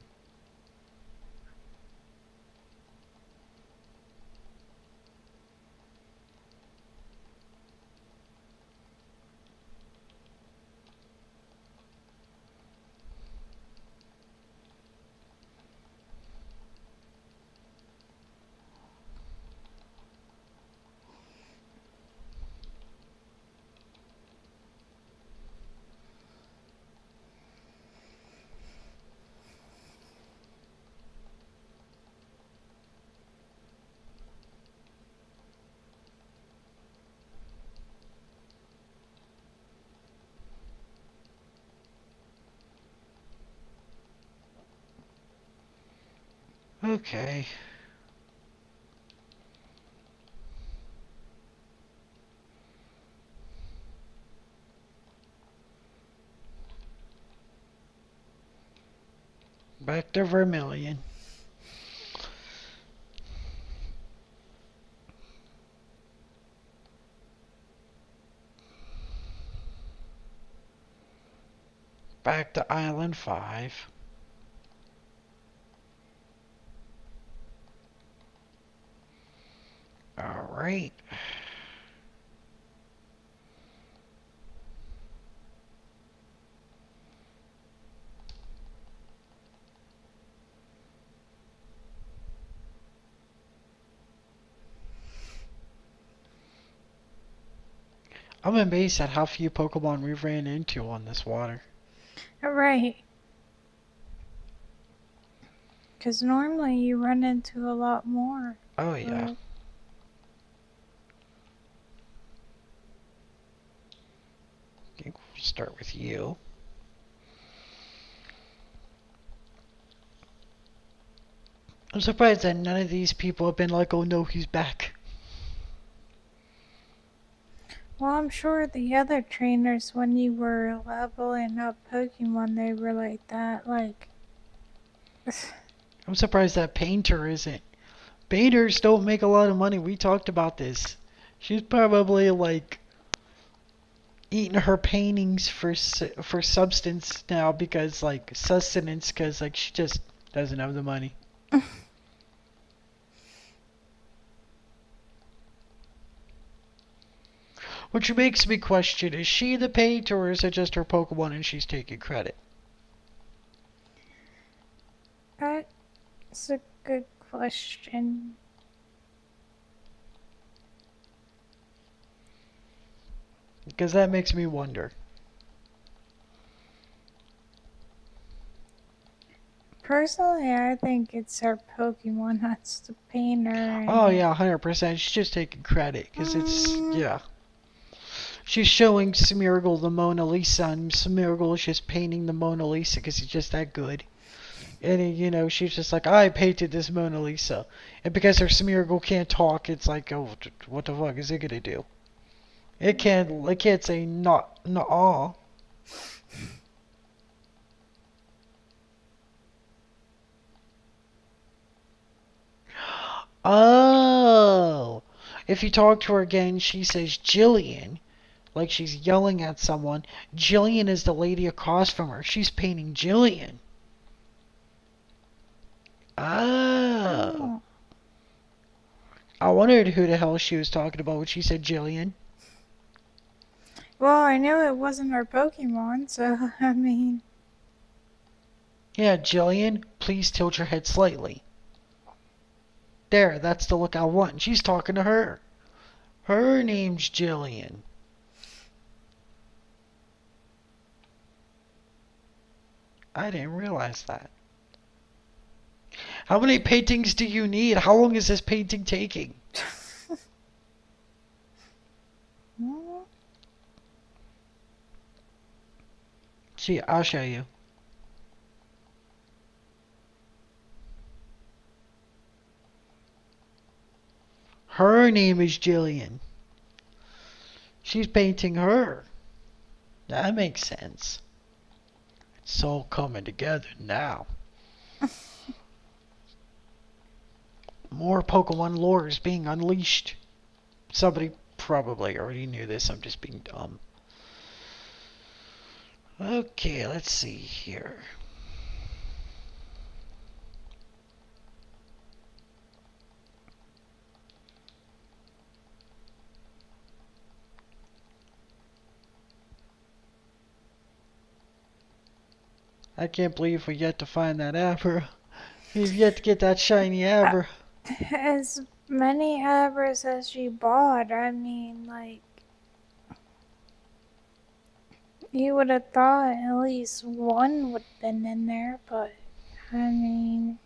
A: Okay. Back to Vermilion. Back to Island 5. Alright. I'm amazed at how few Pokemon we ran into on this water.
B: Right. Because normally you run into a lot more.
A: Oh, yeah.
B: But
A: I think we'll start with you. I'm surprised that none of these people have been like, oh no, he's back.
B: well, I'm sure the other trainers, when you were leveling up Pokemon, they were like that. Like,
A: I'm surprised that Painter isn't. Painters don't make a lot of money. We talked about this. She's probably like eating her paintings for substance now because like sustenance because like she just doesn't have the money. Which makes me question, is she the painter or is it just her Pokemon and she's taking credit?
B: that's a good question.
A: Because that makes me wonder.
B: Personally, I think it's our Pokemon that's the painter.
A: Oh
B: And
A: yeah, 100%. She's just taking credit because it's
B: mm,
A: yeah. She's showing Smeargle the Mona Lisa, and Smeargle is just painting the Mona Lisa because he's just that good. And you know, she's just like, I painted this Mona Lisa, and because her Smeargle can't talk, it's like, oh, what the fuck is it gonna do? It can't say not, nuh-uh. Oh, if you talk to her again, she says Jillian, like she's yelling at someone. Jillian is the lady across from her. She's painting Jillian. Oh.
B: oh,
A: I wondered who the hell she was talking about when she said Jillian.
B: well, I knew it wasn't our Pokemon, so I mean,
A: Yeah, Jillian, please tilt your head slightly. There, that's the look I want. She's talking to her. Her name's Jillian. I didn't realize that. How many paintings do you need? How long is this painting taking?
B: well,
A: See, I'll show you. Her name is Jillian. She's painting her. That makes sense. It's all coming together now. More Pokemon lore is being unleashed. Somebody probably already knew this. I'm just being dumb. Okay, let's see here. I can't believe we yet to find that Abra. We've yet to get that shiny Abra.
B: as many Abras as she bought, I mean, like, you would have thought at least one would have been in there, but I mean,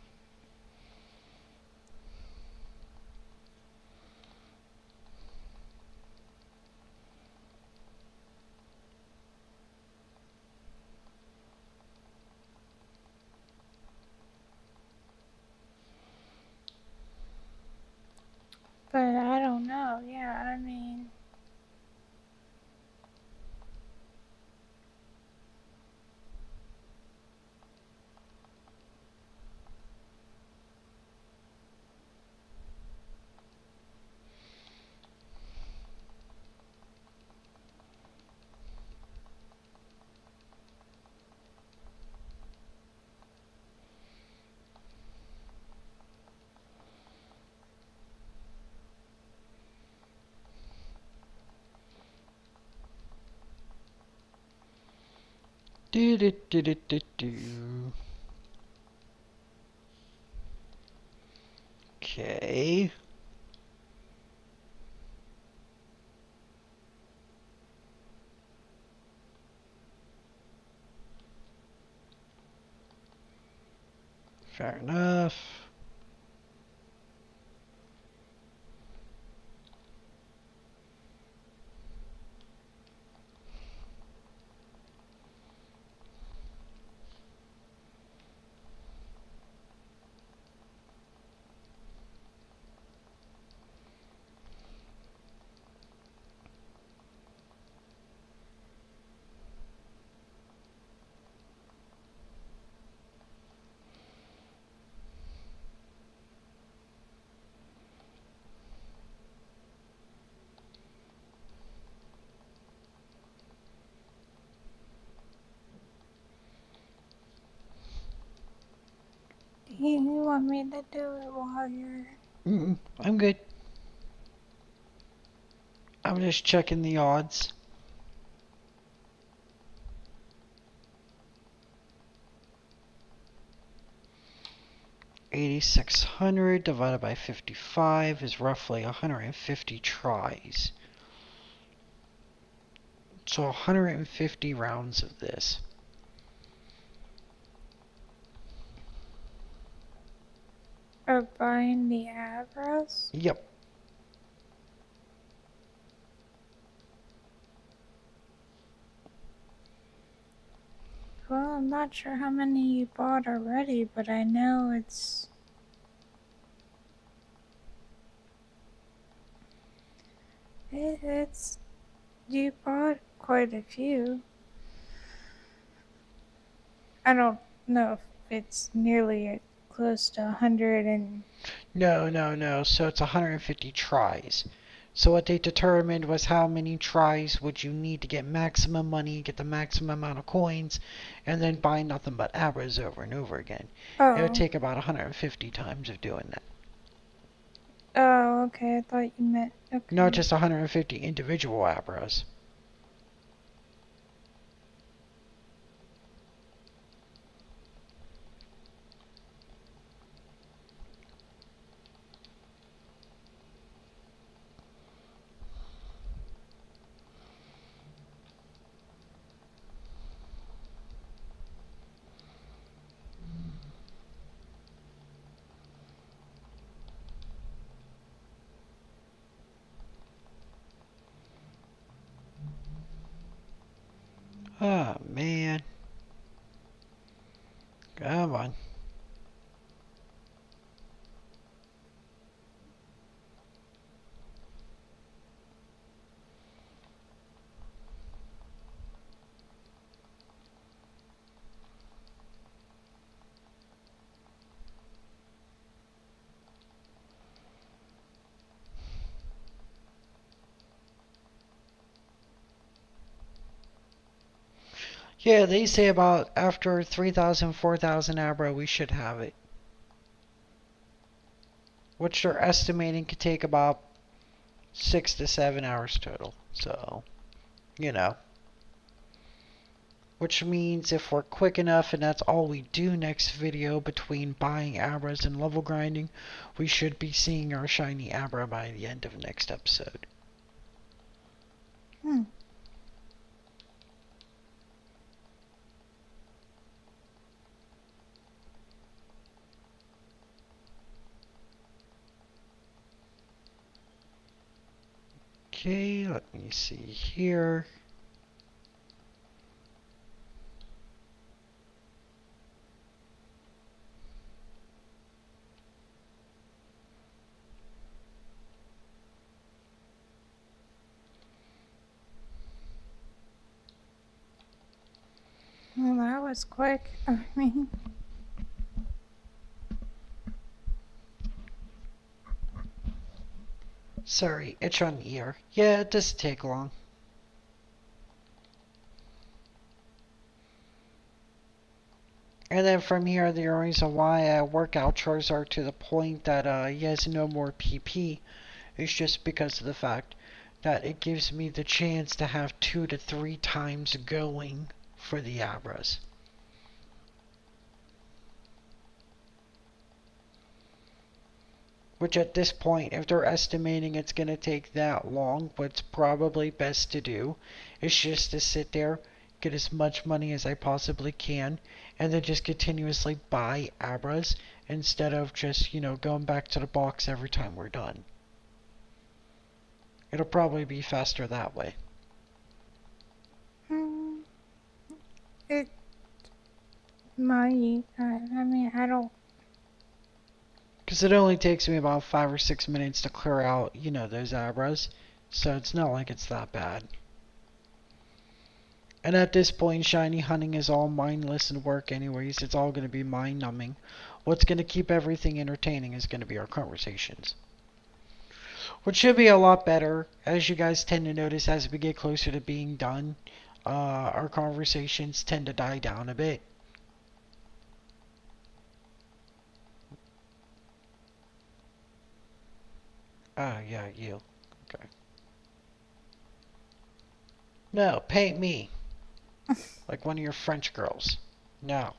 A: Do, do, do, do, do, do. Okay. Fair enough.
B: You want me to do it while you're...
A: I'm good. I'm just checking the odds. $8,600 divided by 55 is roughly 150 tries. So 150 rounds of this.
B: Of buying the address?
A: Yep.
B: Well, I'm not sure how many you bought already, but I know it's... It's... You bought quite a few. I don't know if it's nearly close to 100 and...
A: No. So it's 150 tries. So what they determined was how many tries would you need to get maximum money, get the maximum amount of coins, and then buy nothing but abras over and over again. It would
B: Oh.
A: take about 150 times of doing that.
B: Oh, okay. I thought you meant... Okay.
A: Not just 150 individual abras. Oh, man. Come on. Yeah, they say about after 3,000, 4,000 abra, we should have it. Which they're estimating could take about 6 to 7 hours total. So, you know. Which means if we're quick enough and that's all we do next video between buying abras and level grinding, we should be seeing our shiny abra by the end of next episode. Okay, let me see here.
B: Well, that was quick. I mean...
A: Sorry, itch on the ear. Yeah, it doesn't take long. And then from here, the reason why I work out Charizard to the point that he has no more PP is just because of the fact that it gives me the chance to have 2 to 3 times going for the Abras. Which at this point, if they're estimating it's going to take that long, what's probably best to do is just to sit there, get as much money as I possibly can, and then just continuously buy Abras instead of just, going back to the box every time we're done. It'll probably be faster that way.
B: It might. I mean, I don't.
A: Because it only takes me about 5 or 6 minutes to clear out, those Abras. So it's not like it's that bad. And at this point, shiny hunting is all mindless and work anyways. It's all going to be mind-numbing. What's going to keep everything entertaining is going to be our conversations. Which should be a lot better, as you guys tend to notice as we get closer to being done. Our conversations tend to die down a bit. Ah, yeah, you. Okay. No, paint me. Like one of your French girls. No.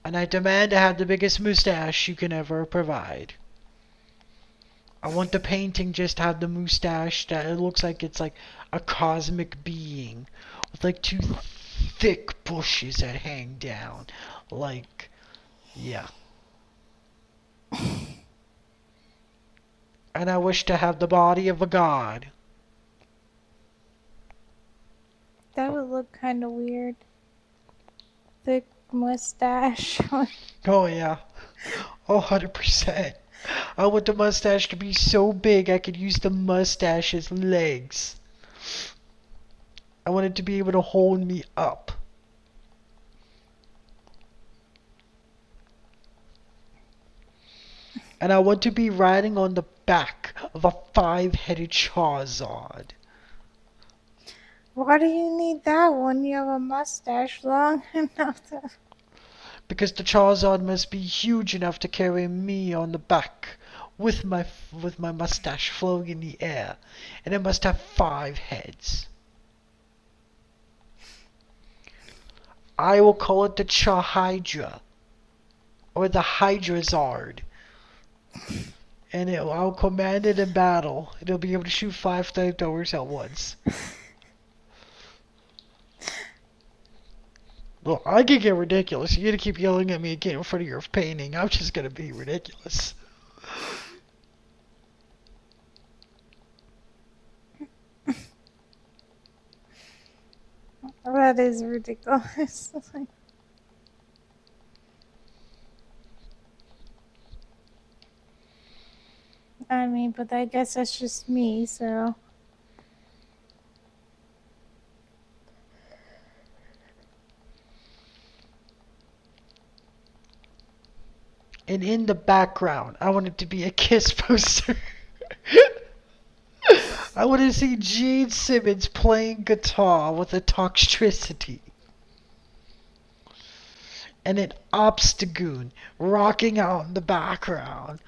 A: And I demand to have the biggest mustache you can ever provide. I want the painting just to have the mustache that it looks like it's like a cosmic being with like two thick bushes that hang down. Like, yeah. And I wish to have the body of a god.
B: That would look kind of weird. Thick mustache.
A: Oh yeah. 100%. I want the mustache to be so big I could use the mustache as legs. I want it to be able to hold me up. And I want to be riding on the back of a 5-headed Charizard.
B: Why do you need that one? You have a mustache long enough to...
A: Because the Charizard must be huge enough to carry me on the back with my mustache flowing in the air. And it must have 5 heads. I will call it the Chahydra. Or the Hydrazard. And I'll command it in battle. It'll be able to shoot 5 flamethrowers at once. Well, I can get ridiculous. You're gonna keep yelling at me again in front of your painting. I'm just gonna be ridiculous.
B: That is ridiculous. I mean, but I guess that's just me, so...
A: And in the background, I want it to be a Kiss poster. I want to see Gene Simmons playing guitar with a Toxtricity. And an Obstagoon rocking out in the background.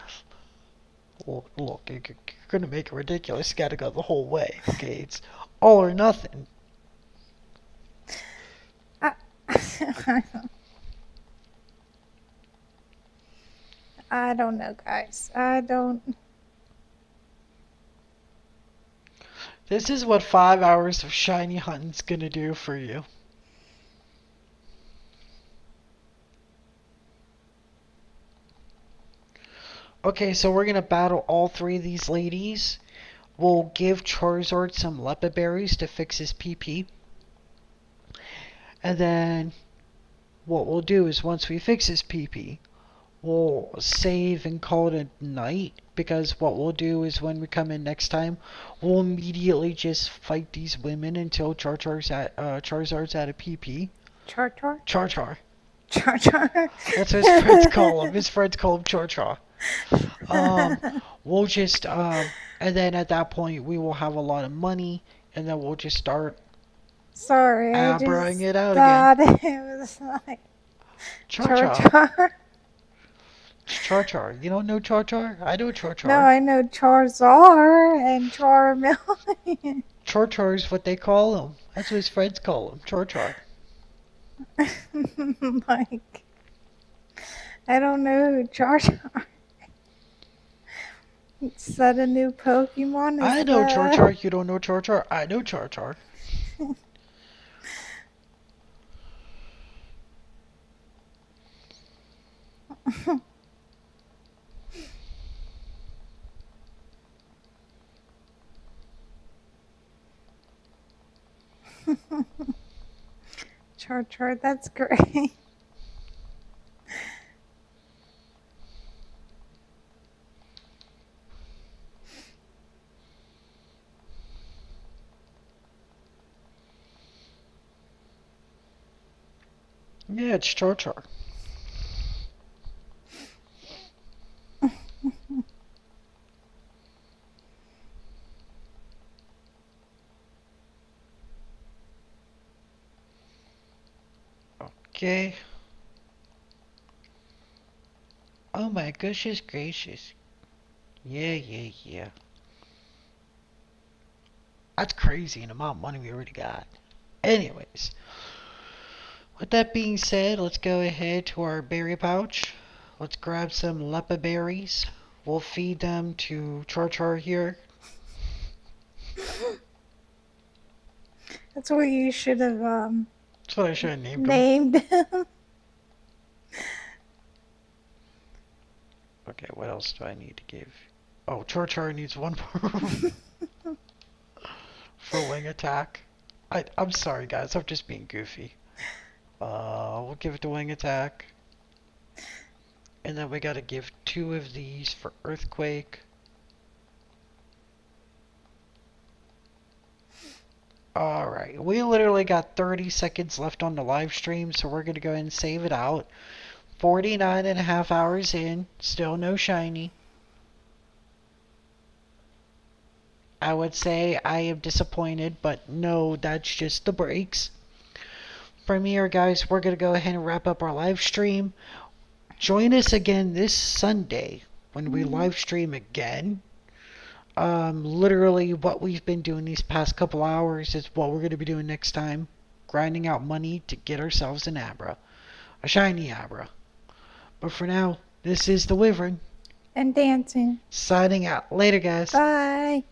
A: Look, you're gonna make it ridiculous. You gotta go the whole way. Okay, it's all or nothing.
B: I don't know, guys. I don't...
A: This is what 5 hours of shiny hunting's gonna do for you. Okay, so we're gonna battle all 3 of these ladies. We'll give Charizard some Leopard Berries to fix his PP. And then what we'll do is once we fix his PP, we'll save and call it a night. Because what we'll do is when we come in next time, we'll immediately just fight these women until Charizard's at a PP.
B: Char-char?
A: Char-char.
B: Char-char?
A: That's what his friends call him. His friends call him Char-char. We'll just, and then at that point we will have a lot of money, and then we'll just start
B: Sorry, I just
A: bring it out
B: thought
A: again.
B: it was like
A: Char-char.
B: Char-char.
A: Char-char. You don't know Char-char? I know Char-char.
B: No, I know Charizard and Charmeleon.
A: Char Char is what they call him. That's what his friends call him, Char Char.
B: Like, I don't know who Jar Jar. Is that a new Pokemon? Is
A: I know Char
B: that?
A: Char. You don't know Char Char? I know Char Char.
B: Char Char, that's great.
A: Yeah, it's Char Char. Okay. Oh my goodness gracious. Yeah, yeah, yeah. That's crazy, the amount of money we already got. Anyways, with that being said, let's go ahead to our berry pouch. Let's grab some lepa berries. We'll feed them to Char Char here.
B: That's what you should have
A: That's what I should have named them.
B: named him.
A: Okay, what else do I need to give? Oh, Char Char needs one more for wing attack. I'm sorry guys, I'm just being goofy. We'll give it the wing attack. And then we gotta give 2 of these for earthquake. Alright, we literally got 30 seconds left on the live stream, so we're gonna go ahead and save it out. 49 and a half hours in, still no shiny. I would say I am disappointed, but no, that's just the breaks. From here, guys, we're gonna go ahead and wrap up our live stream. Join us again this Sunday when we live stream again. Literally what we've been doing these past couple hours is what we're going to be doing next time. Grinding out money to get ourselves an Abra. A shiny Abra. But for now, this is the Wyvern.
B: And dancing.
A: Signing out. Later, guys.
B: Bye.